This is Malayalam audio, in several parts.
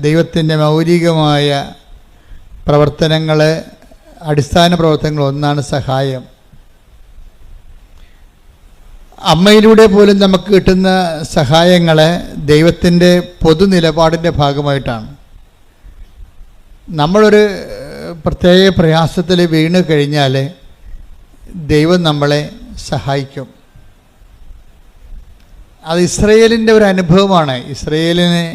ദൈവത്തിൻ്റെ മൗലികമായ പ്രവർത്തനങ്ങൾ, അടിസ്ഥാന പ്രവർത്തനങ്ങൾ ഒന്നാണ് സഹായം. അമ്മയിലൂടെ പോലും നമുക്ക് കിട്ടുന്ന സഹായങ്ങളെ ദൈവത്തിൻ്റെ പൊതു നിലപാടിൻ്റെ ഭാഗമായിട്ടാണ്. നമ്മളൊരു പ്രത്യേക പ്രയാസത്തിൽ വീണ് കഴിഞ്ഞാൽ ദൈവം നമ്മളെ സഹായിക്കും. അത് ഇസ്രയേലിൻ്റെ ഒരു അനുഭവമാണ്. ഇസ്രയേലിന്,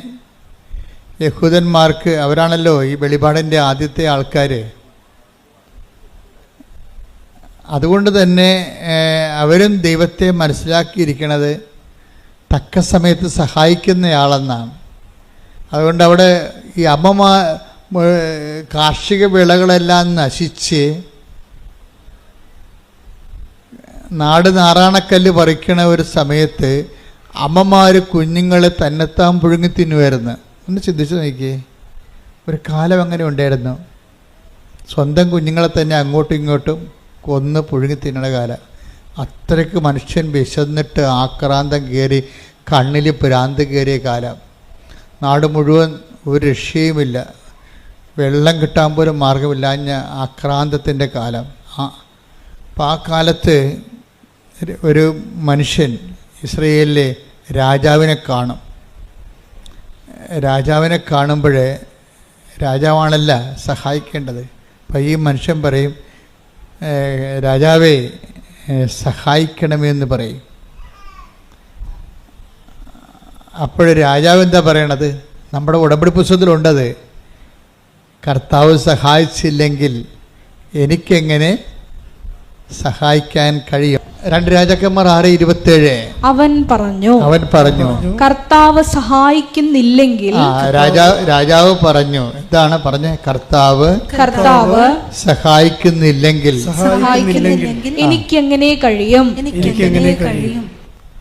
യഹൂദന്മാർക്ക്, അവരാണല്ലോ ഈ വെളിപാടിൻ്റെ ആദ്യത്തെ ആൾക്കാർ. അതുകൊണ്ട് തന്നെ അവരും ദൈവത്തെ മനസ്സിലാക്കിയിരിക്കുന്നത് തക്ക സമയത്ത് സഹായിക്കുന്നയാളെന്നാണ്. അതുകൊണ്ട് അവിടെ ഈ കാർഷിക വിളകളെല്ലാം നശിച്ച് നാട് നാറാണക്കല്ല് പറിക്കണ ഒരു സമയത്ത് അമ്മമാർ കുഞ്ഞുങ്ങളെ തന്നെത്താൻ പുഴുങ്ങി തിന്നുമായിരുന്നു. ഒന്ന് ചിന്തിച്ചു നോക്കിയേ, ഒരു കാലം അങ്ങനെ ഉണ്ടായിരുന്നു. സ്വന്തം കുഞ്ഞുങ്ങളെ തന്നെ അങ്ങോട്ടും ഇങ്ങോട്ടും കൊന്ന് പുഴുങ്ങി തിന്നണ കാലം. അത്രയ്ക്ക് മനുഷ്യൻ വിശന്നിട്ട് ആക്രാന്തം കയറി, കണ്ണിൽ ഭ്രാന്ത് കയറിയ കാലം. നാട് മുഴുവൻ ഒരു രക്ഷയുമില്ല, വെള്ളം കിട്ടാൻ പോലും മാർഗമില്ലാഞ്ഞ ആക്രാന്തത്തിൻ്റെ കാലം. അപ്പം ആ കാലത്ത് ഒരു മനുഷ്യൻ ഇസ്രയേലിലെ രാജാവിനെ കാണും. രാജാവിനെ കാണുമ്പോഴേ, രാജാവാണല്ല സഹായിക്കേണ്ടത്. അപ്പം ഈ മനുഷ്യൻ പറയും, രാജാവേ സഹായിക്കണമെന്ന് പറയും. അപ്പോൾ രാജാവ് എന്താ പറയണത്? നമ്മുടെ ഉടമ്പടി പുസ്തകത്തിലുണ്ടത്, കർത്താവ് സഹായിച്ചില്ലെങ്കിൽ എനിക്കെങ്ങനെ സഹായിക്കാൻ കഴിയും? 2 രാജാക്കന്മാർ 6:27. അവൻ പറഞ്ഞു കർത്താവ് സഹായിക്കുന്നില്ലെങ്കിൽ. രാജാവ് പറഞ്ഞു, എന്താണ് പറഞ്ഞ? കർത്താവ് സഹായിക്കുന്നില്ലെങ്കിൽ എനിക്കെങ്ങനെ കഴിയും?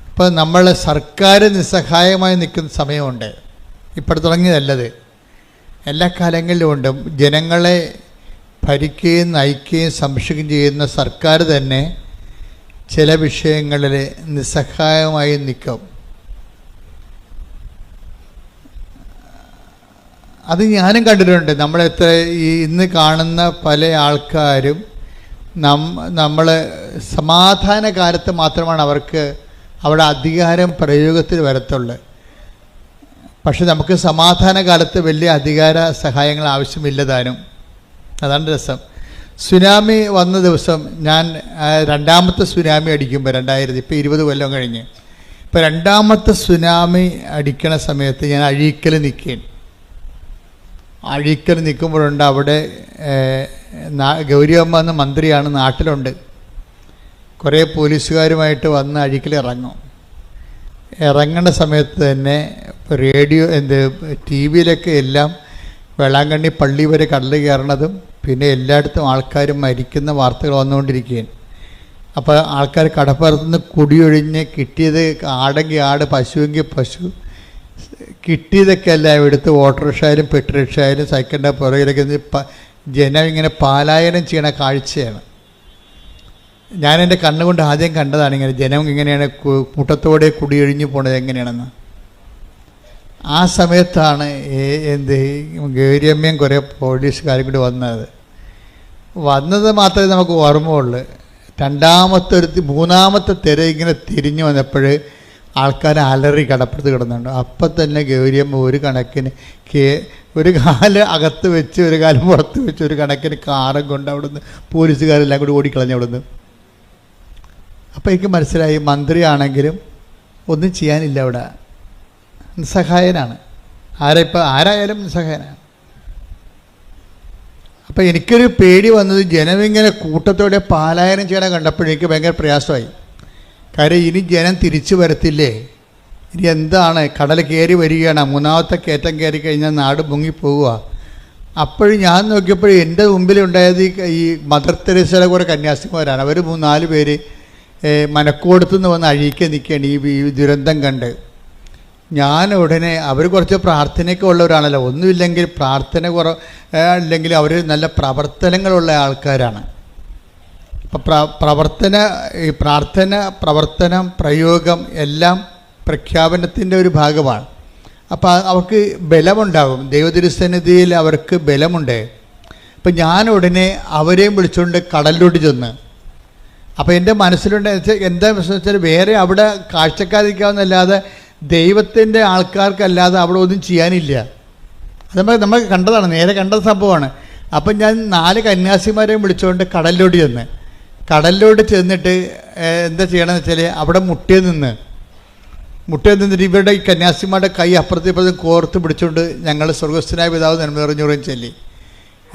ഇപ്പൊ നമ്മളെ സർക്കാർ നിസ്സഹായമായി നിൽക്കുന്ന സമയമുണ്ട്. ഇപ്പോൾ തുടങ്ങിയതല്ലത്, എല്ലാ കാലങ്ങളിലും ഉണ്ട്. ജനങ്ങളെ ഭരിക്കുകയും നയിക്കുകയും സംരക്ഷിക്കുകയും ചെയ്യുന്ന സർക്കാർ തന്നെ ചില വിഷയങ്ങളിൽ നിസ്സഹായമായി നിൽക്കും. അത് ഞാനും കണ്ടിട്ടുണ്ട്. നമ്മളെത്ര ഇന്ന് കാണുന്ന പല ആൾക്കാരും നമ്മൾ സമാധാന കാലത്ത് മാത്രമാണ് അവർക്ക് അവിടെ അധികാരം പ്രയോഗത്തിൽ വരത്തുള്ളൂ. പക്ഷെ നമുക്ക് സമാധാന കാലത്ത് വലിയ അധികാര സഹായങ്ങൾ ആവശ്യമില്ലതാനും. അതാണ് രസം. സുനാമി വന്ന ദിവസം ഞാൻ രണ്ടാമത്തെ സുനാമി അടിക്കുമ്പോൾ 2000, ഇപ്പോൾ 20 കൊല്ലം കഴിഞ്ഞ്, ഇപ്പോൾ രണ്ടാമത്തെ സുനാമി അടിക്കണ സമയത്ത് ഞാൻ അഴീക്കൽ നിൽക്കുമ്പോഴുണ്ട് അവിടെ ഗൗരിയമ്മ എന്ന മന്ത്രിയാണ്, നാട്ടിലുണ്ട്. കുറേ പോലീസുകാരുമായിട്ട് വന്ന് അഴീക്കൽ ഇറങ്ങുന്ന സമയത്ത് തന്നെ റേഡിയോ ടി വിയിലൊക്കെ എല്ലാം വേളാങ്കണ്ണി പള്ളി വരെ കടൽ കയറണതും പിന്നെ എല്ലായിടത്തും ആൾക്കാർ മരിക്കുന്ന വാർത്തകൾ വന്നുകൊണ്ടിരിക്കുകയാണ്. അപ്പോൾ ആൾക്കാർ കടപ്പുറത്തുനിന്ന് കുടിയൊഴിഞ്ഞ് കിട്ടിയത് ആടെങ്കിൽ ആട്, പശുവെങ്കിൽ പശു, കിട്ടിയതൊക്കെ എല്ലാം എടുത്ത് ഓട്ടോറിക്ഷയായാലും പെട്രോറിക്ഷയായാലും സൈക്കിളിൻ്റെ പുറകിലൊക്കെ ജനം ഇങ്ങനെ പാലായനം ചെയ്യണ കാഴ്ചയാണ്. ഞാൻ എൻ്റെ കണ്ണുകൊണ്ട് ആദ്യം കണ്ടതാണ് ഇങ്ങനെ ജനം ഇങ്ങനെയാണ് കൂട്ടത്തോടെ കുടിയൊഴിഞ്ഞു പോണത് എങ്ങനെയാണെന്ന്. ആ സമയത്താണ് ഗൗരിയമ്മയും കുറേ പോലീസുകാരും കൂടി വന്നത് മാത്രമേ നമുക്ക് ഓർമ്മയുള്ളൂ. മൂന്നാമത്തെ തിര ഇങ്ങനെ തിരിഞ്ഞു വന്നപ്പോൾ ആൾക്കാർ അലറി കടപ്പുറത്ത് കിടന്നുണ്ട്. അപ്പം തന്നെ ഗൗരിയമ്മ ഒരു കണക്കിന് ഒരു കാല് അകത്ത് വെച്ച് ഒരു കാലം പുറത്ത് വെച്ച് ഒരു കണക്കിന് കാറും കൊണ്ട് അവിടുന്ന് പോലീസുകാരെല്ലാം കൂടി ഓടിക്കളഞ്ഞു അവിടുന്ന്. അപ്പോൾ എനിക്ക് മനസ്സിലായി, മന്ത്രിയാണെങ്കിലും ഒന്നും ചെയ്യാനില്ല, അവിടെ നിസ്സഹായനാണ്. ആരായാലും നിസ്സഹായനാണ്. അപ്പം എനിക്കൊരു പേടി വന്നത്, ജനമിങ്ങനെ കൂട്ടത്തോടെ പാലായനം ചെയ്യണം കണ്ടപ്പോഴേക്ക് ഭയങ്കര പ്രയാസമായി. കാര്യം ഇനി ജനം തിരിച്ചു വരത്തില്ലേ? ഇനി എന്താണ്? കടൽ കയറി വരികയാണ്, മൂന്നാമത്തെ കയറ്റം കയറി കഴിഞ്ഞാൽ നാട് മുങ്ങിപ്പോവുക. അപ്പോഴും ഞാൻ നോക്കിയപ്പോൾ എൻ്റെ മുമ്പിലുണ്ടായത് ഈ മദർ തെരേസയുടെ കുറേ കന്യാസിമാരാണ്. അവർ 3-4 പേര് മനക്കോടത്തുനിന്ന് വന്ന് അഴീക്കാൻ നിൽക്കുകയാണ് ഈ ദുരന്തം കണ്ട്. ഞാൻ ഉടനെ, അവർ കുറച്ച് പ്രാർത്ഥനയൊക്കെ ഉള്ളവരാണല്ലോ, ഒന്നുമില്ലെങ്കിൽ പ്രാർത്ഥന ഇല്ലെങ്കിൽ അവർ നല്ല പ്രവർത്തനങ്ങളുള്ള ആൾക്കാരാണ്. അപ്പം പ്രാർത്ഥന, പ്രവർത്തനം, പ്രയോഗം എല്ലാം പ്രഖ്യാപനത്തിൻ്റെ ഒരു ഭാഗമാണ്. അപ്പോൾ അവർക്ക് ബലമുണ്ടാകും, ദൈവതിരുസന്നിധിയിൽ അവർക്ക് ബലമുണ്ട്. അപ്പം ഞാൻ ഉടനെ അവരെയും വിളിച്ചുകൊണ്ട് കടലിലോട്ട് ചെന്ന്. അപ്പോൾ എൻ്റെ മനസ്സിലുണ്ട് എന്താ പ്രശ്നം വെച്ചാൽ വേറെ അവിടെ കാഴ്ചക്കാരിക്കാവുന്നല്ലാതെ ദൈവത്തിൻ്റെ ആൾക്കാർക്കല്ലാതെ അവിടെ ഒന്നും ചെയ്യാനില്ല. അത് നമ്മൾ കണ്ടതാണ്, നേരെ കണ്ട സംഭവമാണ്. അപ്പം ഞാൻ 4 കന്യാസിമാരെയും വിളിച്ചുകൊണ്ട് കടലിലോട്ട് ചെന്ന്. കടലിലോട്ട് ചെന്നിട്ട് എന്താ ചെയ്യണമെന്ന് വെച്ചാൽ അവിടെ മുട്ടിൽ നിന്നിട്ട് ഇവരുടെ ഈ കന്യാസിമാരുടെ കൈ അപ്പുറത്തും ഇപ്പുറത്തും കോർത്ത് പിടിച്ചുകൊണ്ട് ഞങ്ങൾ സ്വർഗസ്ഥനായ പിതാവ് നന്മ നിറഞ്ഞുറയും ചൊല്ലി.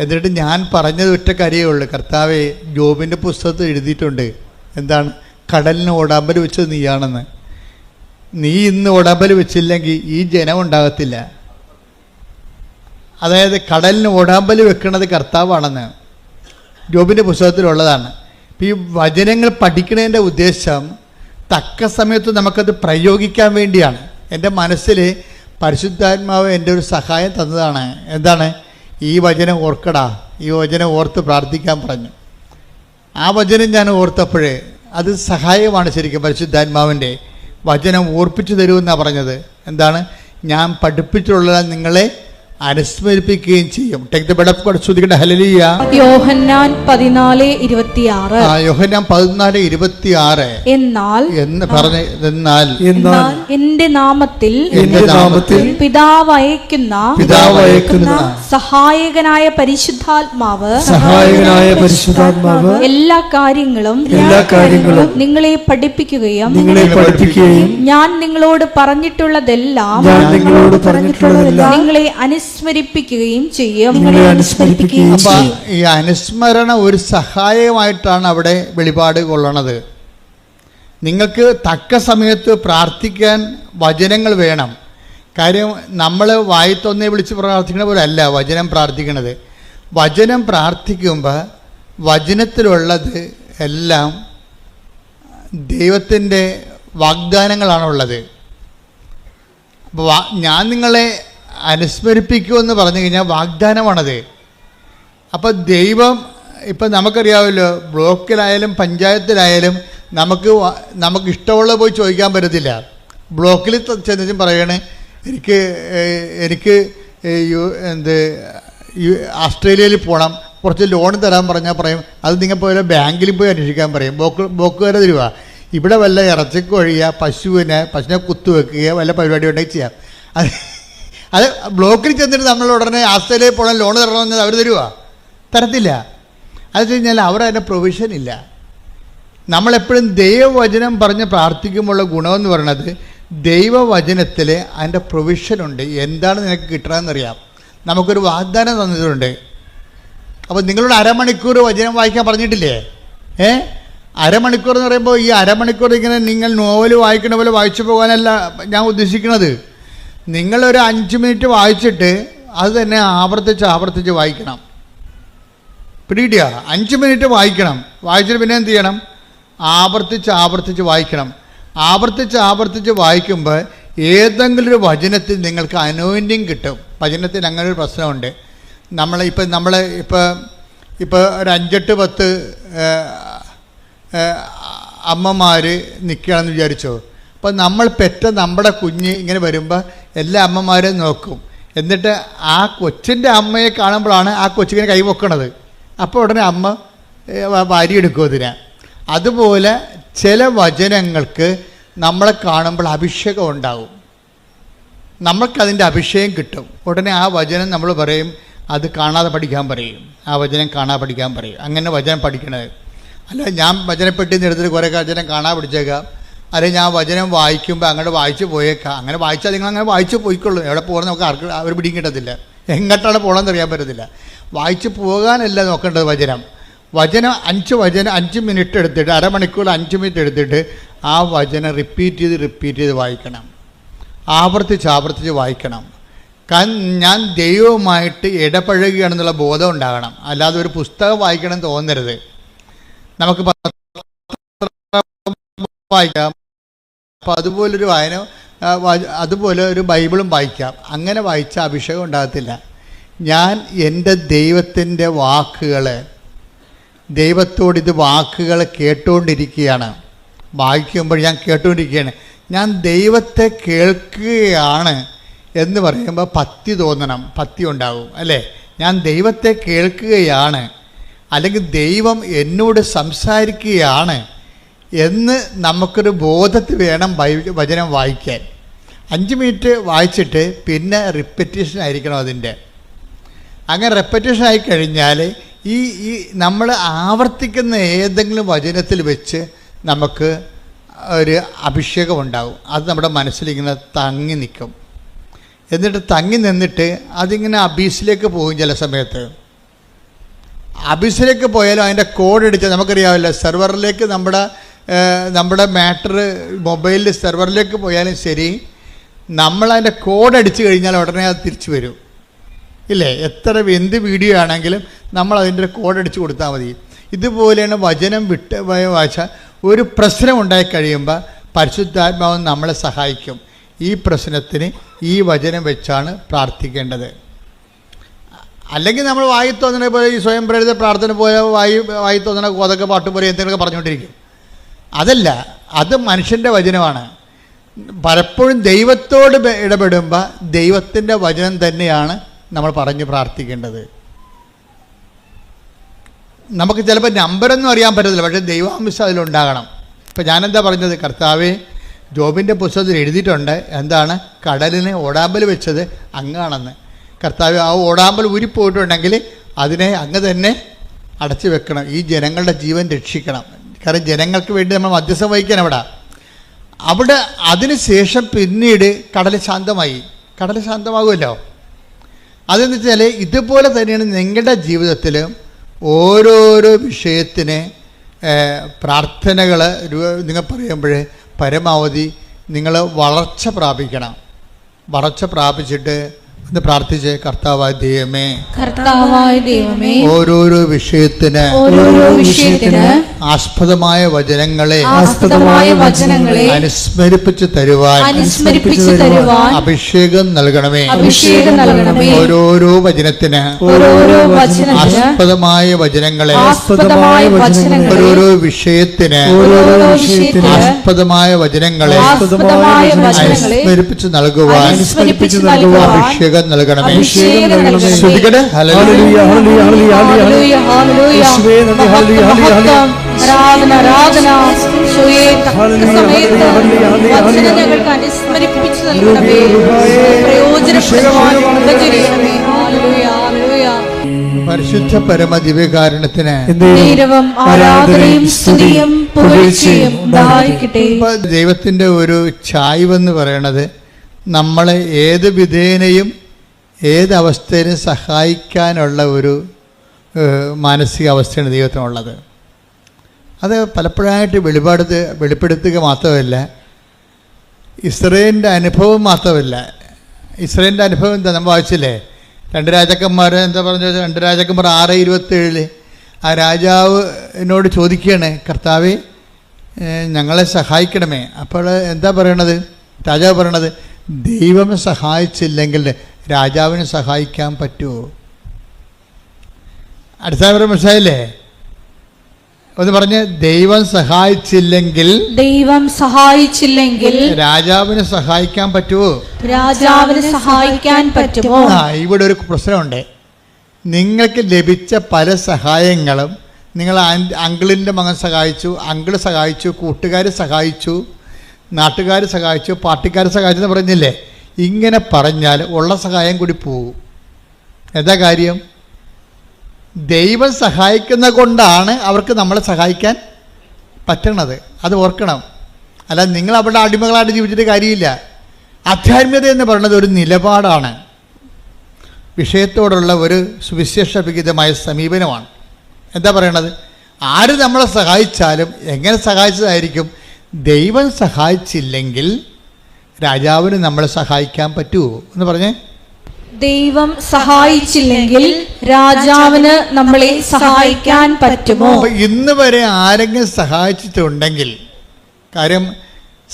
എന്നിട്ട് ഞാൻ പറഞ്ഞത് ഒറ്റ കാര്യമേ ഉള്ളൂ, കർത്താവേ, ജോബിൻ്റെ പുസ്തകത്തിൽ എഴുതിയിട്ടുണ്ട്, എന്താണ്, കടലിന് ഓടാമ്പൽ വെച്ചത് നീയാണെന്ന്. നീ ഇന്ന് ഓടാമ്പൽ വെച്ചില്ലെങ്കിൽ ഈ ജനം ഉണ്ടാകത്തില്ല. അതായത് കടലിന് ഓടാമ്പൽ വെക്കുന്നത് കർത്താവാണെന്ന് ജോബിൻ്റെ പുസ്തകത്തിലുള്ളതാണ്. ഈ വചനങ്ങൾ പഠിക്കുന്നതിൻ്റെ ഉദ്ദേശം തക്ക സമയത്ത് നമുക്കത് പ്രയോഗിക്കാൻ വേണ്ടിയാണ്. എൻ്റെ മനസ്സിൽ പരിശുദ്ധാത്മാവ് എൻ്റെ ഒരു സഹായം തന്നതാണ്. എന്താണ്? ഈ വചനം ഓർക്കടാ, ഈ വചനം ഓർത്ത് പ്രാർത്ഥിക്കാൻ പറഞ്ഞു. ആ വചനം ഞാൻ ഓർത്തപ്പോഴേ അത് സഹായമാണ് ശരിക്കും. പരിശുദ്ധാത്മാവിൻ്റെ വചനം ഓർപ്പിച്ചു തരുമെന്നാണ് പറഞ്ഞത്. എന്താണ്? ഞാൻ പഠിപ്പിച്ചിട്ടുള്ളത് നിങ്ങളെ അനുസ്മരിപ്പിക്കുകയും ചെയ്യും. ഹല്ലേലൂയ. യോഹന്നാൻ 14:26. യോഹന്നാൻ 14:26. എന്നാൽ എന്റെ നാമത്തിൽ പിതാവ് അയക്കുന്ന സഹായകനായ പരിശുദ്ധാത്മാവ് എല്ലാ കാര്യങ്ങളും നിങ്ങളെ പഠിപ്പിക്കുകയും ഞാൻ നിങ്ങളോട് പറഞ്ഞിട്ടുള്ളതെല്ലാം നിങ്ങളെ അനുസ്മരിപ്പിക്കുകയും ചെയ്യും. അപ്പൊ ഈ അനുസ്മരണ ഒരു സഹായമായിട്ടാണ് അവിടെ വെളിപാട് കൊള്ളണത്. നിങ്ങൾക്ക് തക്ക സമയത്ത് പ്രാർത്ഥിക്കാൻ വചനങ്ങൾ വേണം. കാര്യം നമ്മൾ വായിത്തൊന്നേ വിളിച്ച് പ്രാർത്ഥിക്കുന്ന പോലെ അല്ല വചനം പ്രാർത്ഥിക്കണത്. വചനം പ്രാർത്ഥിക്കുമ്പോൾ വചനത്തിലുള്ളത് എല്ലാം ദൈവത്തിൻ്റെ വാഗ്ദാനങ്ങളാണുള്ളത്. അപ്പോൾ ഞാൻ നിങ്ങളെ അനുസ്മരിപ്പിക്കുമെന്ന് പറഞ്ഞു കഴിഞ്ഞാൽ വാഗ്ദാനമാണത്. അപ്പോൾ ദൈവം ഇപ്പം നമുക്കറിയാമല്ലോ, ബ്ലോക്കിലായാലും പഞ്ചായത്തിലായാലും നമുക്ക് ഇഷ്ടമുള്ളത് പോയി ചോദിക്കാൻ പറ്റത്തില്ല. ബ്ലോക്കിൽ ചെന്നിട്ടും പറയണേ എനിക്ക് ഓസ്ട്രേലിയയിൽ പോകണം, കുറച്ച് ലോൺ തരാൻ പറഞ്ഞാൽ പറയും അത് നിങ്ങൾ പോലെ ബാങ്കിൽ പോയി അന്വേഷിക്കാൻ പറയും. ബ്ലോക്കുകാരെ തരുക. ഇവിടെ വല്ല ഇറച്ചിക്ക് ഒഴിയുക, പശുവിനെ കുത്തുവെക്കുക, വല്ല പരിപാടി ഉണ്ടെങ്കിൽ ചെയ്യാം. അത് ബ്ലോക്കിൽ ചെന്നിട്ട് നമ്മൾ ഉടനെ ഓസ്ട്രേലിയയിൽ പോകണം, ലോൺ തരണമെന്ന് അവർ തരുക? തരത്തില്ല. അത് വെച്ച് കഴിഞ്ഞാൽ അവിടെ അതിൻ്റെ പ്രൊവിഷൻ ഇല്ല. നമ്മളെപ്പോഴും ദൈവവചനം പറഞ്ഞ് പ്രാർത്ഥിക്കുമ്പോഴുള്ള ഗുണമെന്ന് പറയുന്നത് ദൈവവചനത്തിൽ അതിൻ്റെ പ്രൊവിഷനുണ്ട്. എന്താണ് നിനക്ക് കിട്ടണമെന്നറിയാം. നമുക്കൊരു വാഗ്ദാനം തന്നിട്ടുണ്ട്. അപ്പോൾ നിങ്ങളോട് അരമണിക്കൂർ വചനം വായിക്കാൻ പറഞ്ഞിട്ടില്ലേ? അരമണിക്കൂർ എന്ന് പറയുമ്പോൾ ഈ അരമണിക്കൂർ ഇങ്ങനെ നിങ്ങൾ നോവൽ വായിക്കണ പോലെ വായിച്ചു പോകാനല്ല ഞാൻ ഉദ്ദേശിക്കുന്നത്. നിങ്ങളൊരു 5 മിനിറ്റ് വായിച്ചിട്ട് അത് തന്നെ ആവർത്തിച്ച് വായിക്കണം. പിടികിട്ടിയ 5 മിനിറ്റ് വായിക്കണം. വായിച്ചിട്ട് പിന്നെ എന്ത് ചെയ്യണം? ആവർത്തിച്ച് വായിക്കണം. ആവർത്തിച്ച് വായിക്കുമ്പോൾ ഏതെങ്കിലും ഒരു വചനത്തിൽ നിങ്ങൾക്ക് അനോയിൻറ്റിങ് കിട്ടും. വചനത്തിന് അങ്ങനെ ഒരു പ്രശ്നമുണ്ട്. ഇപ്പോൾ ഒരു 5-8-10 അമ്മമാർ നിൽക്കുകയാണെന്ന് വിചാരിച്ചോ. അപ്പോൾ നമ്മൾ പെറ്റ നമ്മുടെ കുഞ്ഞ് ഇങ്ങനെ വരുമ്പോൾ എല്ലാ അമ്മമാരെയും നോക്കും. എന്നിട്ട് ആ കൊച്ചിൻ്റെ അമ്മയെ കാണുമ്പോഴാണ് ആ കൊച്ചിങ്ങനെ കൈ പൊക്കണത്. അപ്പോൾ ഉടനെ അമ്മ വാരിയെടുക്കും അതിനെ. അതുപോലെ ചില വചനങ്ങൾക്ക് നമ്മളെ കാണുമ്പോൾ അഭിഷേകം ഉണ്ടാവും. നമ്മൾക്കതിൻ്റെ അഭിഷേകം കിട്ടും. ഉടനെ ആ വചനം നമ്മൾ പറയും അത് കാണാതെ പഠിക്കാൻ പറയും. ആ വചനം കാണാതെ പഠിക്കാൻ പറയും. അങ്ങനെ വചനം പഠിക്കണത്. അല്ല ഞാൻ വചനപ്പെട്ടിന്ന് എടുത്തിട്ട് കുറേ വചനം കാണാതെ പഠിച്ചേക്കാം. അല്ലെങ്കിൽ ഞാൻ വചനം വായിക്കുമ്പോൾ അങ്ങോട്ട് വായിച്ച് പോയേക്കാം. അങ്ങനെ വായിച്ചാൽ നിങ്ങൾ അങ്ങനെ വായിച്ച് പോയിക്കൊള്ളൂ. എവിടെ പോകുന്നത് നമുക്ക് ആർക്ക് അവർ പിടിയും കിട്ടത്തില്ല. എങ്ങോട്ടാണ് പോകണമെന്ന് അറിയാൻ പറ്റത്തില്ല. വായിച്ച് പോകാനല്ല നോക്കേണ്ടത്. വചനം 5 മിനിറ്റ് എടുത്തിട്ട് അരമണിക്കൂർ 5 മിനിറ്റ് എടുത്തിട്ട് ആ വചനം റിപ്പീറ്റ് ചെയ്ത് വായിക്കണം. ആവർത്തിച്ച് വായിക്കണം. കാരണം ഞാൻ ദൈവവുമായിട്ട് ഇടപഴകുകയാണെന്നുള്ള ബോധം ഉണ്ടാകണം. അല്ലാതെ ഒരു പുസ്തകം വായിക്കണം തോന്നരുത്. നമുക്ക് വായിക്കാം. അപ്പോൾ അതുപോലെ ഒരു ബൈബിളും വായിക്കാം. അങ്ങനെ വായിച്ച അഭിഷേകം ഉണ്ടാകത്തില്ല. ഞാൻ എൻ്റെ ദൈവത്തിൻ്റെ ദൈവത്തോട് വാക്കുകൾ കേട്ടുകൊണ്ടിരിക്കുകയാണ്. വായിക്കുമ്പോൾ ഞാൻ കേട്ടുകൊണ്ടിരിക്കുകയാണ്. ഞാൻ ദൈവത്തെ കേൾക്കുകയാണ് എന്ന് പറയുമ്പോൾ പത്തി തോന്നണം, പത്തി ഉണ്ടാവും അല്ലേ? ഞാൻ ദൈവത്തെ കേൾക്കുകയാണ്, അല്ലെങ്കിൽ ദൈവം എന്നോട് സംസാരിക്കുകയാണ് എന്ന് നമുക്കൊരു ബോധത്തിൽ വേണം വചനം വായിക്കാൻ. 5 മിനിറ്റ് വായിച്ചിട്ട് പിന്നെ റിപ്പറ്റീഷൻ ആയിരിക്കണം അതിൻ്റെ. അങ്ങനെ റെപ്പറ്റീഷൻ ആയി കഴിഞ്ഞാൽ ഈ നമ്മൾ ആവർത്തിക്കുന്ന ഏതെങ്കിലും വചനത്തിൽ വെച്ച് നമുക്ക് ഒരു അഭിഷേകം ഉണ്ടാകും. അത് നമ്മുടെ മനസ്സിലിങ്ങനെ തങ്ങി നിൽക്കും. എന്നിട്ട് തങ്ങി നിന്നിട്ട് അതിങ്ങനെ അബീസിലേക്ക് പോകും. ചില സമയത്ത് അബീസിലേക്ക് പോയാലും അതിൻ്റെ കോഡ് അടിച്ചാൽ നമുക്കറിയാമല്ലോ, സെർവറിലേക്ക് നമ്മുടെ മാറ്റർ മൊബൈലിൽ സെർവറിലേക്ക് പോയാലും ശരി, നമ്മളതിൻ്റെ കോഡ് അടിച്ചു കഴിഞ്ഞാൽ ഉടനെ അത് തിരിച്ചു വരും ഇല്ലേ? എന്ത് വീഡിയോ ആണെങ്കിലും നമ്മൾ അതിൻ്റെ കോഡ് അടിച്ച് കൊടുത്താൽ മതി. ഇതുപോലെയാണ് വചനം വായിച്ചാൽ ഒരു പ്രശ്നം ഉണ്ടായി കഴിയുമ്പോൾ പരിശുദ്ധാത്മാവ് നമ്മളെ സഹായിക്കും. ഈ പ്രശ്നത്തിന് ഈ വചനം വെച്ചാണ് പ്രാർത്ഥിക്കേണ്ടത്. അല്ലെങ്കിൽ നമ്മൾ വായി തോന്നണ പോലെ ഈ സ്വയം പ്രേരിത പ്രാർത്ഥന പോലെ വായി തോന്നണ കോതൊക്കെ പാട്ട് പോലെ എന്തെങ്കിലുമൊക്കെ പറഞ്ഞുകൊണ്ടിരിക്കും. അതല്ല, അത് മനുഷ്യൻ്റെ വചനമാണ്. പലപ്പോഴും ദൈവത്തോട് ഇടപെടുമ്പോൾ ദൈവത്തിൻ്റെ വചനം തന്നെയാണ് നമ്മൾ പറഞ്ഞ് പ്രാർത്ഥിക്കേണ്ടത്. നമുക്ക് ചിലപ്പോൾ നമ്പരൊന്നും അറിയാൻ പറ്റത്തില്ല, പക്ഷേ ദൈവാംശം അതിലുണ്ടാകണം. ഇപ്പം ഞാനെന്താ പറഞ്ഞത്? കർത്താവേ, ജോബിൻ്റെ പുസ്തകത്തിൽ എഴുതിയിട്ടുണ്ട്, എന്താണ്? കടലിനെ ഓടാമ്പൽ വെച്ചത് അങ്ങാണെന്ന്. കർത്താവ്, ആ ഓടാമ്പൽ ഊരിപ്പോയിട്ടുണ്ടെങ്കിൽ അതിനെ അങ്ങ് തന്നെ അടച്ചു വെക്കണം. ഈ ജനങ്ങളുടെ ജീവൻ രക്ഷിക്കണം. കാരണം ജനങ്ങൾക്ക് വേണ്ടി നമ്മൾ മധ്യസ്ഥം വഹിക്കാൻ അവിടെ അതിന് ശേഷം പിന്നീട് കടൽ ശാന്തമായി. കടൽ ശാന്തമാകുമല്ലോ. അതെന്ന് വെച്ചാൽ ഇതുപോലെ തന്നെയാണ് നിങ്ങളുടെ ജീവിതത്തിലും ഓരോരോ വിഷയത്തിന് പ്രാർത്ഥനകൾ നിങ്ങൾ പറയുമ്പോൾ പരമാവധി നിങ്ങൾ വളർച്ച പ്രാപിക്കണം. വളർച്ച പ്രാപിച്ചിട്ട് ഒന്ന് പ്രാർത്ഥിച്ച്, കർത്താവായ ദൈവമേ, ഓരോരോ വിഷയത്തിന് ആസ്പദമായ വചനങ്ങളെ അനുസ്മരിപ്പിച്ച് തരുവാൻ അഭിഷേകം നൽകണമേ. ഓരോരോ വചനത്തിന് ആസ്പദമായ വചനങ്ങളെ ഓരോരോ വിഷയത്തിന് ആസ്പദമായ വചനങ്ങളെ അനുസ്മരിപ്പിച്ച് നൽകുവാൻ അഭിഷേകം നൽകണമേ. ശ്രുതികട ഹല്ലേലൂയ ഹല്ലേലൂയ ഹല്ലേലൂയ ഹല്ലേലൂയ യേശുവേ നന്ദി ഹല്ലേലൂയ ഹല്ലേലൂയ ആരാധന ആരാധന യേശുവേ സമയത്ത് വചനങ്ങൾക്ക് അനുസ്മരിപ്പിച്ചു നൽകണമേ. പ്രയോജനപ്രദമായ ഉപകരിക്കണമേ. Hallelujah hallelujah. പരിശുദ്ധ പരമ ദിവ്യകാരുണ്യത്തിന് ആരാധനയും സ്തുതിയും പുകഴ്ചയും ഉണ്ടായിരിക്കട്ടെ. ദൈവത്തിന്റെ ഒരു ചായ്വെന്ന് പറയണത് നമ്മളെ ഏത് വിധേനയും ഏതവസ്ഥയിലും സഹായിക്കാനുള്ള ഒരു മാനസികാവസ്ഥയാണ് ദൈവത്തിനുള്ളത്. അത് പലപ്പോഴായിട്ട് വെളിപ്പെടുത്തുക മാത്രമല്ല, ഇസ്രായേലിൻ്റെ അനുഭവം മാത്രമല്ല. ഇസ്രായേലിൻ്റെ അനുഭവം എന്താ നമ്മൾ വായിച്ചില്ലേ? 2 രാജാക്കന്മാർ എന്താ പറഞ്ഞത്? 2 രാജാക്കന്മാർ 6:27 ആ രാജാവിനോട് ചോദിക്കുകയാണ്, കർത്താവേ ഞങ്ങളെ സഹായിക്കണമേ. അപ്പോൾ എന്താ പറയണത്? രാജാവ് പറയണത്, ദൈവം സഹായിച്ചില്ലെങ്കിൽ രാജാവിനെ സഹായിക്കാൻ പറ്റുമോ? അടിസ്ഥാനപരം മനസ്സിലായില്ലേ? ഒന്ന് പറഞ്ഞ്, ദൈവം സഹായിച്ചില്ലെങ്കിൽ രാജാവിനെ സഹായിക്കാൻ പറ്റുമോ? ഇവിടെ ഒരു പ്രശ്നമുണ്ട്. നിങ്ങൾക്ക് ലഭിച്ച പല സഹായങ്ങളും നിങ്ങൾ അങ്കിളിൻ്റെ മകൻ സഹായിച്ചു, അങ്കിള് സഹായിച്ചു, കൂട്ടുകാർ സഹായിച്ചു, നാട്ടുകാർ സഹായിച്ചു, പാർട്ടിക്കാർ സഹായിച്ചെന്ന് പറഞ്ഞില്ലേ? ഇങ്ങനെ പറഞ്ഞാൽ ഉള്ള സഹായം കൂടി പോകും. എന്താ കാര്യം? ദൈവം സഹായിക്കുന്ന കൊണ്ടാണ് അവർക്ക് നമ്മളെ സഹായിക്കാൻ പറ്റണത്. അത് ഓർക്കണം. അല്ല, നിങ്ങൾ അവിടെ അടിമകളായിട്ട് ജീവിച്ചിട്ട് കാര്യമില്ല. ആധ്യാത്മികത എന്ന് പറയുന്നത് ഒരു നിലപാടാണ്, വിഷയത്തോടുള്ള ഒരു സുവിശേഷവിഹിതമായ സമീപനമാണ്. എന്താ പറയണത്? ആര് നമ്മളെ സഹായിച്ചാലും എങ്ങനെ സഹായിച്ചതായിരിക്കും? ദൈവം സഹായിച്ചില്ലെങ്കിൽ രാജാവിന് നമ്മളെ സഹായിക്കാൻ പറ്റുമോ എന്ന് പറഞ്ഞേ? ദൈവം സഹായിച്ചില്ലെങ്കിൽ രാജാവിന് നമ്മളെ സഹായിക്കാൻ പറ്റുമോ? ഇന്ന് വരെ ആരെങ്കിലും സഹായിച്ചിട്ടുണ്ടെങ്കിൽ, കാര്യം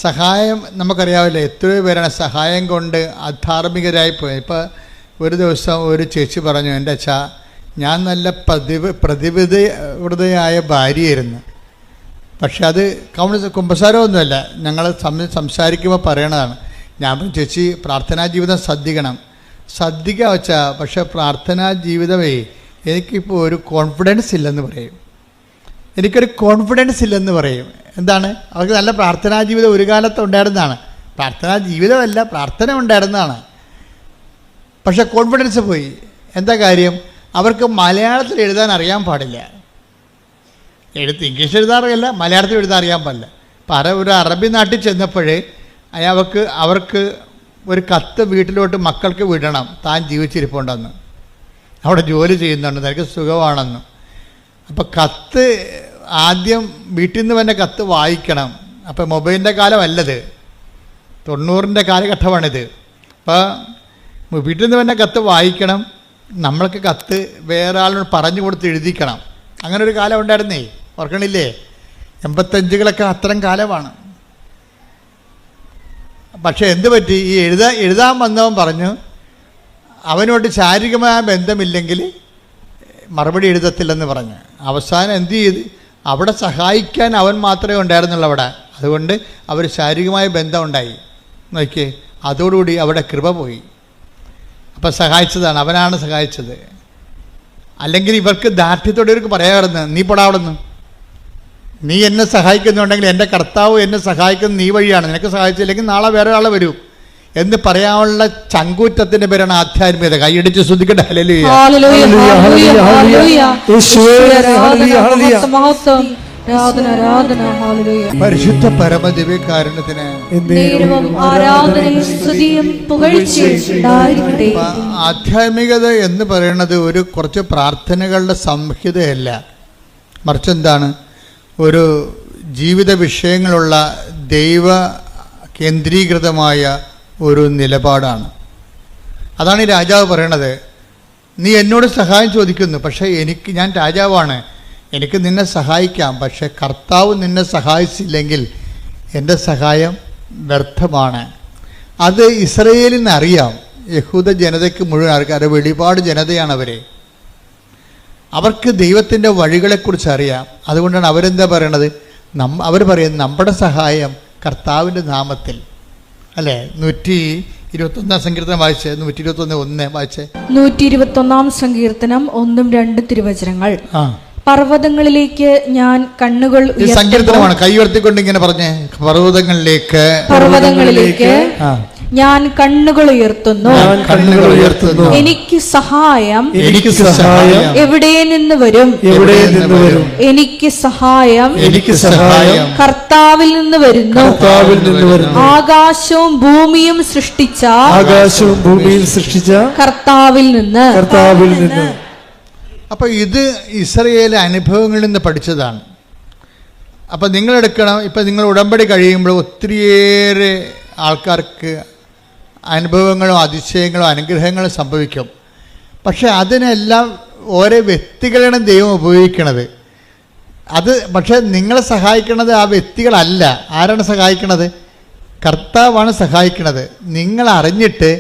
സഹായം നമുക്കറിയാവില്ല, എത്രയോ പേരാണ് സഹായം കൊണ്ട് അധാർമികരായി പോയത്. ഇപ്പോൾ ഒരു ദിവസം ഒരു ചേച്ചി പറഞ്ഞു, എൻ്റെ അച്ഛാ, ഞാൻ നല്ല പ്രതിബദ്ധയായ ഭാര്യയായിരുന്നു, പക്ഷെ അത് കുമ്പസാരമൊന്നുമല്ല, ഞങ്ങൾ സംസാരിക്കുമ്പോൾ പറയണതാണ്, ഞാൻ ചേച്ചി പ്രാർത്ഥനാ ജീവിതം ശ്രദ്ധിക്കുക വെച്ചാൽ, പക്ഷേ പ്രാർത്ഥനാ ജീവിതമേ എനിക്കിപ്പോൾ ഒരു കോൺഫിഡൻസ് ഇല്ലെന്ന് പറയും. എനിക്കൊരു കോൺഫിഡൻസ് ഇല്ലെന്ന് പറയും. എന്താണ്? അവർക്ക് നല്ല പ്രാർത്ഥനാ ജീവിതം ഒരു കാലത്ത് ഉണ്ടായിരുന്നതാണ്. പ്രാർത്ഥനാ ജീവിതമല്ല, പ്രാർത്ഥന ഉണ്ടായിരുന്നതാണ്. പക്ഷെ കോൺഫിഡൻസ് പോയി. എന്താ കാര്യം? അവർക്ക് മലയാളത്തിൽ എഴുതാൻ അറിയാൻ പാടില്ല. ഇംഗ്ലീഷ് എഴുതാറില്ല, മലയാളത്തിൽ എഴുതാൻ അറിയാൻ പാടില്ല. അപ്പം ഒരു അറബി നാട്ടിൽ ചെന്നപ്പോഴേ അവർക്ക് ഒരു കത്ത് വീട്ടിലോട്ട് മക്കൾക്ക് വിടണം, താൻ ജീവിച്ചിരിപ്പുണ്ടെന്ന്, അവിടെ ജോലി ചെയ്യുന്നുണ്ട്, നിനക്ക് സുഖമാണെന്ന്. അപ്പം കത്ത് ആദ്യം വീട്ടിൽ നിന്ന് തന്നെ കത്ത് വായിക്കണം. അപ്പം മൊബൈലിൻ്റെ കാലമല്ലത്, 90-ൻ്റെ കാലഘട്ടമാണിത്. അപ്പോൾ വീട്ടിൽ നിന്ന് തന്നെ കത്ത് വായിക്കണം, നമ്മൾക്ക് കത്ത് വേറെ ആളിനോട് പറഞ്ഞു കൊടുത്ത് എഴുതിക്കണം. അങ്ങനെ ഒരു കാലം ഉണ്ടായിരുന്നേ, ഓർക്കണില്ലേ? 85കളൊക്കെ അത്തരം കാലമാണ്. പക്ഷെ എന്ത് പറ്റി? ഈ എഴുതാൻ വന്നവൻ പറഞ്ഞു അവനോട് ശാരീരികമായ ബന്ധമില്ലെങ്കിൽ മറുപടി എഴുതത്തില്ലെന്ന് പറഞ്ഞു. അവസാനം എന്ത് ചെയ്ത്? അവിടെ സഹായിക്കാൻ അവൻ മാത്രമേ ഉണ്ടായിരുന്നുള്ളൂ അവിടെ. അതുകൊണ്ട് അവർ ശാരീരികമായ ബന്ധം ഉണ്ടായി. നോക്കിയേ, അതോടുകൂടി അവിടെ കൃപ പോയി. അപ്പം സഹായിച്ചതാണ്, അവനാണ് സഹായിച്ചത്. അല്ലെങ്കിൽ ഇവർക്ക് ദാർഢ്യത്തോടെ ഇവർക്ക് പറയാമായിരുന്നു, നീ പൊടാവിടുന്നു, നീ എന്നെ സഹായിക്കുന്നുണ്ടെങ്കിൽ എൻ്റെ കർത്താവ് എന്നെ സഹായിക്കുന്നത് നീ വഴിയാണ്, നിനക്ക് സഹായിച്ചില്ലെങ്കിൽ നാളെ വേറെ ആളെ വരൂ എന്ന് പറയാനുള്ള ചങ്കൂറ്റത്തിൻ്റെ പേരാണ് ആധ്യാത്മികത. കൈയടിച്ച് ശ്രദ്ധിക്കട്ടെ. ഹല്ലേലൂയ. പരിശുദ്ധ പരമദിവ്യകാരുണ്യത്തിന് ആധ്യാത്മികത എന്ന് പറയുന്നത് ഒരു കുറച്ച് പ്രാർത്ഥനകളുടെ സംഹിതയല്ല, മറിച്ച് എന്താണ്? ഒരു ജീവിത വിഷയങ്ങളുള്ള ദൈവ കേന്ദ്രീകൃതമായ ഒരു നിലപാടാണ്. അതാണ് ഈ രാജാവ് പറയണത്. നീ എന്നോട് സഹായം ചോദിക്കുന്നു, പക്ഷേ ഞാൻ രാജാവാണ്, എനിക്ക് നിന്നെ സഹായിക്കാം. പക്ഷേ കർത്താവ് നിന്നെ സഹായിച്ചില്ലെങ്കിൽ എൻ്റെ സഹായം വ്യർത്ഥമാണ്. അത് ഇസ്രയേലിന് അറിയാം. യഹൂദ ജനതയ്ക്ക് മുഴുവൻ ആൾക്കാർ, വെളിപാട് ജനതയാണ് അവരെ. അവർക്ക് ദൈവത്തിൻ്റെ വഴികളെക്കുറിച്ച് അറിയാം. അതുകൊണ്ടാണ് അവരെന്താ പറയണത്? അവർ പറയുന്നത് നമ്മുടെ സഹായം കർത്താവിൻ്റെ നാമത്തിൽ, അല്ലേ? 121 സങ്കീർത്തനം വായിച്ചേ, 121:1 വായിച്ചേ. 121 സങ്കീർത്തനം 1-2 തിരുവചനങ്ങൾ. പർവ്വതങ്ങളിലേക്ക് ഞാൻ കണ്ണുകൾ സങ്കീർത്തനമാണ്. കൈ ഉയർത്തിക്കൊണ്ട് ഇങ്ങനെ പറഞ്ഞേ, പർവ്വതങ്ങളിലേക്ക് ഞാൻ കണ്ണുകൾ ഉയർത്തുന്നു, എനിക്ക് സഹായം എവിടെ നിന്ന് വരും? എനിക്ക് സഹായം കർത്താവിൽ നിന്ന് വരുന്നു. ആകാശവും ഭൂമിയും സൃഷ്ടിച്ച കർത്താവിൽ നിന്ന്. അപ്പൊ ഇത് ഇസ്രായേൽ അനുഭവങ്ങളിൽ നിന്ന് പഠിച്ചതാണ്. അപ്പൊ നിങ്ങൾ എടുക്കണം. ഇപ്പൊ നിങ്ങൾ ഉടമ്പടി കഴിയുമ്പോൾ ഒത്തിരിയേറെ ആൾക്കാർക്ക് അനുഭവങ്ങളും അതിശയങ്ങളും അനുഗ്രഹങ്ങളും സംഭവിക്കും. പക്ഷെ അതിനെല്ലാം ഓരോ വ്യക്തികളാണ് ദൈവം ഉപയോഗിക്കണത്. പക്ഷേ നിങ്ങളെ സഹായിക്കണത് ആ വ്യക്തികളല്ല. ആരാണ് സഹായിക്കണത്? കർത്താവാണ് സഹായിക്കണത്. നിങ്ങൾ അറിഞ്ഞിട്ട്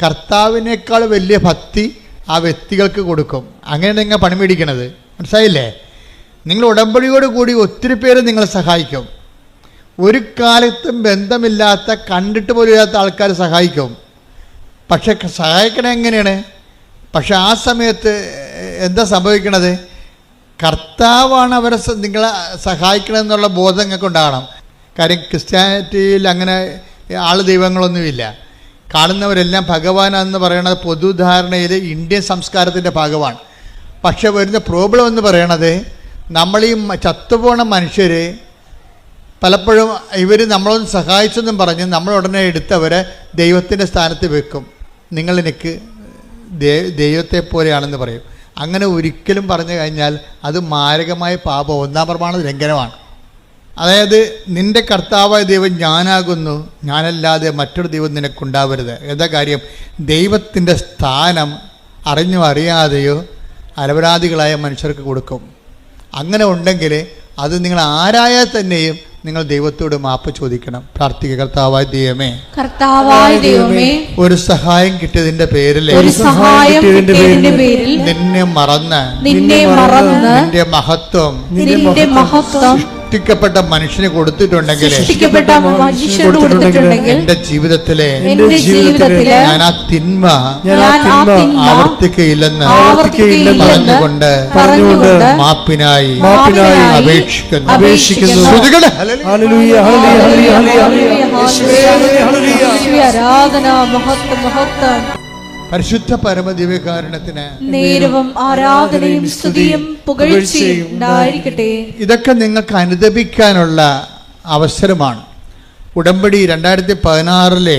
കർത്താവിനേക്കാൾ വലിയ ഭക്തി ആ വ്യക്തികൾക്ക് കൊടുക്കും. അങ്ങനെ നിങ്ങൾ പണി മേടിക്കണത്, മനസ്സിലായില്ലേ? നിങ്ങൾ ഉടമ്പടിയോട് കൂടി ഒത്തിരി പേര് നിങ്ങളെ സഹായിക്കും. ഒരു കാലത്തും ബന്ധമില്ലാത്ത, കണ്ടിട്ട് പോലും ഇല്ലാത്ത ആൾക്കാർ സഹായിക്കും. പക്ഷെ സഹായിക്കണത് എങ്ങനെയാണ്? പക്ഷെ ആ സമയത്ത് എന്താ സംഭവിക്കണത്? കർത്താവാണ് അവരെ നിങ്ങളെ സഹായിക്കണമെന്നുള്ള ബോധം നിങ്ങൾക്ക് ഉണ്ടാകണം. കാര്യം ക്രിസ്ത്യാനിറ്റിയിൽ അങ്ങനെ ദൈവങ്ങളൊന്നുമില്ല. കാണുന്നവരെല്ലാം ഭഗവാനെന്ന് പറയുന്നത് പൊതുധാരണയിൽ ഇന്ത്യൻ സംസ്കാരത്തിൻ്റെ ഭാഗമാണ്. പക്ഷെ വരുന്ന പ്രോബ്ലം എന്ന് പറയണത്, നമ്മൾ ഈ ചത്തുപോണ മനുഷ്യർ പലപ്പോഴും നമ്മളൊന്ന് സഹായിച്ചെന്നും പറഞ്ഞ് നമ്മൾ ഉടനെ എടുത്തവരെ ദൈവത്തിൻ്റെ സ്ഥാനത്ത് വെക്കും. നിങ്ങളെനിക്ക് ദൈവത്തെ പോലെയാണെന്ന് പറയും. അങ്ങനെ ഒരിക്കലും പറഞ്ഞു കഴിഞ്ഞാൽ അത് മാരകമായ പാപം, 1-ാം പ്രമാണ ലംഘനമാണ്. അതായത് നിൻ്റെ കർത്താവായ ദൈവം ഞാനാകുന്നു, ഞാനല്ലാതെ മറ്റൊരു ദൈവം നിനക്കുണ്ടാവരുത്. എന്താ കാര്യം? ദൈവത്തിൻ്റെ സ്ഥാനം അറിഞ്ഞോ അറിയാതെയോ അലപരാധികളായ മനുഷ്യർക്ക് കൊടുക്കും. അങ്ങനെ ഉണ്ടെങ്കിൽ അത് നിങ്ങൾ ആരായാൽ തന്നെയും നിങ്ങൾ ദൈവത്തോട് മാപ്പ് ചോദിക്കണം. പ്രാർത്ഥിക്കുക. കർത്താവായ ദൈവമേ, ഒരു സഹായം കിട്ടിയതിന്റെ പേരിൽ നിന്നെ മറന്ന് നിന്റെ മഹത്വം സൃഷ്ടിക്കപ്പെട്ട മനുഷ്യന് കൊടുത്തിട്ടുണ്ടെങ്കിൽ എന്റെ ജീവിതത്തിലെ ഞാൻ ആ തിന്മ ആവർത്തിക്കയില്ലെന്ന് പറഞ്ഞുകൊണ്ട് മാപ്പിനായി അപേക്ഷിക്കുന്നു. പരിശുദ്ധ പരമദിവ്യകാരുണ്യത്തിന് നേരവും ആരാധനയും സ്തുതിയും പുകഴ്ചയും ഉണ്ടായിരിക്കട്ടെ. ഇതൊക്കെ നിങ്ങൾക്ക് അനുദപിക്കാനുള്ള അവസരമാണ്. ഉടമ്പടി 2016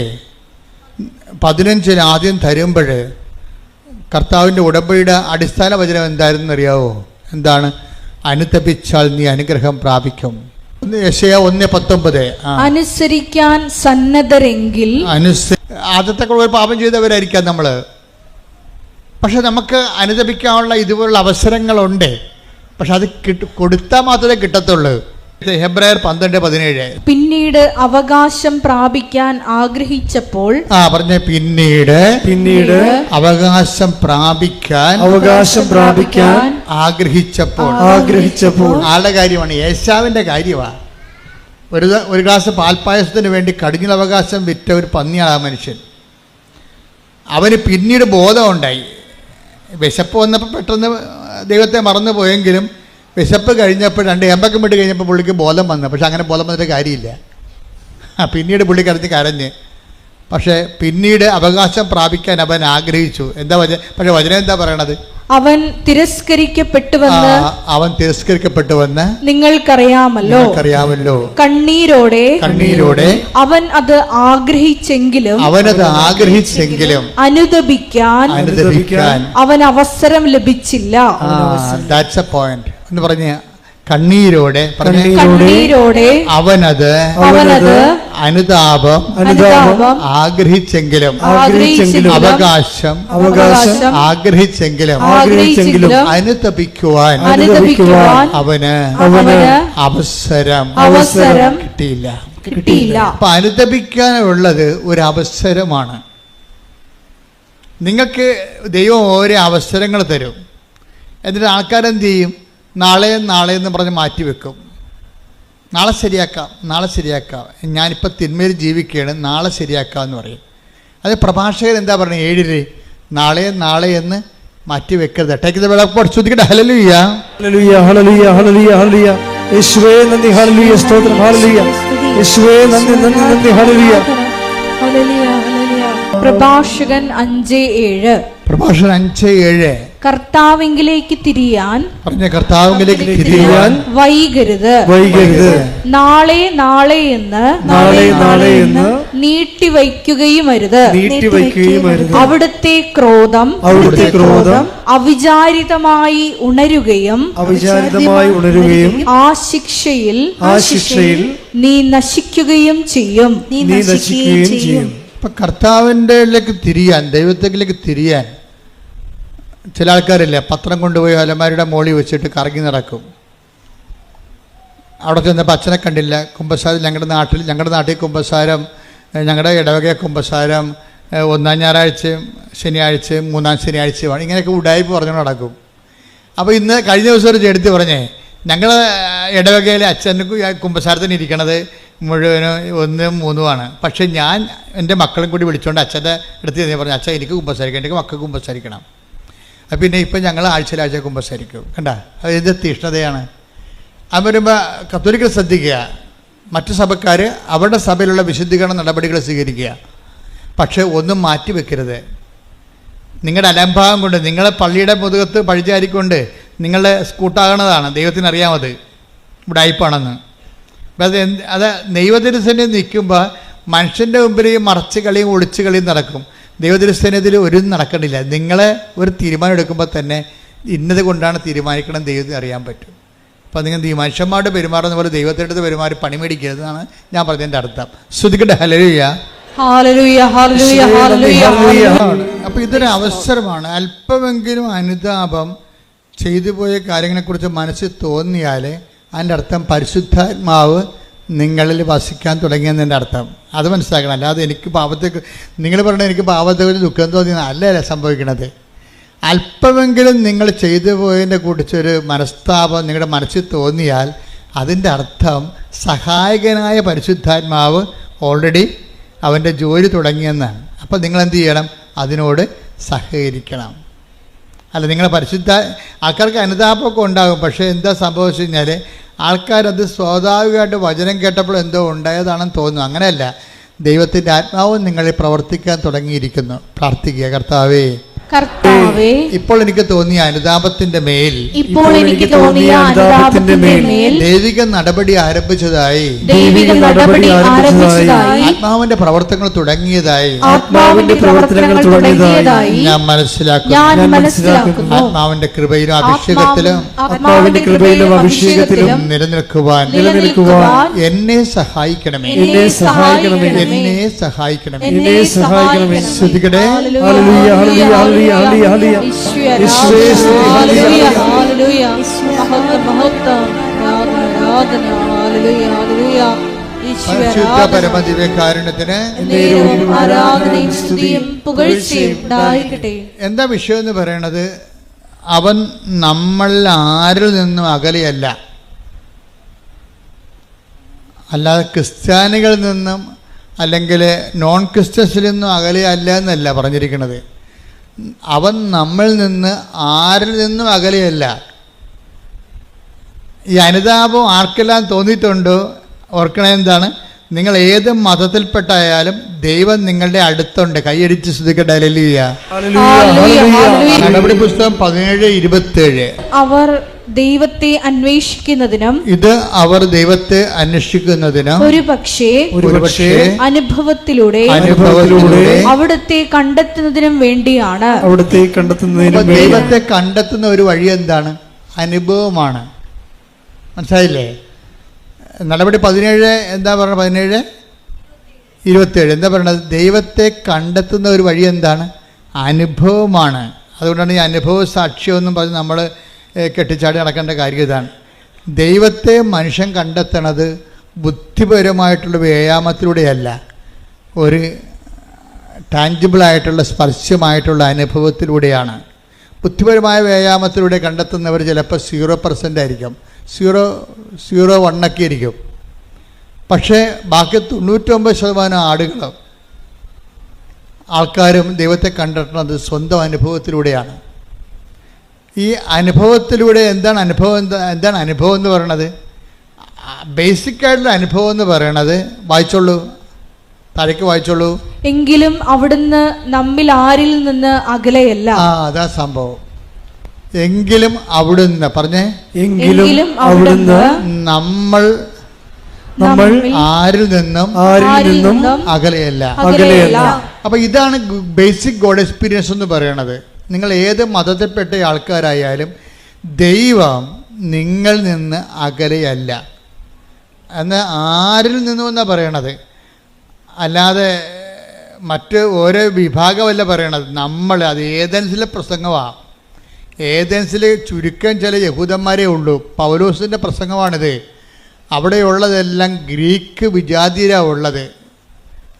15 ആദ്യം തരുമ്പോൾ കർത്താവിൻ്റെ ഉടമ്പടിയുടെ അടിസ്ഥാന വചനം എന്തായിരുന്നു അറിയാവോ? എന്താണ്? അനുതപിച്ചാൽ നീ അനുഗ്രഹം പ്രാപിക്കും. യെശയ്യാ 1:19. അനുസരിക്കാൻ സന്നദ്ധരെങ്കിൽ ആദ്യത്തെ ഒരു പാപം ചെയ്തവരായിരിക്കാം നമ്മൾ. പക്ഷെ നമുക്ക് അനുദപിക്കാനുള്ള ഇതുപോലുള്ള അവസരങ്ങളുണ്ട്. പക്ഷെ അത് കൊടുത്താൽ മാത്രമേ കിട്ടത്തുള്ളൂ. ഹെബ്രായർ 12:17. പിന്നീട് അവകാശം പ്രാപിക്കാൻ ആഗ്രഹിച്ചപ്പോൾ പറഞ്ഞ പിന്നീട് അവകാശം പ്രാപിക്കാൻ ആഗ്രഹിച്ചപ്പോൾ ആളുടെ കാര്യമാണ്, യേശാവിന്റെ കാര്യമാണ്. ഒരു ഗ്ലാസ് പാൽപ്പായസത്തിന് വേണ്ടി കടിഞ്ഞൽ അവകാശം വിറ്റ ഒരു പന്നിയാണ് ആ മനുഷ്യൻ. അവന് പിന്നീട് ബോധമുണ്ടായി. വിശപ്പ് വന്നപ്പോൾ പെട്ടെന്ന് ദൈവത്തെ മറന്നു പോയെങ്കിലും വിശപ്പ് കഴിഞ്ഞപ്പോൾ 2 ഏമ്പക്കം വിട്ട് കഴിഞ്ഞപ്പോൾ പുള്ളിക്ക് ബോധം വന്നു. പക്ഷെ അങ്ങനെ ബോധം വന്നിട്ട് കാര്യമില്ല. പിന്നീട് പുള്ളി കരഞ്ഞ് പക്ഷെ പിന്നീട് അവകാശം പ്രാപിക്കാൻ അവൻ ആഗ്രഹിച്ചു. എന്താ പക്ഷെ വചനം എന്താ പറയണത്? അവൻ തിരസ്കരിക്കപ്പെട്ടുവെന്ന് നിങ്ങൾക്കറിയാമല്ലോ. കണ്ണീരോടെ അവൻ അത് ആഗ്രഹിച്ചെങ്കിലും അനുദപിക്കാൻ അവൻ അവസരം ലഭിച്ചില്ല. That's a point എന്ന് പറഞ്ഞ കണ്ണീരോടെ അവനത് അനുതാപം ആഗ്രഹിച്ചെങ്കിലും അവകാശം ആഗ്രഹിച്ചെങ്കിലും അനുതപിക്കുവാൻ അവന് അവസരം കിട്ടിയില്ല. അപ്പൊ അനുതപിക്കാനുള്ളത് ഒരു അവസരമാണ്. നിങ്ങൾക്ക് ദൈവം ഓരോ അവസരങ്ങൾ തരും. എന്നിട്ട് ആൾക്കാരെന്ത് ചെയ്യും? നാളെ എന്ന് പറഞ്ഞ് മാറ്റിവെക്കും. നാളെ ശരിയാക്കാം. ഞാനിപ്പോൾ തിന്മയിൽ ജീവിക്കുകയാണ്, നാളെ ശരിയാക്കാം എന്ന് പറയും. അത് പ്രഭാഷകൻ എന്താ പറയുന്നത്? 7 നാളെ എന്ന് മാറ്റി വെക്കരുത്. ടേക്ക് ദ വെളക്ക് ശ്രദ്ധിക്കട്ടെ. Hallelujah hallelujah hallelujah hallelujah hallelujah. യേശുവേ നന്ദി. ഹല്ലേലൂയ സ്തോത്രം. ഹല്ലേലൂയ യേശുവേ നന്ദി ഹല്ലേലൂയ ഹല്ലേലൂയ ഹല്ലേലൂയ. പ്രഭാഷകൻ 5:7. 5:7. കർത്താവിങ്കിലേക്ക് തിരിയാൻ വൈകരുത്. നാളെ എന്ന് നീട്ടിവയ്ക്കുകയും അരുത്. അവിടുത്തെ ക്രോധം അവിചാരിതമായി ഉണരുകയും ആ ശിക്ഷയിൽ നീ നശിക്കുകയും ചെയ്യും. കർത്താവിൻ്റെ തിരിയാൻ, ദൈവത്തിലേക്ക് തിരിയാൻ ചില ആൾക്കാരില്ലേ, പത്രം കൊണ്ടുപോയി അലമാരിയുടെ മോളിൽ വെച്ചിട്ട് കറങ്ങി നടക്കും. അവിടെ ചെന്നപ്പോൾ അച്ഛനെ കണ്ടില്ല. കുമ്പസാരം ഞങ്ങളുടെ നാട്ടിൽ കുമ്പസാരം, ഞങ്ങളുടെ ഇടവക കുമ്പസാരം 1-ാം ഞായറാഴ്ചയും ശനിയാഴ്ചയും 3-ാം ശനിയാഴ്ചയുമാണ്. ഇങ്ങനെയൊക്കെ ഉടായ്പ പറഞ്ഞു നടക്കും. അപ്പോൾ ഇന്ന് കഴിഞ്ഞ ദിവസം ഒരു ചെടുത്ത് പറഞ്ഞേ, ഞങ്ങളുടെ ഇടവകയിലെ അച്ഛനും കുമ്പസാരത്തിന് ഇരിക്കണത് മുഴുവനും 1-3 പക്ഷേ ഞാൻ എൻ്റെ മക്കളും കൂടി വിളിച്ചുകൊണ്ട് അച്ഛൻ്റെ അടുത്ത് പറഞ്ഞു, അച്ഛൻ എനിക്ക് കുമ്പസാരിക്കണം, എനിക്ക് മക്കൾക്ക് കുമ്പസാരിക്കണം. പിന്നെ ഇപ്പം ഞങ്ങൾ ആഴ്ച കുമ്പസാരിക്കും. കണ്ട, അത് എന്ത് തീഷ്ണതയാണ്. അത് വരുമ്പോൾ കത്തോലിക്കൽ ശ്രദ്ധിക്കുക, മറ്റു സഭക്കാർ അവരുടെ സഭയിലുള്ള വിശുദ്ധീകരണ നടപടികൾ സ്വീകരിക്കുക. പക്ഷേ ഒന്നും മാറ്റി വെക്കരുത്. നിങ്ങളുടെ അലംഭാവം കൊണ്ട്, നിങ്ങളെ പള്ളിയുടെ മുതുകത്ത് പഴിചാരിക്കൊണ്ട് നിങ്ങളുടെ സ്കൂട്ടാകണതാണ്. ദൈവത്തിനറിയാമത് ഉടായിപ്പാണെന്ന്. അപ്പം അത് ദൈവത്തിൻ്റെ നിൽക്കുമ്പോൾ മനുഷ്യൻ്റെ മുമ്പിൽ മറച്ച് കളിയും ഒളിച്ച് കളിയും നടക്കും. ദൈവദൃശ്യത്തിൽ ഒരു നടക്കണില്ല. നിങ്ങളെ ഒരു തീരുമാനം എടുക്കുമ്പോൾ തന്നെ ഇന്നത് കൊണ്ടാണ് തീരുമാനിക്കണം ദൈവത്തിന് അറിയാൻ പറ്റും. അപ്പോൾ നിങ്ങൾ മനുഷ്യന്മാരുടെ പെരുമാറുന്ന പോലെ ദൈവത്തിൻ്റെ അടുത്ത് പെരുമാറി പണി മേടിക്കരുതെന്നാണ് ഞാൻ പറഞ്ഞതിൻ്റെ അർത്ഥം. ശ്രുതിക്കട്ടെ. ഹല്ലേലൂയ ഹല്ലേലൂയ ഹല്ലേലൂയ ഹല്ലേലൂയ. അപ്പോൾ ഇതൊരു അവസരമാണ്. അല്പമെങ്കിലും അനുതാപം ചെയ്തു പോയ കാര്യങ്ങളെക്കുറിച്ച് മനസ്സിൽ തോന്നിയാൽ അതിൻ്റെ അർത്ഥം പരിശുദ്ധാത്മാവ് നിങ്ങളിൽ വസിക്കാൻ തുടങ്ങിയെന്നതിൻ്റെ അർത്ഥം. അത് മനസ്സിലാക്കണം. അല്ലാതെ എനിക്ക് പാപത്തേക്ക്, നിങ്ങൾ പറഞ്ഞാൽ എനിക്ക് പാപത്തെക്കുറിച്ച് ദുഃഖം തോന്നിയ അല്ല സംഭവിക്കണത്. അല്പമെങ്കിലും നിങ്ങൾ ചെയ്തു പോയതിനെ കുറിച്ചൊരു മനസ്താപം നിങ്ങളുടെ മനസ്സിൽ തോന്നിയാൽ അതിൻ്റെ അർത്ഥം സഹായകനായ പരിശുദ്ധാത്മാവ് ഓൾറെഡി അവൻ്റെ ജോലി തുടങ്ങിയെന്നാണ്. അപ്പോൾ നിങ്ങൾ എന്ത് ചെയ്യണം? അതിനോട് സഹകരിക്കണം. അല്ല, നിങ്ങൾ ആൾക്കാർക്ക് അനുതാപമൊക്കെ ഉണ്ടാകും. പക്ഷേ എന്താ സംഭവിച്ചു കഴിഞ്ഞാൽ ആൾക്കാരത് സ്വാഭാവികമായിട്ട് വചനം കേട്ടപ്പോൾ എന്തോ ഉണ്ടായതാണെന്ന് തോന്നുന്നു. അങ്ങനെയല്ല, ദൈവത്തിൻ്റെ ആത്മാവും നിങ്ങളിൽ പ്രവർത്തിക്കാൻ തുടങ്ങിയിരിക്കുന്നു. പ്രാർത്ഥിക്കുക, കർത്താവേ, ഇപ്പോൾ എനിക്ക് തോന്നിയ അനുതാപത്തിന്റെ മേൽ ദൈവിക നടപടി ആരംഭിച്ചതായി, ആത്മാവിന്റെ പ്രവർത്തനങ്ങൾ തുടങ്ങിയതായി ഞാൻ മനസ്സിലാക്കുന്നു. ആത്മാവിന്റെ കൃപയിലും അഭിഷേകത്തിലും നിലനിൽക്കുവാൻ എന്നെ സഹായിക്കണമേ. ശ്രദ്ധിക്കട്ടെ. പരമദിവ്യകാരുണ്യത്തിന് എന്താ വിഷയം എന്ന് പറയണത്? അവൻ നമ്മൾ ആരിൽ നിന്നും അകലെയല്ല. അല്ലാതെ ക്രിസ്ത്യാനികളിൽ നിന്നും അല്ലെങ്കിൽ നോൺ ക്രിസ്ത്യൻസിൽ നിന്നും അകലെയല്ല എന്നല്ല പറഞ്ഞിരിക്കുന്നത്. അവൻ നമ്മളിൽ നിന്ന് ആരിൽ നിന്നും അകലെയല്ല. ഈ അനുതാപം ആർക്കെല്ലാം തോന്നിയിട്ടുണ്ടോ ഓർക്കണേ എന്താണ്? നിങ്ങൾ ഏത് മതത്തിൽപ്പെട്ടായാലും ദൈവം നിങ്ങളുടെ അടുത്തുണ്ട്. കൈയടിച്ച് ശ്രദ്ധിക്കട്ടെ. ഹല്ലേലൂയ. നടപടി പുസ്തകം 17:27. അവർ ദൈവത്തെ അന്വേഷിക്കുന്നതിനും അവർ ദൈവത്തെ അന്വേഷിക്കുന്നതിനും ഒരുപക്ഷേ അനുഭവത്തിലൂടെ അവിടുത്തെ കണ്ടെത്തുന്നതിനും വേണ്ടിയാണ്. ദൈവത്തെ കണ്ടെത്തുന്ന ഒരു വഴി എന്താണ്? അനുഭവമാണ്. മനസ്സിലായില്ലേ? നടപടി 17 എന്താ പറയുന്നത്? 17:27 എന്താ പറയുന്നത്? ദൈവത്തെ കണ്ടെത്തുന്ന ഒരു വഴി എന്താണ്? അനുഭവമാണ്. അതുകൊണ്ടാണ് ഈ അനുഭവ സാക്ഷ്യമെന്നും പറഞ്ഞ് നമ്മൾ കെട്ടിച്ചാടി നടക്കേണ്ട കാര്യം ഇതാണ്. ദൈവത്തെ മനുഷ്യൻ കണ്ടെത്തണത് ബുദ്ധിപരമായിട്ടുള്ള വ്യായാമത്തിലൂടെയല്ല, ഒരു ടാഞ്ചിബിളായിട്ടുള്ള സ്പർശ്യമായിട്ടുള്ള അനുഭവത്തിലൂടെയാണ്. ബുദ്ധിപരമായ വ്യായാമത്തിലൂടെ കണ്ടെത്തുന്നവർ ചിലപ്പോൾ 0% ആയിരിക്കും, 0.1 ഇരിക്കും. പക്ഷേ ബാക്കി 99% ആൾക്കാരും ദൈവത്തെ കണ്ടെത്തുന്നത് സ്വന്തം അനുഭവത്തിലൂടെയാണ്. ഈ അനുഭവത്തിലൂടെ എന്താണ് അനുഭവം എന്ന് പറയണത്? ബേസിക്കായിട്ടുള്ള അനുഭവം എന്ന് പറയണത് വായിച്ചോളൂ, താഴേക്ക് വായിച്ചോളൂ. എങ്കിലും അവിടുന്ന് നമ്മിൽ ആരിൽ നിന്ന് അകലെയല്ല. അതാ സംഭവം. എങ്കിലും അവിടുന്ന് പറഞ്ഞേ. എങ്കിലും അവിടുന്ന് നമ്മൾ ആരിൽ നിന്നും അകലെയല്ല. അപ്പൊ ഇതാണ് ബേസിക് ഗോഡ് എക്സ്പീരിയൻസ് എന്ന് പറയണത്. നിങ്ങൾ ഏത് മതത്തിൽപ്പെട്ട ആൾക്കാരായാലും ദൈവം നിങ്ങൾ നിന്ന് അകലെയല്ല എന്ന് ആരിൽ നിന്നും എന്നാണ് പറയണത്. അല്ലാതെ മറ്റ് ഓരോ വിഭാഗമല്ല പറയണത്. നമ്മൾ അത് ഏതൻസിലെ പ്രസംഗമാണ്. ഏതൻസിൽ ചുരുക്കം ചില യഹൂദന്മാരേ ഉള്ളൂ. പൗലോസിൻ്റെ പ്രസംഗമാണിത്. അവിടെയുള്ളതെല്ലാം ഗ്രീക്ക് വിജാതിയരാണ് ഉള്ളത്,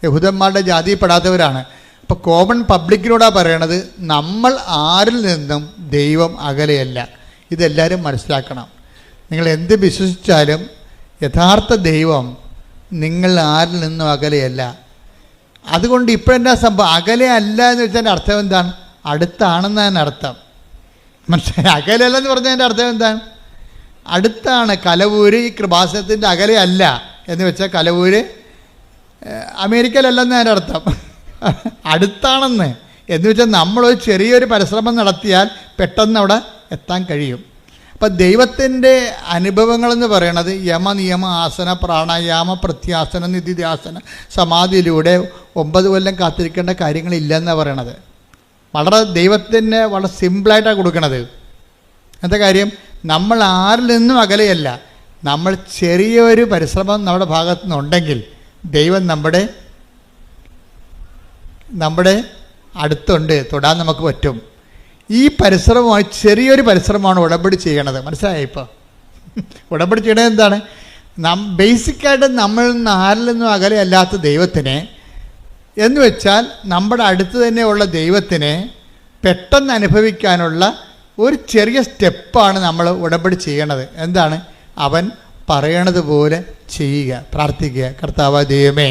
യഹൂദന്മാരുടെ ജാതിയിൽപ്പെടാത്തവരാണ്. അപ്പോൾ കോമൺ പബ്ലിക്കിനോടാണ് പറയണത്, നമ്മൾ ആരിൽ നിന്നും ദൈവം അകലെയല്ല. ഇതെല്ലാവരും മനസ്സിലാക്കണം. നിങ്ങൾ എന്ത് വിശ്വസിച്ചാലും യഥാർത്ഥ ദൈവം നിങ്ങൾ ആരിൽ നിന്നും അകലെയല്ല. അതുകൊണ്ട് ഇപ്പോഴെന്താ സംഭവം? അകലെ അല്ല എന്ന് വെച്ചാൽ അർത്ഥം എന്താണ്? അടുത്താണെന്നതിന് അർത്ഥം. മനസ്സിലായി? അകലെയല്ലെന്ന് പറഞ്ഞതിൻ്റെ അർത്ഥം എന്താണ്? അടുത്താണ്. കലവൂര് ഈ കൃപാസനത്തിൻ്റെ അകലെ അല്ല എന്ന് വെച്ചാൽ കലവൂര് അമേരിക്കയിലല്ലെന്ന് അതിൻ്റെ അർത്ഥം. അടുത്താണെന്ന് എന്ന് വെച്ചാൽ നമ്മളൊരു ചെറിയൊരു പരിശ്രമം നടത്തിയാൽ പെട്ടെന്ന് അവിടെ എത്താൻ കഴിയും. അപ്പം ദൈവത്തിൻ്റെ അനുഭവങ്ങളെന്ന് പറയണത് യമ, നിയമ, ആസന, പ്രാണായാമ, പ്രത്യാസന, നിധിധ്യാസന, സമാധിയിലൂടെ 9 കൊല്ലം കാത്തിരിക്കേണ്ട കാര്യങ്ങളില്ലെന്നാണ് പറയണത്. വളരെ ദൈവത്തിന് വളരെ സിമ്പിളായിട്ടാണ് കൊടുക്കണത്. എന്താ കാര്യം? നമ്മൾ ആരിൽ നിന്നും അകലെയല്ല. നമ്മൾ ചെറിയൊരു പരിശ്രമം നമ്മുടെ ഭാഗത്തു നിന്നുണ്ടെങ്കിൽ ദൈവം നമ്മുടെ അടുത്തുണ്ട്, തൊടാൻ നമുക്ക് പറ്റും. ഈ പരിശ്രമമായി ചെറിയൊരു പരിശ്രമമാണ് ഉടമ്പടി ചെയ്യണത്. മനസ്സിലായി? ഇപ്പോൾ ഉടമ്പടി ചെയ്യണത് എന്താണ്? ബേസിക്കായിട്ട് നമ്മൾ ആരിൽ നിന്നും അകലെയല്ലാത്ത ദൈവത്തിനെ എന്ന് വെച്ചാൽ നമ്മുടെ അടുത്ത് തന്നെയുള്ള ദൈവത്തിനെ പെട്ടെന്ന് അനുഭവിക്കാനുള്ള ഒരു ചെറിയ സ്റ്റെപ്പാണ് നമ്മൾ ഉടമ്പടി ചെയ്യണത്. എന്താണ്? അവൻ പറയണത് പോലെ ചെയ്യുക, പ്രാർത്ഥിക്കുക. കർത്താവായ ദൈവമേ,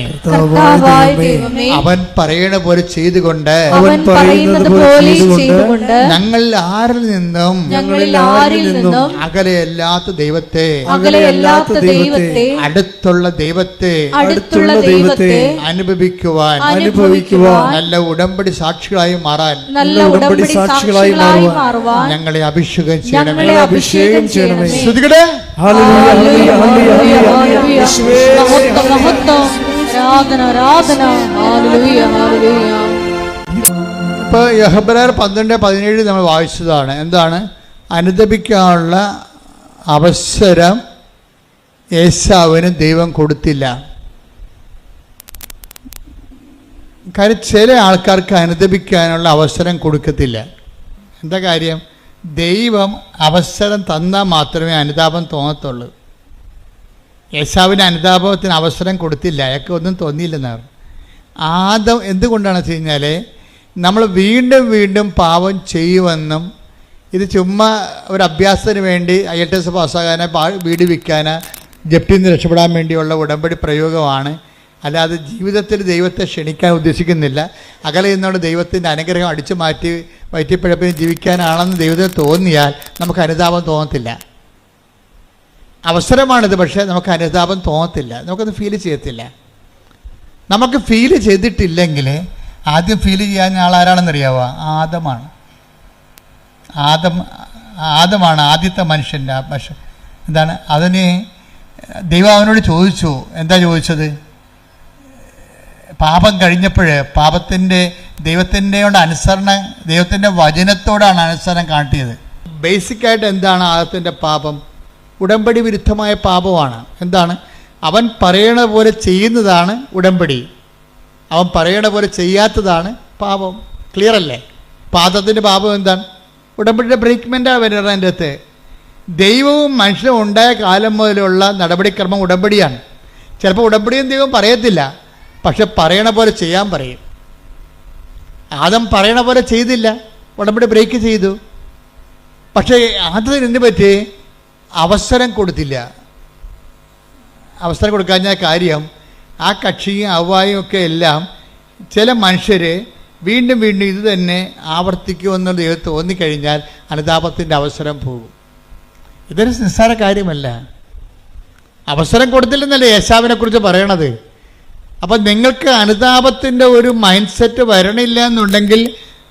അവൻ പറയണ പോലെ ചെയ്തുകൊണ്ട് ഞങ്ങളിൽ ആരിൽ നിന്നും അകലെയല്ലാത്ത ദൈവത്തെ, അടുത്തുള്ള ദൈവത്തെ അനുഭവിക്കുവാൻ നല്ല ഉടമ്പടി സാക്ഷികളായി മാറാൻ ഞങ്ങളെ അഭിഷേകം ചെയ്യണമേ. ശ്രുതികടേ ഇപ്പൊ യഹബ്രായർ 12:17 നമ്മൾ വായിച്ചതാണ്. എന്താണ്? അനുദപിക്കാനുള്ള അവസരം ഏശാവിന് ദൈവം കൊടുത്തില്ല. കാര്യം ചില ആൾക്കാർക്ക് അനുദപിക്കാനുള്ള അവസരം കൊടുക്കത്തില്ല. എന്താ കാര്യം? ദൈവം അവസരം തന്നാൽ മാത്രമേ അനുതാപം തോന്നത്തുള്ളൂ. യേശാവിന് അനുതാപത്തിന് അവസരം കൊടുത്തില്ല, അയാൾക്ക് ഒന്നും തോന്നിയില്ലെന്നാണ്. എന്തുകൊണ്ടാണെന്ന് വെച്ച് കഴിഞ്ഞാൽ നമ്മൾ വീണ്ടും വീണ്ടും പാപം ചെയ്യുമെന്നും ഇത് ചുമ്മാ ഒരു അഭ്യാസത്തിന് വേണ്ടി IELTS പാസ്സാകാനോ വീട് വിൽക്കാനോ ജപ്തിയിൽ നിന്ന് രക്ഷപ്പെടാൻ വേണ്ടിയുള്ള ഉടമ്പടി പ്രയോഗമാണ്. അല്ലാതെ ജീവിതത്തിൽ ദൈവത്തെ ക്ഷണിക്കാൻ ഉദ്ദേശിക്കുന്നില്ല. അകലെ നിന്നുള്ള ദൈവത്തിൻ്റെ അനുഗ്രഹം അടിച്ചു മാറ്റി വയറ്റിപ്പിഴപ്പിന് ജീവിക്കാനാണെന്ന് ദൈവത്തിന് തോന്നിയാൽ നമുക്ക് അനുതാപം തോന്നത്തില്ല. അവസരമാണിത്, പക്ഷേ നമുക്ക് അനുതാപം തോന്നത്തില്ല, നമുക്കത് ഫീൽ ചെയ്യത്തില്ല. നമുക്ക് ഫീൽ ചെയ്തിട്ടില്ലെങ്കിൽ ആദ്യം ഫീൽ ചെയ്യാൻ ആളാരാണെന്നറിയാവോ? ആദമാണ് ആദ്യത്തെ മനുഷ്യൻ്റെ എന്താണ്? അതിന് ദൈവം അവനോട് ചോദിച്ചു. എന്താ ചോദിച്ചത്? പാപം കഴിഞ്ഞപ്പോൾ ദൈവത്തിൻ്റെ അനുസരണം, ദൈവത്തിൻ്റെ വചനത്തോടാണ് അനുസരണം കാട്ടിയത്. ബേസിക്കായിട്ട് എന്താണ് ആദത്തിൻ്റെ പാപം? ഉടമ്പടി വിരുദ്ധമായ പാപമാണ്. എന്താണ്? അവൻ പറയണ പോലെ ചെയ്യുന്നതാണ് ഉടമ്പടി, അവൻ പറയണ പോലെ ചെയ്യാത്തതാണ് പാപം. ക്ലിയർ അല്ലേ? പാദത്തിൻ്റെ പാപം എന്താണ്? ഉടമ്പടിയുടെ ബ്രേക്ക്മെൻറ്റാണ് വരുന്നത്. അതിൻ്റെ അകത്ത് ദൈവവും മനുഷ്യനും ഉണ്ടായ കാലം മുതലുള്ള നടപടിക്രമം ഉടമ്പടിയാണ്. ചിലപ്പോൾ ഉടമ്പടിയും ദൈവം പറയത്തില്ല, പക്ഷെ പറയണ പോലെ ചെയ്യാൻ പറയും. ആദം പറയണ പോലെ ചെയ്തില്ല, ഉടമ്പടി ബ്രേക്ക് ചെയ്തു. പക്ഷേ ആദത്തിന് എന്ത് പറ്റി? അവസരം കൊടുത്തില്ല. അവസരം കൊടുക്കാഞ്ഞ കാര്യം ആ കക്ഷിയും അവ്വായും ഒക്കെ എല്ലാം ചില മനുഷ്യർ വീണ്ടും വീണ്ടും ഇത് തന്നെ ആവർത്തിക്കുമെന്നുള്ള ദൈവം തോന്നിക്കഴിഞ്ഞാൽ അനുതാപത്തിൻ്റെ അവസരം പോകും. ഇതൊരു നിസ്സാര കാര്യമല്ല. അവസരം കൊടുത്തില്ലെന്നല്ലേ യേശാവിനെ കുറിച്ച് പറയണത്. അപ്പം നിങ്ങൾക്ക് അനുതാപത്തിൻ്റെ ഒരു മൈൻഡ് സെറ്റ് വരണില്ല എന്നുണ്ടെങ്കിൽ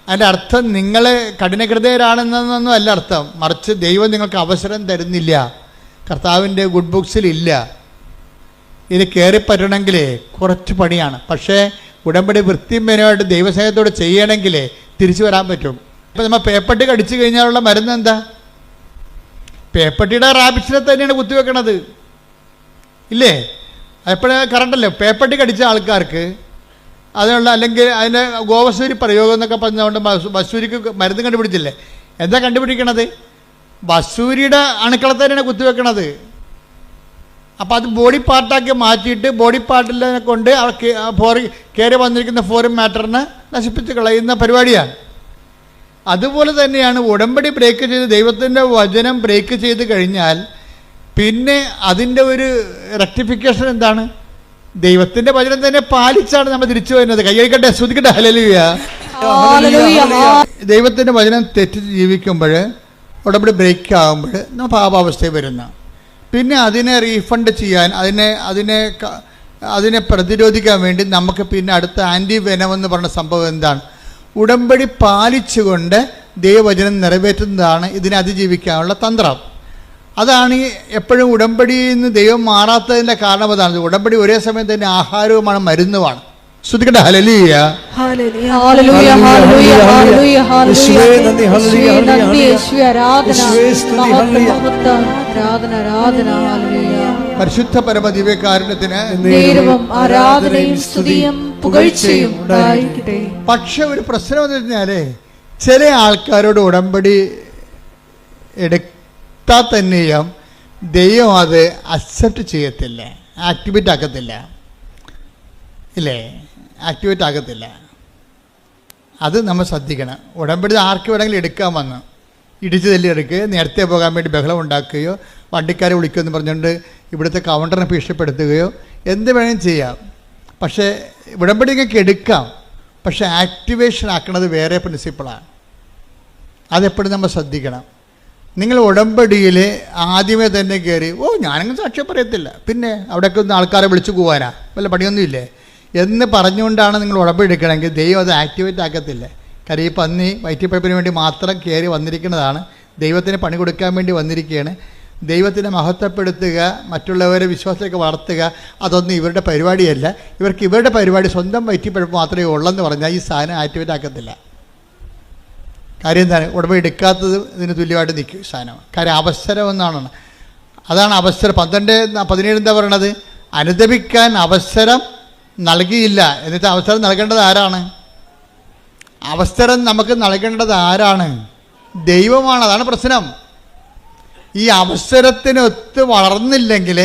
അതിൻ്റെ അർത്ഥം നിങ്ങൾ കഠിനഹൃദയരാണെന്നൊന്നും അല്ല അർത്ഥം. മറിച്ച് ദൈവം നിങ്ങൾക്ക് അവസരം തരുന്നില്ല, കർത്താവിൻ്റെ ഗുഡ് ബുക്സിലില്ല. ഇത് കയറിപ്പറ്റണമെങ്കിൽ കുറച്ച് പണിയാണ്. പക്ഷേ ഉടമ്പടി വൃത്തിമേനമായിട്ട് ദൈവസ്നേഹത്തോട് ചെയ്യണമെങ്കിൽ തിരിച്ചു വരാൻ പറ്റും. ഇപ്പം നമ്മൾ പേപ്പട്ടി കടിച്ചു കഴിഞ്ഞാലുള്ള മരുന്ന് എന്താ? പേപ്പട്ടിയുടെ റാബിസിനെ തന്നെയാണ് കുത്തിവെക്കണത്, ഇല്ലേ? എപ്പോഴും കറണ്ടല്ലോ. പേപ്പട്ടി കടിച്ച ആൾക്കാർക്ക് അതിനുള്ള, അല്ലെങ്കിൽ അതിൻ്റെ ഗോവസൂരി പ്രയോഗം എന്നൊക്കെ പറഞ്ഞുകൊണ്ട് വസൂരിക്ക് മരുന്ന് കണ്ടുപിടിച്ചില്ലേ? എന്താ കണ്ടുപിടിക്കണത്? വസൂരിയുടെ അണുക്കളെ തന്നെയാണ് കുത്തിവെക്കണത്. അപ്പോൾ അത് ബോഡി പാർട്ടാക്കി മാറ്റിയിട്ട് ബോഡി പാർട്ടിനെ കൊണ്ട് കയറി വന്നിരിക്കുന്ന ഫോറിൻ മാറ്ററിനെ നശിപ്പിച്ച് കളയുന്ന പരിപാടിയാണ്. അതുപോലെ തന്നെയാണ് ഉടമ്പടി ബ്രേക്ക് ചെയ്ത് ദൈവത്തിൻ്റെ വചനം ബ്രേക്ക് ചെയ്ത് കഴിഞ്ഞാൽ പിന്നെ അതിൻ്റെ ഒരു റെക്ടിഫിക്കേഷൻ എന്താണ്? ദൈവത്തിൻ്റെ വചനം തന്നെ പാലിച്ചാണ് നമ്മൾ തിരിച്ചു വരുന്നത്. കൈയടിക്കട്ടെ, ശ്രുതിക്കട്ടെ, ഹല്ലേലൂയ. ദൈവത്തിൻ്റെ വചനം തെറ്റിച്ച് ജീവിക്കുമ്പോൾ, ഉടമ്പടി ബ്രേക്ക് ആകുമ്പോൾ നമ്മൾ പാപാവസ്ഥയിൽ വരുന്ന, പിന്നെ അതിനെ റീഫണ്ട് ചെയ്യാൻ, അതിനെ പ്രതിരോധിക്കാൻ വേണ്ടി നമുക്ക് പിന്നെ അടുത്ത ആൻറ്റി വെനമെന്ന് പറഞ്ഞ സംഭവം എന്താണ്? ഉടമ്പടി പാലിച്ചുകൊണ്ട് ദൈവവചനം നിറവേറ്റുന്നതാണ് ഇതിനെ അതിജീവിക്കാനുള്ള തന്ത്രം. അതാണ് എപ്പോഴും ഉടമ്പടിയിൽ നിന്ന് ദൈവം മാറാത്തതിൻ്റെ കാരണം. അതാണ് ഉടമ്പടി ഒരേ സമയം തന്നെ ആഹാരവുമാണ് മരുന്നുമാണ്. ശ്രുതിക്കട്ടെ, ഹല്ലേലൂയ. പരിശുദ്ധ പരമ ദിവ്യകാരുണ്യത്തിന് പക്ഷെ ഒരു പ്രശ്നം എന്ന് പറഞ്ഞാലേ, ചില ആൾക്കാരോട് ഉടമ്പടി എടുത്താൽ തന്നെയും ദൈവം അത് അക്സെപ്റ്റ് ചെയ്യത്തില്ല, ആക്ടിവേറ്റ് ആക്കത്തില്ല, ഇല്ലേ? ആക്ടിവേറ്റ് ആകത്തില്ല. അത് നമ്മൾ ശ്രദ്ധിക്കണം. ഉടമ്പടി ആർക്ക് വേണമെങ്കിലും എടുക്കാൻ വന്നു, ഇടിച്ചു തല്ലിയെടുക്കുകയോ നേരത്തെ പോകാൻ വേണ്ടി ബഹളം ഉണ്ടാക്കുകയോ വണ്ടിക്കാരെ വിളിക്കുമെന്ന് പറഞ്ഞുകൊണ്ട് ഇവിടുത്തെ കൗണ്ടറിനെ ഭീഷണിപ്പെടുത്തുകയോ എന്ത് വേണമെങ്കിലും ചെയ്യാം. പക്ഷേ ഉടമ്പടി നിങ്ങൾക്ക് എടുക്കാം, പക്ഷേ ആക്ടിവേഷൻ ആക്കുന്നത് വേറെ പ്രിൻസിപ്പിളാണ്. അതെപ്പോഴും നമ്മൾ ശ്രദ്ധിക്കണം. നിങ്ങൾ ഉടമ്പടിയിൽ ആദ്യമേ തന്നെ കയറി ഞാനങ്ങ് സാക്ഷ്യം പറയത്തില്ല, പിന്നെ അവിടെയൊക്കെ ഒന്ന് ആൾക്കാരെ വിളിച്ചു പോകാനാ, വല്ല പണിയൊന്നുമില്ലേ എന്ന് പറഞ്ഞുകൊണ്ടാണ് നിങ്ങൾ ഉടമ്പടി എടുക്കണമെങ്കിൽ ദൈവം അത് ആക്ടിവേറ്റ് ആക്കത്തില്ല. കാര്യം ഈ പന്നി വയറ്റിപ്പഴപ്പിന് വേണ്ടി മാത്രം കയറി വന്നിരിക്കുന്നതാണ്, ദൈവത്തിന് പണി കൊടുക്കാൻ വേണ്ടി വന്നിരിക്കുകയാണ്. ദൈവത്തിനെ മഹത്വപ്പെടുത്തുക, മറ്റുള്ളവരെ വിശ്വാസത്തിലേക്ക് വളർത്തുക, അതൊന്നും ഇവരുടെ പരിപാടിയല്ല. ഇവർക്ക് ഇവരുടെ പരിപാടി സ്വന്തം വയറ്റിപ്പഴപ്പ് മാത്രമേ ഉള്ളെന്ന് പറഞ്ഞാൽ ഈ സാധനം ആക്ടിവേറ്റ് ആക്കത്തില്ല. കാര്യം എന്താണ്? ഉടമ്പടി എടുക്കാത്തത് ഇതിന് തുല്യമായിട്ട് നിൽക്കും സാധനം. കാര്യം അവസരം എന്നാണ്. അതാണ് അവസരം. 12:17 എന്താ പറയണത്? അനുദപിക്കാൻ അവസരം നൽകിയില്ല. എന്നിട്ട് അവസരം നൽകേണ്ടത് ആരാണ്? അവസരം നമുക്ക് നൽകേണ്ടത് ആരാണ്? ദൈവമാണ്. അതാണ് പ്രശ്നം. ഈ അവസരത്തിനൊത്ത് വളർന്നില്ലെങ്കിൽ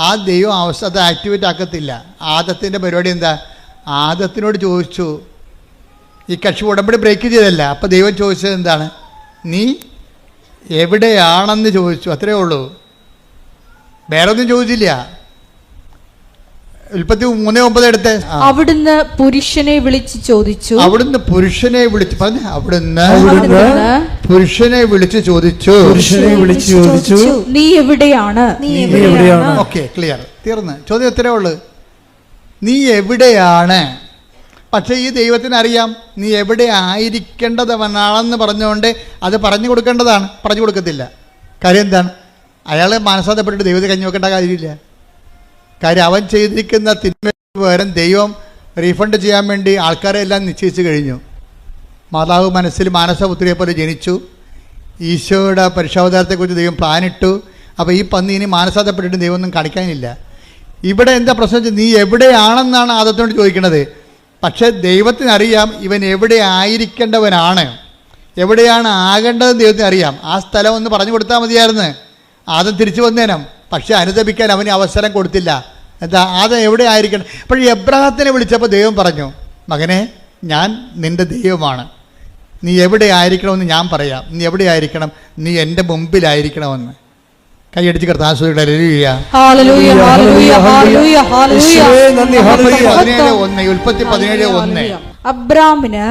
ആ ദൈവം അത് ആക്ടിവേറ്റ് ആക്കത്തില്ല. ആദത്തിൻ്റെ പരിപാടി എന്താ? ആദത്തിനോട് ചോദിച്ചു, ഈ കക്ഷി ഉടമ്പടി ബ്രേക്ക് ചെയ്തല്ല. അപ്പോൾ ദൈവം ചോദിച്ചത് എന്താണ്? നീ എവിടെയാണെന്ന് ചോദിച്ചു, അത്രയേ ഉള്ളൂ. വേറെ ഒന്നും ചോദിച്ചില്ല. ഉൽപ്പത്തി 3:9 എടുത്ത് അവിടുന്ന് പുരുഷനെ വിളിച്ച് ചോദിച്ചു. അവിടുന്ന് പുരുഷനെ വിളിച്ച് പറഞ്ഞു. അവിടുന്ന് പുരുഷനെ വിളിച്ച് ചോദിച്ചു. നീ എവിടെയാണ്? ഓക്കെ, ക്ലിയർ, തീർന്ന്. ചോദ്യം എത്രയേ ഉള്ളൂ? നീ എവിടെയാണ്? പക്ഷേ ഈ ദൈവത്തിന് അറിയാം നീ എവിടെ ആയിരിക്കേണ്ടവനാണെന്ന് പറഞ്ഞുകൊണ്ട് അത് പറഞ്ഞു കൊടുക്കേണ്ടതാണ്. പറഞ്ഞു കൊടുക്കത്തില്ല. കാര്യം എന്താണ്? അയാൾ മനസ്സാന്തപ്പെട്ടിട്ട് ദൈവത്തെ കഞ്ഞി വെക്കേണ്ട കാര്യമില്ല. കാര്യം അവൻ ചെയ്തിരിക്കുന്ന തിന്മയ്ക്ക് പകരം ദൈവം റീഫണ്ട് ചെയ്യാൻ വേണ്ടി ആൾക്കാരെ എല്ലാം നിശ്ചയിച്ചു കഴിഞ്ഞു. മാതാവ് മനസ്സിൽ മാനസപുത്രിയെ പോലെ ജനിച്ചു. ഈശോയുടെ പരിശോധനത്തെക്കുറിച്ച് ദൈവം പ്ലാനിട്ടു. അപ്പോൾ ഈ പന്നി ഇനി മാനസാന്തപ്പെട്ടിട്ട് ദൈവം ഒന്നും കാണിക്കാനില്ല. ഇവിടെ എന്താ പ്രശ്നം വെച്ചാൽ നീ എവിടെയാണെന്നാണ് ആദത്തിനോട് ചോദിക്കുന്നത്. പക്ഷേ ദൈവത്തിനറിയാം ഇവൻ എവിടെ ആയിരിക്കേണ്ടവനാണ്, എവിടെയാണ് ആകേണ്ടതെന്ന് ദൈവത്തിന് അറിയാം. ആ സ്ഥലം ഒന്ന് പറഞ്ഞു കൊടുത്താൽ മതിയായിരുന്നു, ആദം തിരിച്ചു വന്നേനം. പക്ഷേ അനുദപിക്കാൻ അവന് അവസരം കൊടുത്തില്ല. എന്താ? ആദം എവിടെ ആയിരിക്കണം? അപ്പോൾ എബ്രാഹത്തിനെ വിളിച്ചപ്പോൾ ദൈവം പറഞ്ഞു, മകനെ ഞാൻ നിൻ്റെ ദൈവമാണ്, നീ എവിടെ ആയിരിക്കണമെന്ന് ഞാൻ പറയാം. നീ എവിടെ ആയിരിക്കണം? നീ എൻ്റെ മുമ്പിലായിരിക്കണമെന്ന്. കൈയടിച്ച് കർത്താവ് ഹല്ലേലൂയ. ഉൽപ്പത്തി 17:1 അബ്രാമിന്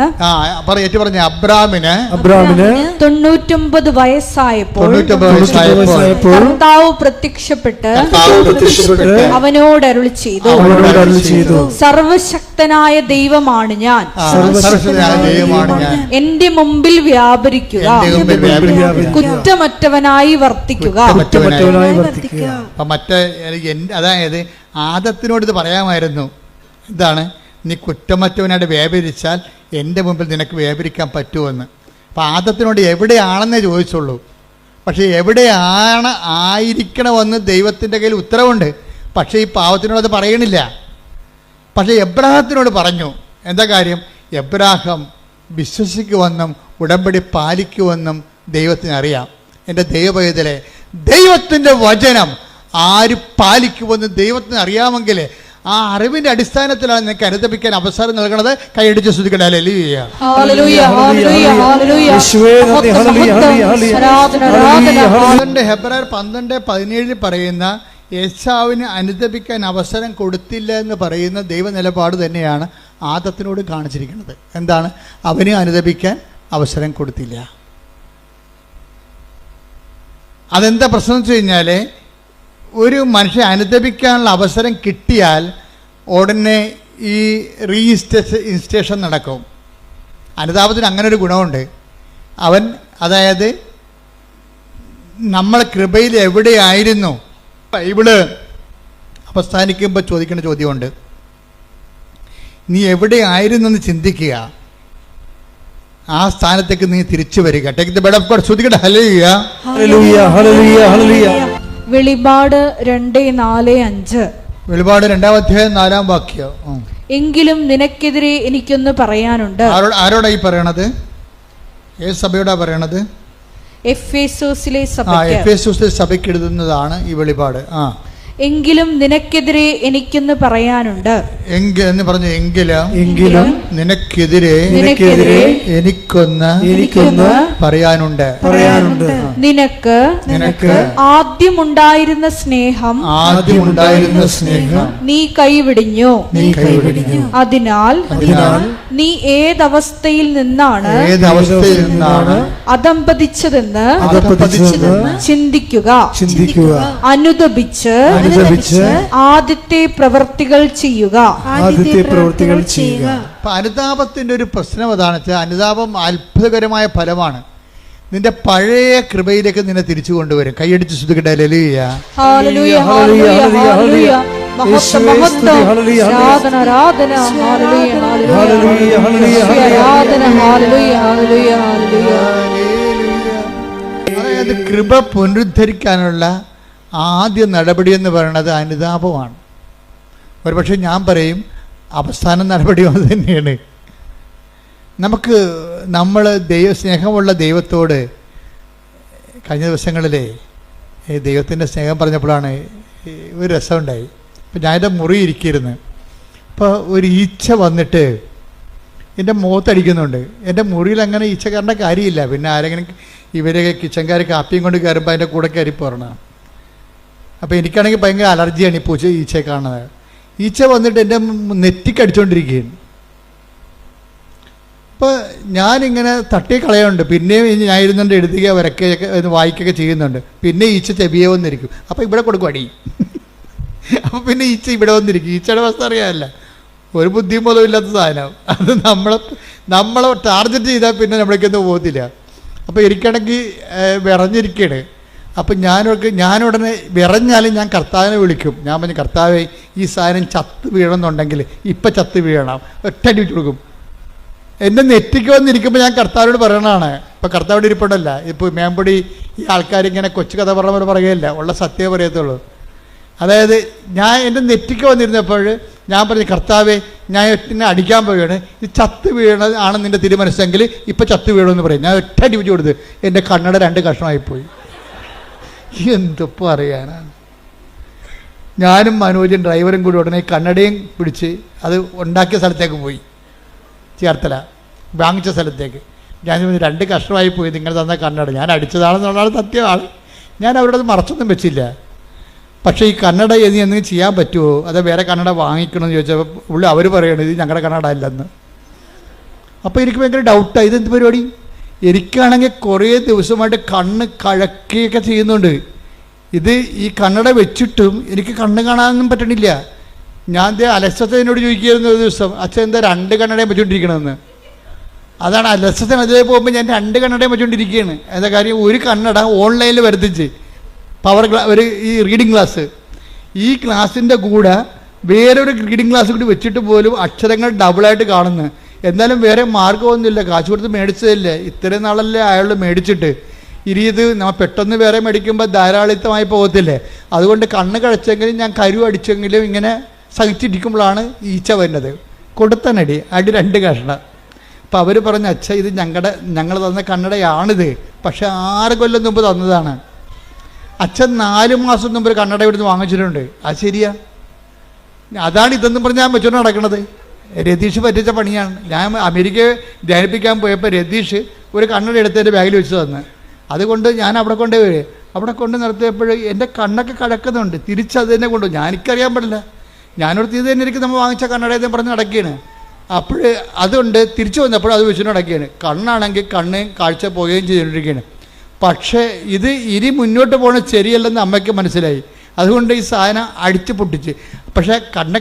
99 വയസ്സായപ്പോൾ കർത്താവ് പ്രത്യക്ഷപ്പെട്ട് അവനോട് അരുളി ചെയ്തു, സർവശക്തനായ ദൈവമാണ് ഞാൻ, എന്റെ മുമ്പിൽ വ്യാപരിക്കുക, കുറ്റമറ്റവനായി വർത്തിക്കുക. അതായത് ആദത്തിനോട് ഇത് പറയാമായിരുന്നു. എന്താണ്? നീ കുറ്റമറ്റവനായിട്ട് വ്യാപരിച്ചാൽ എൻ്റെ മുമ്പിൽ നിനക്ക് വ്യാപരിക്കാൻ പറ്റുമെന്ന്. അപ്പോൾ ആദത്തിനോട് എവിടെയാണെന്നേ ചോദിച്ചുള്ളൂ. പക്ഷേ എവിടെയാണ് ആയിരിക്കണമെന്ന് ദൈവത്തിൻ്റെ കയ്യിൽ ഉത്തരവുണ്ട്. പക്ഷേ ഈ പാവത്തിനോട് അത് പറയണില്ല. പക്ഷേ എബ്രാഹത്തിനോട് പറഞ്ഞു. എന്താ കാര്യം? എബ്രാഹം വിശ്വസിക്കുമെന്നും ഉടമ്പടി പാലിക്കുമെന്നും ദൈവത്തിന് അറിയാം. എൻ്റെ ദൈവപൈതലെ, ദൈവത്തിൻ്റെ വചനം ആര് പാലിക്കുമെന്ന് ദൈവത്തിന് അറിയാമെങ്കിൽ ആ അറിവിന്റെ അടിസ്ഥാനത്തിലാണ് നിനക്ക് അനുദപിക്കാൻ അവസരം നൽകണത്. കൈയടിച്ച് സ്തുതിക്കട്ടെ. ഹല്ലേലൂയ. ഹെബ്രായർ 12:17 പറയുന്ന യേശാവിന് അനുദപിക്കാൻ അവസരം കൊടുത്തില്ല എന്ന് പറയുന്ന ദൈവ നിലപാട് തന്നെയാണ് ആദത്തിനോട് കാണിച്ചിരിക്കുന്നത്. എന്താണ്? അവന് അനുദപിക്കാൻ അവസരം കൊടുത്തില്ല. അതെന്താ പ്രശ്നം വെച്ച് കഴിഞ്ഞാൽ, ഒരു മനുഷ്യൻ അനുദപിക്കാനുള്ള അവസരം കിട്ടിയാൽ ഉടനെ ഈ ഇൻസ്റ്റേഷൻ നടക്കും. അനുതാപത്തിന് അങ്ങനെ ഒരു ഗുണമുണ്ട്. അതായത് നമ്മൾ കൃപയിൽ എവിടെയായിരുന്നു. ബൈബിള് അവസാനിക്കുമ്പോൾ ചോദിക്കേണ്ട ചോദ്യമുണ്ട്, നീ എവിടെയായിരുന്നെന്ന് ചിന്തിക്കുക, ആ സ്ഥാനത്തേക്ക് നീ തിരിച്ചു വരിക. Take the bed of God. ശ്രുതികട്ടെ. ഹല്ലേലൂയ, ഹല്ലേലൂയ, ഹല്ലേലൂയ, ഹല്ലേലൂയ. വെളിപാട് 2:4-5. വെളിപാട് 2:4 എങ്കിലും നിനക്കെതിരെ എനിക്കൊന്ന് പറയാനുണ്ട്. ആരോടാ ഈ പറയണത്? ഏത് സഭയോടാ പറയണത്? എഫേസോസിലെ സഭയ്ക്ക് എഴുതുന്നതാണ് ഈ വെളിപാട്. എങ്കിലും നിനക്കെതിരെ എനിക്കൊന്ന് പറയാനുണ്ട്. എന്ന് പറഞ്ഞു. എങ്കിലും നിനക്കെതിരെ എനിക്കൊന്ന് പറയാനുണ്ട്. നിനക്ക് ആദ്യമുണ്ടായിരുന്ന സ്നേഹം നീ കൈവിടിഞ്ഞു. അതിനാൽ നീ ഏതവസ്ഥയിൽ നിന്നാണ് അധംപതിച്ചതെന്ന് ചിന്തിക്കുക. അനുദപിച്ച് ആദ്യത്തെ പ്രവൃത്തികൾ ചെയ്യുക. അനുതാപത്തിന്റെ ഒരു പ്രശ്നം അതാണ് വെച്ചാൽ, അനുതാപം അത്ഭുതകരമായ ഫലമാണ്. നിന്റെ പഴയ കൃപയിലേക്ക് നിന്നെ തിരിച്ചു കൊണ്ടുവരും. കൈയടിച്ച് ശ്രുതിക്കട്ടെ. ഹല്ലേലൂയ, ഹല്ലേലൂയ, ഹല്ലേലൂയ, ഹല്ലേലൂയ. മഹത്വം, മഹത്വം, ആരാധന, ആരാധന, ഹല്ലേലൂയ, ഹല്ലേലൂയ, ആരാധന, ഹല്ലേലൂയ, ഹല്ലേലൂയ, ഹല്ലേലൂയ. അതായത് കൃപ പുനരുദ്ധരിക്കാനുള്ള ആദ്യ നടപടി എന്ന് പറയുന്നത് അനുതാപമാണ്. ഒരുപക്ഷെ ഞാൻ പറയും അവസാന നടപടി അത് തന്നെയാണ്. നമ്മൾ സ്നേഹമുള്ള ദൈവത്തോട് കഴിഞ്ഞ ദിവസങ്ങളിലെ ദൈവത്തിൻ്റെ സ്നേഹം പറഞ്ഞപ്പോഴാണ് ഒരു രസമുണ്ടായി. ഇപ്പം ഞാനെൻ്റെ മുറി ഇരിക്കിയിരുന്നു. അപ്പോൾ ഒരു ഈച്ച വന്നിട്ട് എൻ്റെ മുഖത്തടിക്കുന്നുണ്ട്. എൻ്റെ മുറിയിൽ അങ്ങനെ ഈച്ച കയറേണ്ട കാര്യമില്ല. പിന്നെ ആരെങ്കിലും ഇവരൊക്കെ കിച്ചൻകാർ കാപ്പിയും കൊണ്ട് കയറുമ്പോൾ അതിൻ്റെ കൂടെ കയറി പോരണം. അപ്പോൾ എനിക്കാണെങ്കിൽ ഭയങ്കര അലർജിയാണ് ഈ ഈച്ചയെ കാണുന്നത്. ഈച്ച വന്നിട്ട് എൻ്റെ നെറ്റിക്കടിച്ചുകൊണ്ടിരിക്കുകയാണ്. അപ്പോൾ ഞാനിങ്ങനെ തട്ടി കളയുന്നുണ്ട്. പിന്നെയും ഞാൻ ഇരുന്നുകൊണ്ട് എഴുതുക വരയ്ക്കുകയൊക്കെ വായിക്കുകയൊക്കെ ചെയ്യുന്നുണ്ട്. പിന്നെ ഈച്ച ചെവിയെ വന്നിരിക്കും. അപ്പോൾ ഇവിടെ കൊടുക്കും അടി. അപ്പോൾ പിന്നെ ഈച്ച ഇവിടെ വന്നിരിക്കും. ഈച്ചയുടെ അവസ്ഥ അറിയാമല്ല, ഒരു ബുദ്ധിയും പോലും ഇല്ലാത്ത സാധനം. അത് നമ്മളെ ടാർഗറ്റ് ചെയ്താൽ പിന്നെ നമ്മളേക്കൊന്നും പോകത്തില്ല. അപ്പോൾ എനിക്കാണെങ്കിൽ വിറഞ്ഞിരിക്കുകയാണ്. അപ്പം ഞാനുടനെ വിറഞ്ഞാലും ഞാൻ കർത്താവിനെ വിളിക്കും. ഞാൻ പറഞ്ഞു, കർത്താവേ ഈ സാധനം ചത്ത് വീഴണമെന്നുണ്ടെങ്കിൽ ഇപ്പം ചത്ത് വീഴണം, ഒറ്റടി വെച്ച് കൊടുക്കും. എൻ്റെ നെറ്റിക്ക് വന്നിരിക്കുമ്പോൾ ഞാൻ കർത്താവിനോട് പറയണതാണ്. ഇപ്പം കർത്താവിടെ ഇരിപ്പുണ്ടല്ല. ഇപ്പോൾ മേമ്പൊടി ഈ ആൾക്കാരിങ്ങനെ കൊച്ചു കഥ പറഞ്ഞ പോലെ പറയുകയില്ല, ഉള്ള സത്യമേ പറയത്തുള്ളൂ. അതായത് ഞാൻ എൻ്റെ നെറ്റിക്ക് വന്നിരുന്നപ്പോൾ ഞാൻ പറഞ്ഞു, കർത്താവേ ഞാൻ എന്നെ അടിക്കാൻ പോവുകയാണ്, ഇത് ചത്ത് വീഴണത് ആണ് നിൻ്റെ തിരുമനസ്സെങ്കിൽ ഇപ്പം ചത്ത് വീഴുമെന്ന് പറയും. ഞാൻ ഒറ്റ അടി വെച്ച് കൊടുത്ത് എൻ്റെ കണ്ണട 2 കഷ്ണമായിപ്പോയി. എന്തൊപ്പം അറിയാനാണ്. ഞാനും മനോജും ഡ്രൈവറും കൂടി ഉടനെ കണ്ണടയും പിടിച്ച് അത് ഉണ്ടാക്കിയ സ്ഥലത്തേക്ക് പോയി. ചേർത്തല വാങ്ങിച്ച സ്ഥലത്തേക്ക്. ഞാൻ 2 കഷ്ണമായി പോയി നിങ്ങൾ തന്ന കണ്ണട. ഞാൻ അടിച്ചതാണെന്നുള്ളതാണ് സത്യമാണ്. ഞാൻ അവരുടെ അത് മറച്ചൊന്നും വെച്ചില്ല. പക്ഷേ ഈ കണ്ണട എന്തെങ്കിലും ചെയ്യാൻ പറ്റുമോ, അതോ വേറെ കണ്ണട വാങ്ങിക്കണമെന്ന് ചോദിച്ചപ്പോൾ അവർ പറയണത് ഇത് ഞങ്ങളുടെ കണ്ണട അല്ലെന്ന്. അപ്പോൾ എനിക്ക് ഭയങ്കര ഡൗട്ടാണ്, ഇതെന്ത് പരിപാടി. എനിക്കാണെങ്കിൽ കുറേ ദിവസമായിട്ട് കണ്ണ് കഴക്കുകയൊക്കെ ചെയ്യുന്നുണ്ട്. ഇത് ഈ കണ്ണട വെച്ചിട്ടും എനിക്ക് കണ്ണ് കാണാനൊന്നും പറ്റണില്ല. ഞാൻ അലസത്തേനോട് ചോദിക്കുകയായിരുന്നു ഒരു ദിവസം, അച്ഛൻ എന്താ 2 കണ്ണടയും വെച്ചുകൊണ്ടിരിക്കണമെന്ന്. അതാണ് അലസത്തിന്. അതിലേ പോകുമ്പോൾ ഞാൻ 2 കണ്ണടയും വെച്ചുകൊണ്ടിരിക്കുകയാണ്. എന്താ കാര്യം, ഒരു കണ്ണട ഓൺലൈനിൽ വരുത്തിച്ച് ഒരു ഈ റീഡിങ് ക്ലാസ്, ഈ ക്ലാസ്സിൻ്റെ കൂടെ വേറൊരു റീഡിങ് ക്ലാസ് കൂടി വെച്ചിട്ട് പോലും അക്ഷരങ്ങൾ ഡബിളായിട്ട് കാണുന്നു. എന്നാലും വേറെ മാർഗ്ഗമൊന്നുമില്ല, കാശ് കൊടുത്ത് മേടിച്ചതല്ലേ, ഇത്രയും നാളല്ലേ അയാൾ മേടിച്ചിട്ട്. ഇനി ഇത് നമ്മൾ പെട്ടെന്ന് വേറെ മേടിക്കുമ്പോൾ ധാരാളിത്തമായി പോകത്തില്ലേ. അതുകൊണ്ട് കണ്ണ് കഴിച്ചെങ്കിലും ഞാൻ കരു അടിച്ചെങ്കിലും ഇങ്ങനെ സഹിച്ചിരിക്കുമ്പോഴാണ് ഈച്ച വരുന്നത്. കൊടുത്തനടി 2 കഷ്ണം. അപ്പോൾ അവർ പറഞ്ഞു, അച്ഛ ഇത് ഞങ്ങൾ തന്ന കണ്ണടയാണിത്, പക്ഷെ 6 കൊല്ലം മുമ്പ് തന്നതാണ്. അച്ഛൻ 4 മാസം മുമ്പ് ഒരു കണ്ണട ഇവിടുന്ന് വാങ്ങിച്ചിട്ടുണ്ട്. അത് ശരിയാ, അതാണ് ഇതെന്ന് പറഞ്ഞാൽ ഞാൻ വെച്ചോണ്ട് നടക്കണത്. രതീഷ് പറ്റിച്ച പണിയാണ്. ഞാൻ അമേരിക്കയെ ധ്യാനിപ്പിക്കാൻ പോയപ്പോൾ രതീഷ് ഒരു കണ്ണട എടുത്ത് എൻ്റെ ബാഗിൽ വെച്ച് തന്ന്. അതുകൊണ്ട് ഞാൻ അവിടെ കൊണ്ടുപോയി. അവിടെ കൊണ്ട് നിർത്തിയപ്പോൾ എൻ്റെ കണ്ണൊക്കെ കഴക്കുന്നുണ്ട്. തിരിച്ചത് തന്നെ കൊണ്ടുപോയി. എനിക്കറിയാൻ പാടില്ല. ഞാനോടത്ത് ഇത് തന്നെ എനിക്ക് നമ്മൾ വാങ്ങിച്ച കണ്ണടയെന്ന് പറഞ്ഞ് നടക്കുകയാണ്. അപ്പോൾ അതുകൊണ്ട് തിരിച്ചു വന്നപ്പോൾ അത് വെച്ചിട്ട് നടക്കുകയാണ്. കണ്ണാണെങ്കിൽ കണ്ണ് കാഴ്ച പോവുകയും ചെയ്തുകൊണ്ടിരിക്കുകയാണ്. പക്ഷേ ഇത് ഇനി മുന്നോട്ട് പോകുന്നത് ശരിയല്ലെന്ന് അമ്മയ്ക്ക് മനസ്സിലായി. അതുകൊണ്ട് ഈ സാധനം അടിച്ച് പൊട്ടിച്ച്. പക്ഷേ കണ്ണട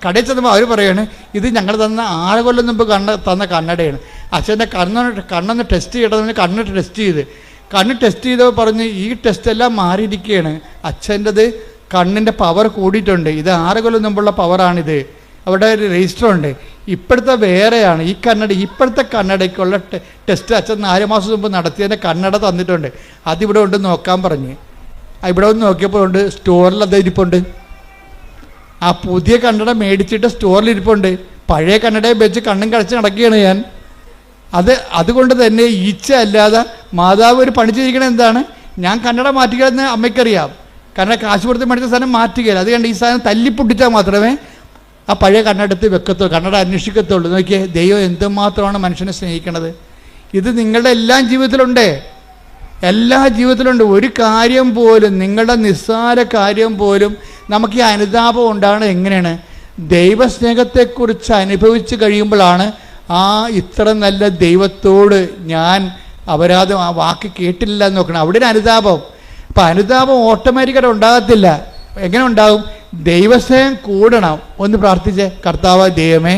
കടയിൽ ചെന്നപ്പോൾ അവർ പറയുകയാണ്, ഇത് ഞങ്ങൾ തന്ന 6 കൊല്ലം മുമ്പ് തന്ന കണ്ണടയാണ്. അച്ഛൻ്റെ കണ്ണൊന്ന് ടെസ്റ്റ് ചെയ്യണമെന്ന് കണ്ണ് ടെസ്റ്റ് ചെയ്ത് ചെയ്തപ്പോൾ പറഞ്ഞ് ഈ ടെസ്റ്റ് എല്ലാം മാറിയിരിക്കുകയാണ്. അച്ഛൻ്റെത് കണ്ണിൻ്റെ പവർ കൂടിയിട്ടുണ്ട്. ഇത് 6 കൊല്ലം മുമ്പുള്ള പവറാണിത്. അവിടെ ഒരു രജിസ്റ്റർ ഉണ്ട്. ഇപ്പോഴത്തെ വേറെയാണ്. ഇപ്പോഴത്തെ കണ്ണടയ്ക്കുള്ള ടെസ്റ്റ് അച്ഛൻ 4 മാസം മുമ്പ് നടത്തിയതിൻ്റെ കണ്ണട തന്നിട്ടുണ്ട്. അതിവിടെ ഉണ്ട് നോക്കാൻ പറഞ്ഞ്. ഇവിടെ ഒന്ന് നോക്കിയപ്പോൾ ഉണ്ട് സ്റ്റോറിൽ അത് ഇരിപ്പുണ്ട്. ആ പുതിയ കണ്ണട മേടിച്ചിട്ട് സ്റ്റോറിൽ ഇരിപ്പുണ്ട്. പഴയ കണ്ണടയെ വെച്ച് കണ്ണും കടച്ച് നടക്കുകയാണ് ഞാൻ. അതുകൊണ്ട് തന്നെ ഈച്ച അല്ലാതെ മാതാവ് ഒരു പണി ചെയ്യിക്കണത് എന്താണ്, ഞാൻ കണ്ണട മാറ്റിക്കണമെന്ന് അമ്മയ്ക്കറിയാം. കാരണം കാശ് കൊടുത്ത് മേടിച്ച സാധനം മാറ്റുകയില്ല. അത് കണ്ട് ഈ സാധനം തല്ലിപ്പൊട്ടിച്ചാൽ മാത്രമേ ആ പഴയ കണ്ണടത്ത് വെക്കത്തുള്ളൂ, കണ്ണട അന്വേഷിക്കത്തുള്ളൂ. നോക്കിയേ, ദൈവം എന്തുമാത്രമാണ് മനുഷ്യനെ സ്നേഹിക്കണത്. ഇത് നിങ്ങളുടെ എല്ലാ ജീവിതത്തിലുണ്ട്, എല്ലാ ജീവിതത്തിലുണ്ട്. ഒരു കാര്യം പോലും, നിങ്ങളുടെ നിസ്സാര കാര്യം പോലും നമുക്ക് ഈ അനുതാപം ഉണ്ടാകുന്നത് എങ്ങനെയാണ്? ദൈവസ്നേഹത്തെക്കുറിച്ച് അനുഭവിച്ച് കഴിയുമ്പോഴാണ് ഇത്ര നല്ല ദൈവത്തോട് ഞാൻ അപരാധം, ആ വാക്ക് കേട്ടില്ല എന്ന് നോക്കണം. അവിടെ ഒരു അനുതാപം. അപ്പം അനുതാപം ഓട്ടോമാറ്റിക്കായിട്ട് ഉണ്ടാകത്തില്ല. എങ്ങനെ ഉണ്ടാകും? ദൈവസ്നേഹം കൂടണം. ഒന്ന് പ്രാർത്ഥിച്ചേ, കർത്താവായ ദൈവമേ,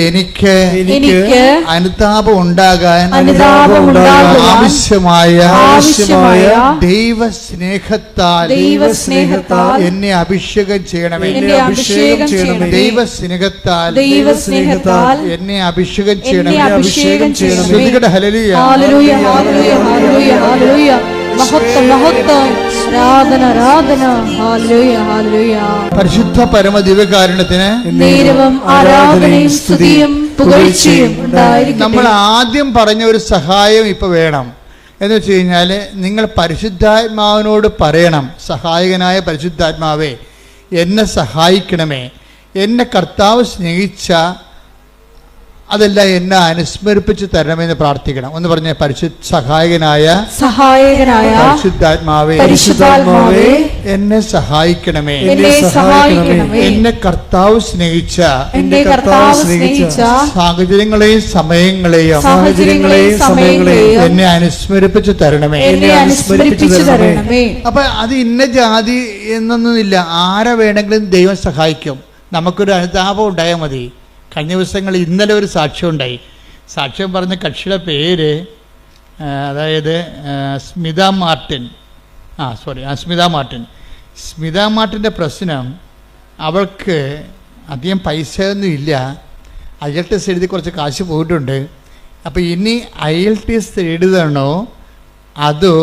എനിക്ക് അനുതാപം ഉണ്ടാകാൻ ആവശ്യമായ ദൈവസ്നേഹത്താൽ എന്നെ അഭിഷേകം ചെയ്യണമേ. ദൈവസ്നേഹത്താൽ എന്നെ അഭിഷേകം ചെയ്യണമേ. ശ്രുതികട ഹല്ലേലൂയ. പരിശുദ്ധ പരമ ദിവ്യകാരുണ്യത്തിന് ആരാധനയും സ്തുതിയും പുകഴ്ചയും ഉണ്ടായിരിക്കട്ടെ. നമ്മൾ ആദ്യം പറഞ്ഞ ഒരു സഹായം ഇപ്പൊ വേണം. എന്ന് വെച്ച് കഴിഞ്ഞാൽ നിങ്ങൾ പരിശുദ്ധാത്മാവിനോട് പറയണം, സഹായകനായ പരിശുദ്ധാത്മാവേ എന്നെ സഹായിക്കണമേ. എന്നെ കർത്താവ് സ്നേഹിച്ച അതെല്ലാം എന്നെ അനുസ്മരിപ്പിച്ച് തരണമെന്ന് പ്രാർത്ഥിക്കണം. ഒന്ന് പറഞ്ഞ സഹായകനായ പരിശുദ്ധാത്മാവേ എന്നെ സഹായിക്കണമേ. എന്നെ കർത്താവ് സ്നേഹിച്ച സാഹചര്യങ്ങളെയും സമയങ്ങളെയും എന്നെ അനുസ്മരിപ്പിച്ച് തരണമേ. അപ്പൊ അത് ഇന്ന ജാതി എന്നൊന്നുമില്ല, ആരെ വേണമെങ്കിലും ദൈവം സഹായിക്കും. നമുക്കൊരു അനുതാപം ഉണ്ടായാൽ മതി. കഴിഞ്ഞ ദിവസങ്ങളിൽ ഇന്നലെ ഒരു സാക്ഷ്യം ഉണ്ടായി. സാക്ഷ്യം പറഞ്ഞ കക്ഷിയുടെ പേര് അതായത് സ്മിത മാർട്ടിൻ. സ്മിത മാർട്ടിൻ്റെ പ്രശ്നം, അവൾക്ക് അധികം പൈസയൊന്നും ഇല്ല. IELTS എഴുതി കുറച്ച് കാശ് പോയിട്ടുണ്ട്. അപ്പോൾ ഇനി IELTS എഴുതണോ അതോ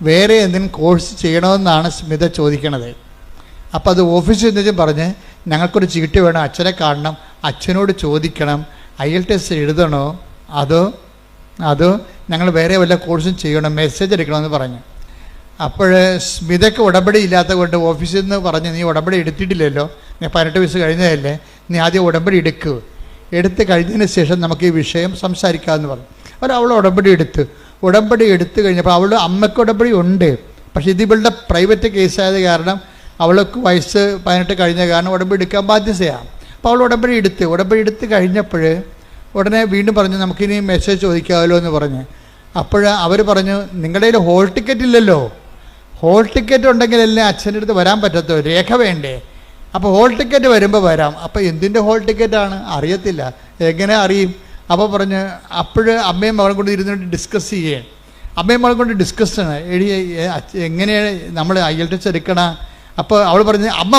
വേറെ എന്തെങ്കിലും കോഴ്സ് ചെയ്യണമെന്നാണ് സ്മിത ചോദിക്കണത്. അപ്പോൾ അത് ഓഫീസിൽ നിന്നും പറഞ്ഞ് ഞങ്ങൾക്കൊരു ചീട്ട് വേണം, അച്ഛനെ കാണണം, അച്ഛനോട് ചോദിക്കണം IELTS എഴുതണോ അതോ ഞങ്ങൾ വേറെ വല്ല കോഴ്സും ചെയ്യണം, മെസ്സേജ് എടുക്കണമെന്ന് പറഞ്ഞു. അപ്പോൾ സ്മിതയ്ക്ക് ഉടമ്പടി ഇല്ലാത്ത കൊണ്ട് ഓഫീസിൽ നിന്ന് പറഞ്ഞ് നീ ഉടമ്പടി എടുത്തിട്ടില്ലല്ലോ, നീ 18 വയസ്സ് കഴിഞ്ഞതല്ലേ, നീ ആദ്യം ഉടമ്പടി എടുത്ത് കഴിഞ്ഞതിന് ശേഷം നമുക്ക് ഈ വിഷയം സംസാരിക്കാമെന്ന് പറഞ്ഞു. അവൾ ഉടമ്പടി എടുത്ത് കഴിഞ്ഞപ്പോൾ അവൾ അമ്മയ്ക്ക് ഉടമ്പടി ഉണ്ട്. പക്ഷേ ഇത് ഇവളുടെ പ്രൈവറ്റ് കേസായത് കാരണം അവൾക്ക് വയസ്സ് 18 കഴിഞ്ഞ കാരണം ഉടമ്പടി എടുക്കാൻ ബാധ്യതയാണ്. അപ്പോൾ അവൾ ഉടമ്പടി എടുത്ത് കഴിഞ്ഞപ്പോൾ ഉടനെ വീണ്ടും പറഞ്ഞു നമുക്കിനി മെസ്സേജ് ചോദിക്കാമല്ലോ എന്ന് പറഞ്ഞ്. അപ്പോൾ അവർ പറഞ്ഞു നിങ്ങളുടെ കയ്യിൽ ഹോൾ ടിക്കറ്റ് ഇല്ലല്ലോ, ഹോൾ ടിക്കറ്റ് ഉണ്ടെങ്കിലല്ലേ അച്ഛൻ്റെ അടുത്ത് വരാൻ പറ്റത്തുള്ളൂ, രേഖ വേണ്ടേ. അപ്പോൾ ഹോൾ ടിക്കറ്റ് വരുമ്പോൾ വരാം. അപ്പോൾ എന്തിൻ്റെ ഹോൾ ടിക്കറ്റാണ് അറിയത്തില്ല, എങ്ങനെ അറിയും? അപ്പോൾ പറഞ്ഞ് അമ്മയും മകളും കൊണ്ട് ഇരുന്നിട്ട് ഡിസ്കസ് ചെയ്യേ. അമ്മയും മകളും കൊണ്ട് ഡിസ്കസ്സാണ്, എങ്ങനെയാണ് നമ്മൾ IELTS എടുക്കണം. അപ്പോൾ അവൾ പറഞ്ഞ് അമ്മ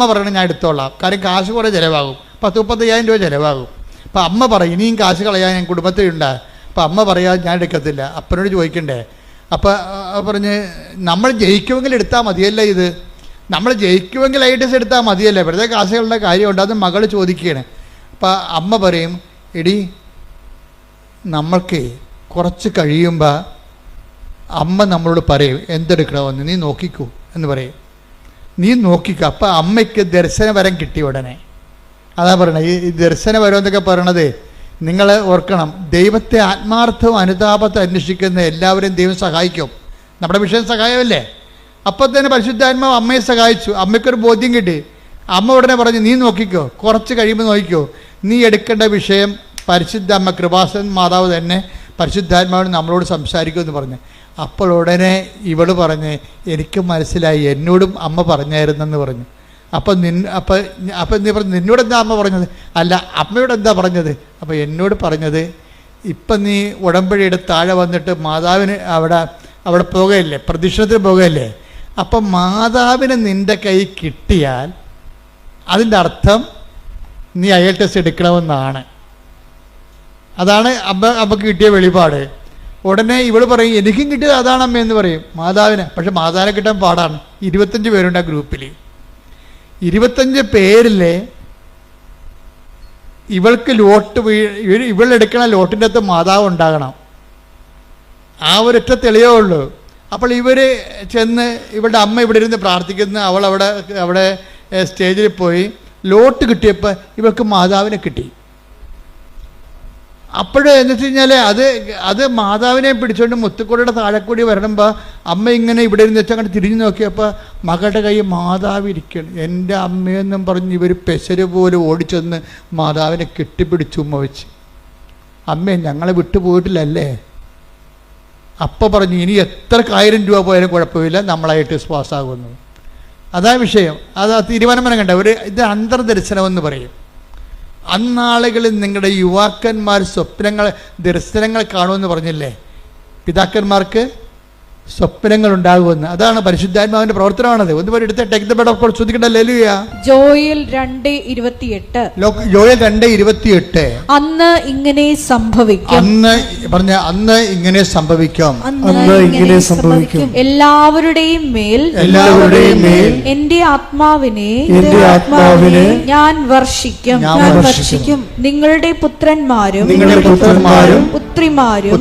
പറയണം ഞാൻ എടുത്തോളാം, കാര്യം കാശ് കുറേ ചിലവാകും, 10-35,000 രൂപ ചിലവാകും. അപ്പോൾ അമ്മ പറയും ഇനിയും കാശ് കളയാൻ ഞാൻ കുടുംബത്തിലുണ്ട്. അപ്പോൾ അമ്മ പറയാൻ ഞാൻ എടുക്കത്തില്ല, അപ്പനോട് ചോദിക്കണ്ടേ. അപ്പോൾ പറഞ്ഞ് നമ്മൾ ജയിക്കുമെങ്കിൽ എടുത്താൽ മതിയല്ല, ഇത് നമ്മൾ ജയിക്കുമെങ്കിൽ IELTS എടുത്താൽ മതിയല്ലേ, വെറുതെ കാശുകളുടെ കാര്യമുണ്ട്. അത് മകൾ ചോദിക്കുകയാണ്. അപ്പോൾ അമ്മ പറയും എടി നമ്മൾക്ക് കുറച്ച് കഴിയുമ്പോൾ അമ്മ നമ്മളോട് പറയും എന്തെടുക്കണമെന്ന്, നീ നോക്കിക്കോ എന്ന് പറയും, നീ നോക്കിക്കോ. അപ്പം അമ്മയ്ക്ക് ദർശനവരം കിട്ടി ഉടനെ. അതാ പറയണത്, ഈ ദർശനവരം എന്നൊക്കെ പറയണത് നിങ്ങൾ ഓർക്കണം, ദൈവത്തെ ആത്മാർത്ഥവും അനുതാപത്തെ അന്വേഷിക്കുന്ന എല്ലാവരെയും ദൈവം സഹായിക്കും. നമ്മുടെ വിഷയം സഹായമല്ലേ. അപ്പം തന്നെ പരിശുദ്ധാത്മാവ് അമ്മയെ സഹായിച്ചു, അമ്മയ്ക്കൊരു ബോധ്യം കിട്ടി. അമ്മ ഉടനെ പറഞ്ഞു നീ നോക്കിക്കോ, കുറച്ച് കഴിയുമ്പോൾ നോക്കിക്കോ, നീ എടുക്കേണ്ട വിഷയം പരിശുദ്ധ അമ്മ കൃപാസന മാതാവ് തന്നെ പരിശുദ്ധാത്മാവിന് നമ്മളോട് സംസാരിക്കുമെന്ന് പറഞ്ഞു. അപ്പോൾ ഉടനെ ഇവള് പറഞ്ഞ് എനിക്ക് മനസ്സിലായി, എന്നോടും അമ്മ പറഞ്ഞായിരുന്നെന്ന് പറഞ്ഞു. അപ്പം നീ പറഞ്ഞു നിന്നോടെന്താ അമ്മ പറഞ്ഞത്? അല്ല അമ്മയോട് എന്താ പറഞ്ഞത്? അപ്പോൾ എന്നോട് പറഞ്ഞത് ഇപ്പം നീ ഉടമ്പടി എടുത്ത് താഴെ വന്നിട്ട് മാതാവിന് അവിടെ പോകുകയല്ലേ, പ്രദക്ഷിണത്തിന് പോകുകയല്ലേ, അപ്പം മാതാവിന് നിൻ്റെ കൈ കിട്ടിയാൽ അതിൻ്റെ അർത്ഥം നീ IELTS എടുക്കണമെന്നാണ്. അതാണ് അമ്മക്ക് കിട്ടിയ വെളിപാട്. ഉടനെ ഇവൾ പറയും എനിക്കും കിട്ടിയത് അതാണ് അമ്മ എന്ന് പറയും മാതാവിന്. പക്ഷെ മാതാവിനെ കിട്ടാൻ പാടാണ്. 25 പേരുണ്ട് ആ ഗ്രൂപ്പിൽ. 25 പേരിലെ ഇവൾക്ക് ഇവളെടുക്കണ ലോട്ടിൻ്റെ അകത്ത് മാതാവ് ഉണ്ടാകണം. ആ ഒരൊറ്റ തെളിവേ ഉള്ളൂ. അപ്പോൾ ഇവർ ചെന്ന് ഇവളുടെ അമ്മ ഇവിടെ ഇരുന്ന് പ്രാർത്ഥിക്കുന്ന അവൾ അവിടെ സ്റ്റേജിൽ പോയി ലോട്ട് കിട്ടിയപ്പോൾ ഇവൾക്ക് മാതാവിനെ കിട്ടി. അപ്പോഴേ എന്ന് വെച്ച് കഴിഞ്ഞാൽ അത് മാതാവിനെ പിടിച്ചുകൊണ്ട് മുത്തുക്കോടിയുടെ താഴെക്കൂടി വരണമ്പോൾ അമ്മ ഇങ്ങനെ ഇവിടെ ഇരുന്ന് വെച്ചാൽ അങ്ങോട്ട് തിരിഞ്ഞു നോക്കിയപ്പോൾ മകളുടെ കൈ മാതാവ് ഇരിക്കണം. എൻ്റെ അമ്മയെന്നും പറഞ്ഞ് ഇവർ പെശര് പോലെ ഓടിച്ചെന്ന് മാതാവിനെ കെട്ടിപ്പിടിച്ചു ഉമ്മ വെച്ച്. അമ്മേ ഞങ്ങളെ വിട്ടുപോയിട്ടില്ലല്ലേ? അപ്പം പറഞ്ഞു ഇനി എത്ര 1000 രൂപ പോയാലും കുഴപ്പമില്ല, നമ്മളായിട്ട് പാസ്സാകുന്നു. അതാ വിഷയം. അത് തീരുമാനം കണ്ട ഇത് അന്തർദർശനമെന്ന് പറയും. അന്നാളുകളിൽ നിങ്ങളുടെ യുവാക്കന്മാർ ദർശനങ്ങൾ കാണുമെന്ന് പറഞ്ഞില്ലേ? പിതാക്കന്മാർക്ക് സ്വപ്നങ്ങൾ ഉണ്ടാകുമെന്ന്. അതാണ് പരിശുദ്ധാത്മാവിന്റെ പ്രവർത്തനമാണത്. ഒന്ന് എടുത്ത് take the bed of God ശ്രദ്ധിക്കട്ടെ. ഹല്ലേലൂയ. ജോയൽ 2:28. ജോയൽ 2:28. അന്ന് ഇങ്ങനെ സംഭവിക്കും. അന്ന് ഇങ്ങനെ സംഭവിക്കും. എല്ലാവരുടെയും മേൽ എന്റെ ആത്മാവിനെ ഞാൻ വർഷിക്കും. നിങ്ങളുടെ പുത്രന്മാരും പുത്രിമാരും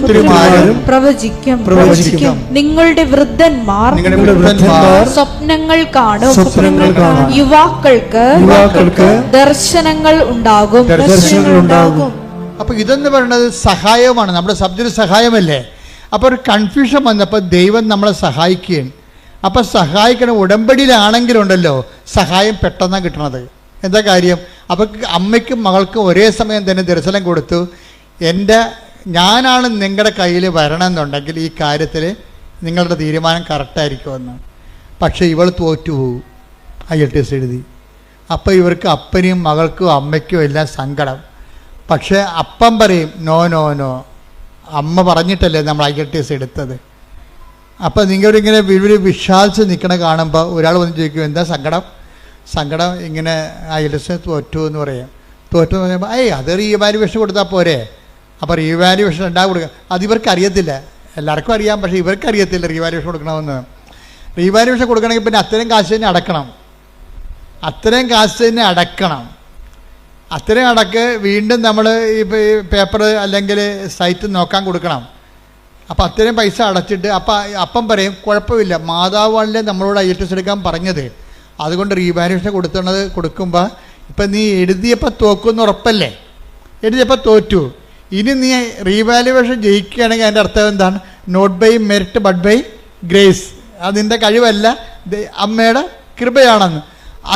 പ്രവചിക്കും. നിങ്ങളുടെ വൃദ്ധന്മാർ സ്വപ്നങ്ങൾ കാണും. യുവാക്കൾക്ക് ദർശനങ്ങൾ ഉണ്ടാകും. അപ്പൊ ഇതെന്ന് പറയുന്നത് സഹായമാണ്. നമ്മുടെ സബ്ജക്റ്റ് സഹായമല്ലേ? അപ്പൊ ഒരു കൺഫ്യൂഷൻ വന്നപ്പോൾ ദൈവം നമ്മളെ സഹായിക്കുകയാണ്. അപ്പൊ സഹായിക്കണം. ഉടമ്പടിയിലാണെങ്കിലുണ്ടല്ലോ സഹായം പെട്ടെന്നാണ് കിട്ടണത്. എന്താ കാര്യം? അപ്പൊ അമ്മയ്ക്കും മകൾക്കും ഒരേ സമയം തന്നെ ദർശനം കൊടുത്തു. ഞാനാണ് നിങ്ങളുടെ കയ്യിൽ വരണമെന്നുണ്ടെങ്കിൽ ഈ കാര്യത്തിൽ നിങ്ങളുടെ തീരുമാനം കറക്റ്റായിരിക്കുമെന്ന്. പക്ഷേ ഇവൾ തോറ്റുപോകും IELTS എഴുതി. അപ്പോൾ ഇവർക്ക് അപ്പനെയും മകൾക്കും അമ്മയ്ക്കും എല്ലാം സങ്കടം. പക്ഷേ അപ്പം പറയും നോ, അമ്മ പറഞ്ഞിട്ടല്ലേ നമ്മൾ IELTS എടുത്തത്. അപ്പോൾ നിങ്ങളിങ്ങനെ വിശ്വാസിച്ച് നിൽക്കണ കാണുമ്പോൾ ഒരാൾ വന്ന് ചോദിക്കും എന്താ സങ്കടം ഇങ്ങനെ IELTS തോറ്റു എന്ന് പറയാം. തോറ്റു എന്ന് പറയുമ്പോൾ അത് റീവാലുവേഷൻ കൊടുത്താൽ പോരെ. അപ്പോൾ റീവാലുവേഷൻ കൊടുക്കുക. അതിവർക്ക് അറിയത്തില്ല. എല്ലാവർക്കും അറിയാം, പക്ഷേ ഇവർക്ക് അറിയത്തില്ല റീവാലുവേഷൻ കൊടുക്കണമെന്ന്. റീവാലുവേഷൻ കൊടുക്കണമെങ്കിൽ പിന്നെ അത്രയും കാശ് തന്നെ അടക്കണം. അത്രയും അടക്ക് വീണ്ടും നമ്മൾ ഈ പേപ്പർ അല്ലെങ്കിൽ സൈറ്റ് നോക്കാൻ കൊടുക്കണം. അപ്പോൾ അത്രയും പൈസ അടച്ചിട്ട് അപ്പം പറയും കുഴപ്പമില്ല, മാതാവാണല്ലേ നമ്മളോട് IELTS എടുക്കാൻ പറഞ്ഞത്, അതുകൊണ്ട് റീവാലുവേഷൻ കൊടുക്കുമ്പോൾ ഇപ്പം നീ എഴുതിയപ്പോൾ തോക്കുമെന്ന് ഉറപ്പല്ലേ? എഴുതിയപ്പോൾ തോറ്റു. ഇനി നീ റീവാലുവേഷൻ ജയിക്കുകയാണെങ്കിൽ അതിൻ്റെ അർത്ഥം എന്താണ്? Not by merit but by grace. അതിൻ്റെ കഴിവല്ല, അമ്മയുടെ കൃപയാണെന്ന്.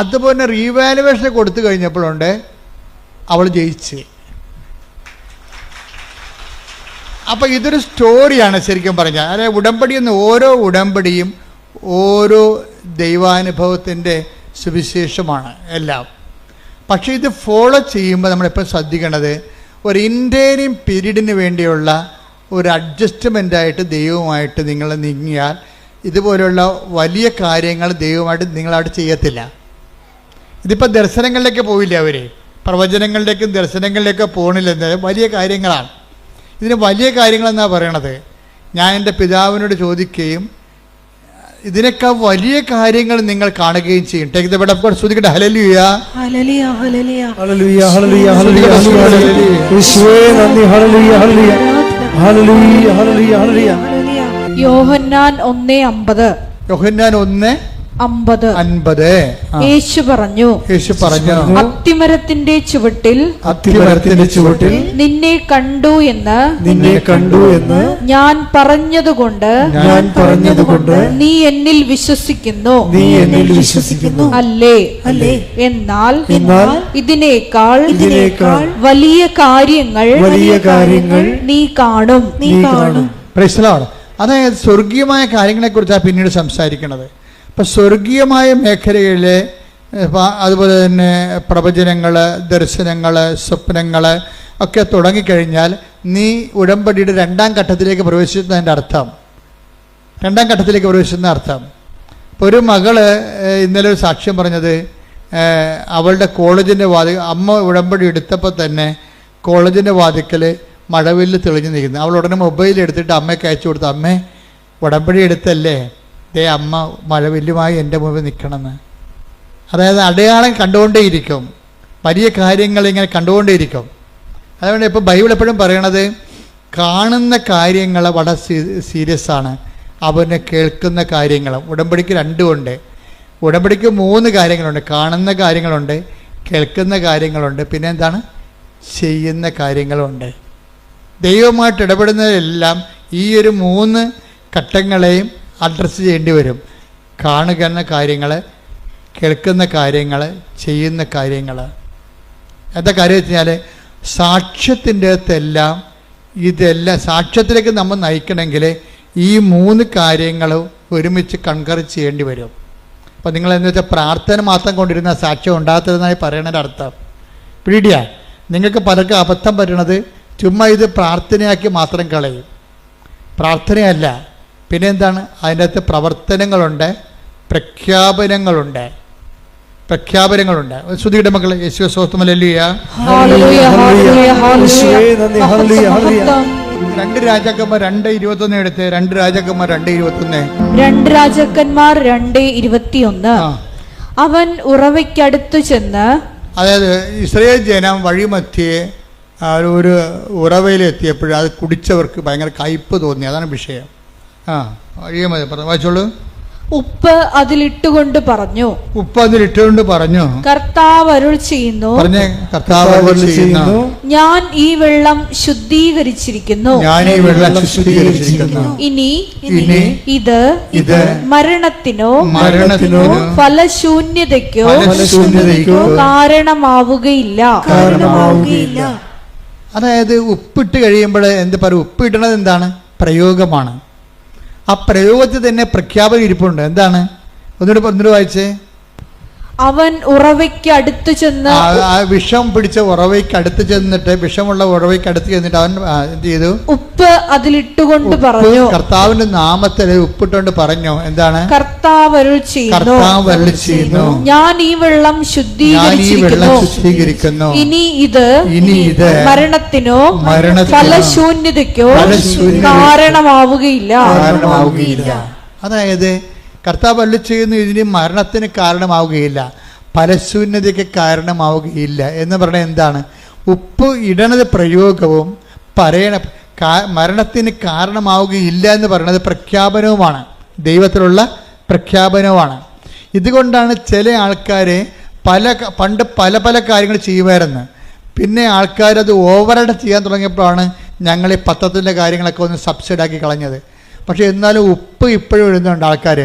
അതുപോലെ റീവാലുവേഷൻ കൊടുത്തു കഴിഞ്ഞപ്പോഴുണ്ട് അവൾ ജയിച്ച്. അപ്പോൾ ഇതൊരു സ്റ്റോറിയാണ് ശരിക്കും പറഞ്ഞാൽ. അതായത് ഉടമ്പടി എന്ന് ഓരോ ഉടമ്പടിയും ഓരോ ദൈവാനുഭവത്തിൻ്റെ സുവിശേഷമാണ് എല്ലാം. പക്ഷേ ഇത് ഫോളോ ചെയ്യുമ്പോൾ നമ്മളെപ്പോഴും ശ്രദ്ധിക്കേണ്ടത് ഒരു ഇൻറ്റേരിയം പീരീഡിന് വേണ്ടിയുള്ള ഒരു അഡ്ജസ്റ്റ്മെൻ്റായിട്ട് ദൈവവുമായിട്ട് നിങ്ങൾ നീങ്ങിയാൽ ഇതുപോലുള്ള വലിയ കാര്യങ്ങൾ ദൈവമായിട്ട് നിങ്ങളവിടെ ചെയ്യത്തില്ല. ഇതിപ്പോൾ ദർശനങ്ങളിലേക്ക് പോയില്ല, അവർ പ്രവചനങ്ങളിലേക്കും ദർശനങ്ങളിലേക്കും പോകണില്ല. എന്തായാലും വലിയ കാര്യങ്ങളാണ്. ഇതിന് വലിയ കാര്യങ്ങളെന്നാണ് പറയണത്. ഞാൻ എൻ്റെ പിതാവിനോട് ചോദിക്കുകയും ഇതിനൊക്കെ വലിയ കാര്യങ്ങൾ നിങ്ങൾ കാണുകയും ചെയ്യും. Take the bed of God ശ്രദ്ധിക്കട്ടെ. Hallelujah, hallelujah, hallelujah, hallelujah, hallelujah, hallelujah, യേശുവേ നന്ദി, ഹല്ലേലൂയ, ഹല്ലേലൂയ, ഹല്ലേലൂയ, ഹല്ലേലൂയ, ഹല്ലേലൂയ. യോഹന്നാൻ 1:50. യോഹന്നാൻ 1:50. യേശു പറഞ്ഞു അത്തിമരത്തിന്റെ ചുവട്ടിൽ നിന്നെ കണ്ടു എന്ന് ഞാൻ പറഞ്ഞതുകൊണ്ട് നീ എന്നിൽ വിശ്വസിക്കുന്നു. അല്ലേ? എന്നാൽ ഇതിനേക്കാൾ വലിയ കാര്യങ്ങൾ നീ കാണും. Praise the Lord. അതായത് സ്വർഗീയമായ കാര്യങ്ങളെക്കുറിച്ചാണ് പിന്നീട് സംസാരിക്കുന്നത്. ഇപ്പം സ്വർഗീയമായ മേഖലകളിലെ അതുപോലെ തന്നെ പ്രവചനങ്ങൾ, ദർശനങ്ങൾ, സ്വപ്നങ്ങൾ ഒക്കെ തുടങ്ങിക്കഴിഞ്ഞാൽ നീ ഉടമ്പടിയുടെ രണ്ടാം ഘട്ടത്തിലേക്ക് പ്രവേശിക്കുന്നതിൻ്റെ അർത്ഥം ഇപ്പോൾ ഒരു മകള് ഇന്നലെ ഒരു സാക്ഷ്യം പറഞ്ഞത് അവളുടെ കോളേജിൻ്റെ അമ്മ ഉടമ്പടി എടുത്തപ്പോൾ തന്നെ കോളേജിൻ്റെ വാതിക്കൽ മഴവില്ല് തെളിഞ്ഞു നിൽക്കുന്നു. അവൾ ഉടനെ മൊബൈൽ എടുത്തിട്ട് അമ്മയ്ക്ക് അയച്ചു കൊടുത്തു, അമ്മേ ഉടമ്പടി എടുത്തല്ലേ, അമ്മ മഴവില്ലുമായി എൻ്റെ മുമ്പിൽ നിൽക്കണമെന്ന്. അതായത് അടയാളം കണ്ടുകൊണ്ടേയിരിക്കും, വലിയ കാര്യങ്ങൾ ഇങ്ങനെ കണ്ടുകൊണ്ടേയിരിക്കും. അതുകൊണ്ട് ഇപ്പോൾ ബൈബിൾ എപ്പോഴും പറയണത് കാണുന്ന കാര്യങ്ങൾ വളരെ സീരിയസ് ആണ്, അവന് കേൾക്കുന്ന കാര്യങ്ങളും. ഉടമ്പടിക്ക് രണ്ടുമുണ്ട്. ഉടമ്പടിക്ക് 3 കാര്യങ്ങളുണ്ട്. കാണുന്ന കാര്യങ്ങളുണ്ട്, കേൾക്കുന്ന കാര്യങ്ങളുണ്ട്, പിന്നെ എന്താണ്, ചെയ്യുന്ന കാര്യങ്ങളുണ്ട്. ദൈവമായിട്ട് ഇടപെടുന്നതെല്ലാം ഈ ഒരു 3 ഘട്ടങ്ങളെയും അഡ്രസ്സ് ചെയ്യേണ്ടി വരും. കാണുന്ന കാര്യങ്ങൾ, കേൾക്കുന്ന കാര്യങ്ങൾ, ചെയ്യുന്ന കാര്യങ്ങൾ. എന്താ കാര്യം വെച്ച് കഴിഞ്ഞാൽ സാക്ഷ്യത്തിൻ്റെ അകത്തെല്ലാം ഇതെല്ലാം സാക്ഷ്യത്തിലേക്ക് നമ്മൾ നയിക്കണമെങ്കിൽ ഈ 3 കാര്യങ്ങളും ഒരുമിച്ച് കൺകർ ചെയ്യേണ്ടി വരും. അപ്പോൾ നിങ്ങൾ എന്ന് വെച്ചാൽ പ്രാർത്ഥന മാത്രം കൊണ്ടിരുന്ന സാക്ഷ്യം ഉണ്ടാകത്തതെന്നായി പറയണതിൻ്റെ അർത്ഥം പിടിയാ. നിങ്ങൾക്ക് പലർക്കും അബദ്ധം പറ്റണത് ചുമ്മാ ഇത് പ്രാർത്ഥനയാക്കി മാത്രം കളയും. പ്രാർത്ഥനയല്ല, പിന്നെ എന്താണ്, അതിൻ്റെ അകത്ത് പ്രവർത്തനങ്ങളുണ്ട്, പ്രഖ്യാപനങ്ങളുണ്ട്. ശ്രുതിയുടെ മക്കളെ യേശുവേ സ്തോത്രം. ഹല്ലേലൂയ. 2 രാജാക്കന്മാർ 2:21 എടുത്ത്. 2 രാജാക്കന്മാർ 2:21. 2 രാജാക്കന്മാർ 2:21. അവൻ ഉറവയ്ക്കടുത്തു ചെന്ന്, അതായത് ഇസ്രായേൽ ജനം വഴിമധ്യേ ഒരു ഉറവയിലെത്തിയപ്പോൾ അത് കുടിച്ചവർക്ക് ഭയങ്കര കയ്പ് തോന്നി. അതാണ് വിഷയം. വായിച്ചോളൂ. ഉപ്പ് അതിലിട്ടുകൊണ്ട് പറഞ്ഞു, കർത്താവ് അരുൾ ചെയ്യുന്നു, ഞാൻ ഈ വെള്ളം ശുദ്ധീകരിച്ചിരിക്കുന്നു. ഇനി ഇത് മരണത്തിനോ ഫലശൂന്യതയ്ക്കോ കാരണമാവുകയില്ല. അതായത് ഉപ്പിട്ട് കഴിയുമ്പോൾ എന്ത് പറയും, ഉപ്പിടണത് എന്താണ്, പ്രയോഗമാണ്. ആ പ്രയോഗത്തിൽ തന്നെ പ്രഖ്യാപനം ഇരിപ്പുണ്ട്. എന്താണ്, ഒന്നുകൂടി വായിച്ചേ. അവൻ ഉറവയ്ക്ക് അടുത്ത് ചെന്ന്, വിഷം പിടിച്ച ഉറവയ്ക്ക് അടുത്ത് ചെന്നിട്ട്, വിഷമുള്ള ഉറവയ്ക്ക് അടുത്ത് ചെന്നിട്ട് അവൻ എന്ത് ചെയ്തു, ഉപ്പ് അതിലിട്ടുകൊണ്ട് പറഞ്ഞു, കർത്താവിന്റെ നാമത്തിൽ ഉപ്പിട്ടുകൊണ്ട് പറഞ്ഞു. എന്താണ്, കർത്താവ് അരുൾ ചെയ്യുന്നു, ഞാൻ ഈ വെള്ളം ശുദ്ധീകരിച്ചിരിക്കുന്നു. ഇനി ഇത് മരണത്തിനോ ഫലശൂന്യതയ്ക്കോ കാരണമാവുകയില്ല. അതായത് കർത്താവ് അരുളി ചെയ്യുന്നു, ഇതിന് മരണത്തിന് കാരണമാവുകയില്ല, ഫലശൂന്യതയ്ക്ക് കാരണമാവുകയില്ല എന്ന് പറഞ്ഞാൽ എന്താണ്, ഉപ്പ് ഇടണത് പ്രയോഗവും മരണത്തിന് കാരണമാവുകയില്ല എന്ന് പറയുന്നത് പ്രഖ്യാപനവുമാണ്, ദൈവത്തിലുള്ള പ്രഖ്യാപനവുമാണ്. ഇതുകൊണ്ടാണ് ചില ആൾക്കാർ പണ്ട് പല കാര്യങ്ങൾ ചെയ്യുമായിരുന്നു. പിന്നെ ആൾക്കാരത് ഓവറായിട്ട് ചെയ്യാൻ തുടങ്ങിയപ്പോഴാണ് ഞങ്ങൾ ഈ പത്രത്തിൻ്റെ കാര്യങ്ങളൊക്കെ ഒന്ന് സബ്സിഡാക്കി കളഞ്ഞത്. പക്ഷേ എന്നാലും ഉപ്പ് ഇപ്പോഴും ഇടുന്നുണ്ട് ആൾക്കാർ.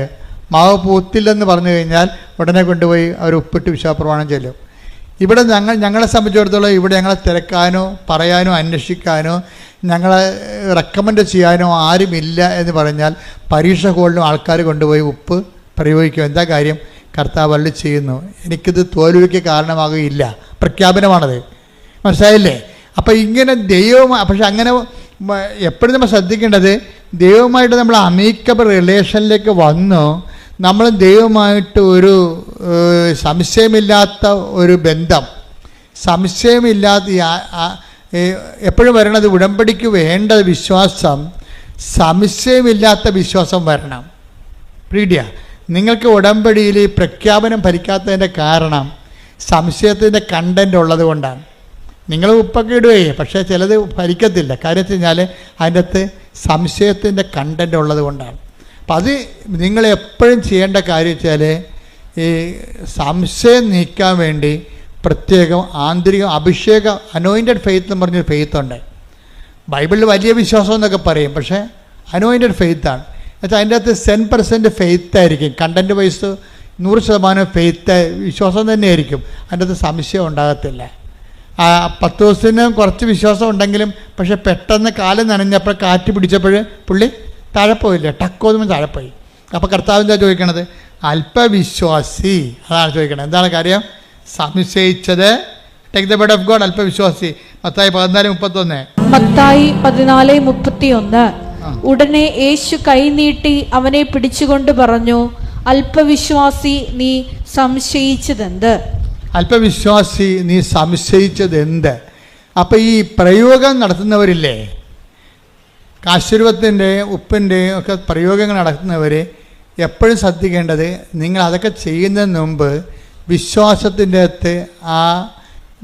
മാവ് പൂത്തില്ലെന്ന് പറഞ്ഞു കഴിഞ്ഞാൽ ഉടനെ കൊണ്ടുപോയി അവർ ഉപ്പിട്ട് വിശ്വാസപ്രമാണം ചെല്ലും. ഇവിടെ ഞങ്ങളെ സംബന്ധിച്ചിടത്തോളം ഇവിടെ ഞങ്ങളെ തിരക്കാനോ പറയാനോ അന്വേഷിക്കാനോ ഞങ്ങളെ റെക്കമെൻഡ് ചെയ്യാനോ ആരുമില്ല എന്ന് പറഞ്ഞാൽ പരീക്ഷ ഹോളിലും ആൾക്കാർ കൊണ്ടുപോയി ഉപ്പ് പ്രയോഗിക്കും. എന്താ കാര്യം, കർത്താവ് അരുളി ചെയ്യുന്നു, എനിക്കിത് തോൽവിക്ക് കാരണമാകുകയില്ല, പ്രഖ്യാപനമാണത്. മനസ്സിലായില്ലേ? അപ്പം ഇങ്ങനെ ദൈവമായി, പക്ഷെ അങ്ങനെ എപ്പോഴും നമ്മൾ ശ്രദ്ധിക്കേണ്ടത്, ദൈവമായിട്ട് നമ്മൾ അമീക്കബിൾ റിലേഷനിലേക്ക് വന്നു നമ്മൾ ദൈവമായിട്ട് ഒരു സംശയമില്ലാത്ത ഒരു ബന്ധം, സംശയമില്ലാത്ത എപ്പോഴും വരണത് ഉടമ്പടിക്ക് വേണ്ട വിശ്വാസം, സംശയമില്ലാത്ത വിശ്വാസം വരണം. പ്രീഡിയ, നിങ്ങൾക്ക് ഉടമ്പടിയിൽ ഈ പ്രഖ്യാപനം ഫലിക്കാത്തതിൻ്റെ കാരണം സംശയത്തിൻ്റെ കണ്ടൻ്റ് ഉള്ളത് കൊണ്ടാണ്. നിങ്ങൾ ഉപ്പൊക്കെ ഇടുകയെ, പക്ഷേ ചിലത് ഫലിക്കത്തില്ല. കാര്യം വെച്ച് കഴിഞ്ഞാൽ അതിൻ്റെ അകത്ത് സംശയത്തിൻ്റെ കണ്ടൻ്റ് ഉള്ളത് കൊണ്ടാണ്. അപ്പം അത് നിങ്ങൾ എപ്പോഴും ചെയ്യേണ്ട കാര്യം വെച്ചാൽ ഈ സംശയം നീക്കാൻ വേണ്ടി പ്രത്യേകം ആന്തരിക അഭിഷേകം, അനോയിൻറ്റഡ് ഫെയ്ത്ത് എന്ന് പറഞ്ഞൊരു ഫെയ്ത്തുണ്ട്. ബൈബിളിൽ വലിയ വിശ്വാസം എന്നൊക്കെ പറയും, പക്ഷേ അനോയിൻറ്റഡ് ഫെയ്ത്താണ്. എന്നുവെച്ചാൽ അതിൻ്റെ അകത്ത് 10% ഫെയ്ത്ത് ആയിരിക്കും, കണ്ടൻറ്റ് വൈസ് 100% ഫെയ്ത്ത് വിശ്വാസം തന്നെയായിരിക്കും. അതിൻ്റെ അകത്ത് സംശയം ഉണ്ടാകത്തില്ല. 10 ദിവസത്തിന് കുറച്ച് വിശ്വാസം ഉണ്ടെങ്കിലും പക്ഷെ പെട്ടെന്ന് കാലം നനഞ്ഞപ്പോൾ കാറ്റ് പിടിച്ചപ്പോൾ പുള്ളി താഴെ പോയില്ല, ടക്കോന്നും താഴെ പോയി. അപ്പോൾ കർത്താവ് എന്താ ചോദിക്കണത്, അല്പവിശ്വാസി. അതാണ് ചോദിക്കണത്. എന്താണ് കാര്യം, സംശയിച്ചത്. Take the word of God, അല്പവിശ്വാസി. മത്തായി 14:31. ഉടനെ യേശു കൈനീട്ടി അവനെ പിടിച്ചുകൊണ്ട് പറഞ്ഞു, അല്പവിശ്വാസി, നീ സംശയിച്ചതെന്ത്? അല്പവിശ്വാസി, നീ സംശയിച്ചതെന്ത്? അപ്പം ഈ പ്രയോഗം നടത്തുന്നവരില്ലേ, കാശുരൂപത്തിൻ്റെ ഉപ്പിൻ്റെയും ഒക്കെ പ്രയോഗങ്ങൾ നടത്തുന്നവർ എപ്പോഴും ശ്രദ്ധിക്കേണ്ടത്, നിങ്ങൾ അതൊക്കെ ചെയ്യുന്നതിന് മുമ്പ് വിശ്വാസത്തിൻ്റെ അകത്ത് ആ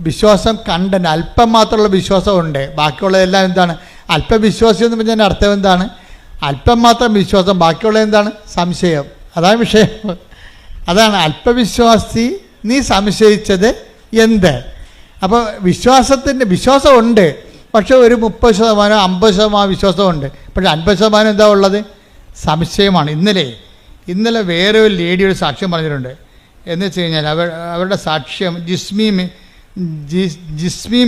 വിശ്വാസം കണ്ടന്റ്, അല്പം മാത്രമുള്ള വിശ്വാസമുണ്ട്, ബാക്കിയുള്ളതെല്ലാം എന്താണ്? അല്പവിശ്വാസി എന്ന് പറഞ്ഞാൽ അർത്ഥം എന്താണ്? അല്പം മാത്രം വിശ്വാസം, ബാക്കിയുള്ള എന്താണ്? സംശയം. അതാണ് വിഷയം. അതാണ് അല്പവിശ്വാസി നീ സംശയിച്ചത് എന്ത്? അപ്പോൾ വിശ്വാസമുണ്ട്, പക്ഷേ ഒരു 30% 50% വിശ്വാസമുണ്ട്. പക്ഷേ 50% എന്താ ഉള്ളത്? സംശയമാണ്. ഇന്നലെ വേറെ ഒരു ലേഡി ഒരു സാക്ഷ്യം പറഞ്ഞിട്ടുണ്ട്. എന്ന് വെച്ച് കഴിഞ്ഞാൽ അവരുടെ സാക്ഷ്യം ജിസ്മി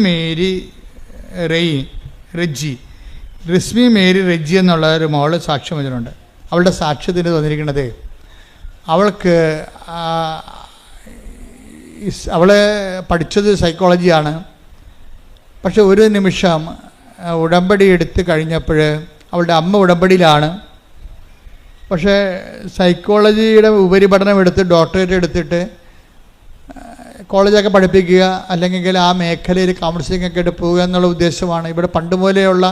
മേരി റെജ്ജി എന്നുള്ള ഒരു മോള് സാക്ഷ്യം വെച്ചിട്ടുണ്ട്. അവളുടെ സാക്ഷ്യത്തിന് തോന്നിയിരിക്കുന്നത് അവൾക്ക് അവൾ പഠിച്ചത് സൈക്കോളജിയാണ്. പക്ഷെ ഒരു നിമിഷം ഉടമ്പടി എടുത്ത് കഴിഞ്ഞപ്പോൾ അവളുടെ അമ്മ ഉടമ്പടിയിലാണ്. പക്ഷേ സൈക്കോളജിയുടെ ഉപരിപഠനം എടുത്ത് ഡോക്ടറേറ്റ് എടുത്തിട്ട് കോളേജൊക്കെ പഠിപ്പിക്കുക, അല്ലെങ്കിൽ ആ മേഖലയിൽ കൗൺസിലിംഗ് ഒക്കെ ആയിട്ട് പോവുക എന്നുള്ള ഉദ്ദേശമാണ് ഇവിടെ പണ്ട് മുതലെയുള്ള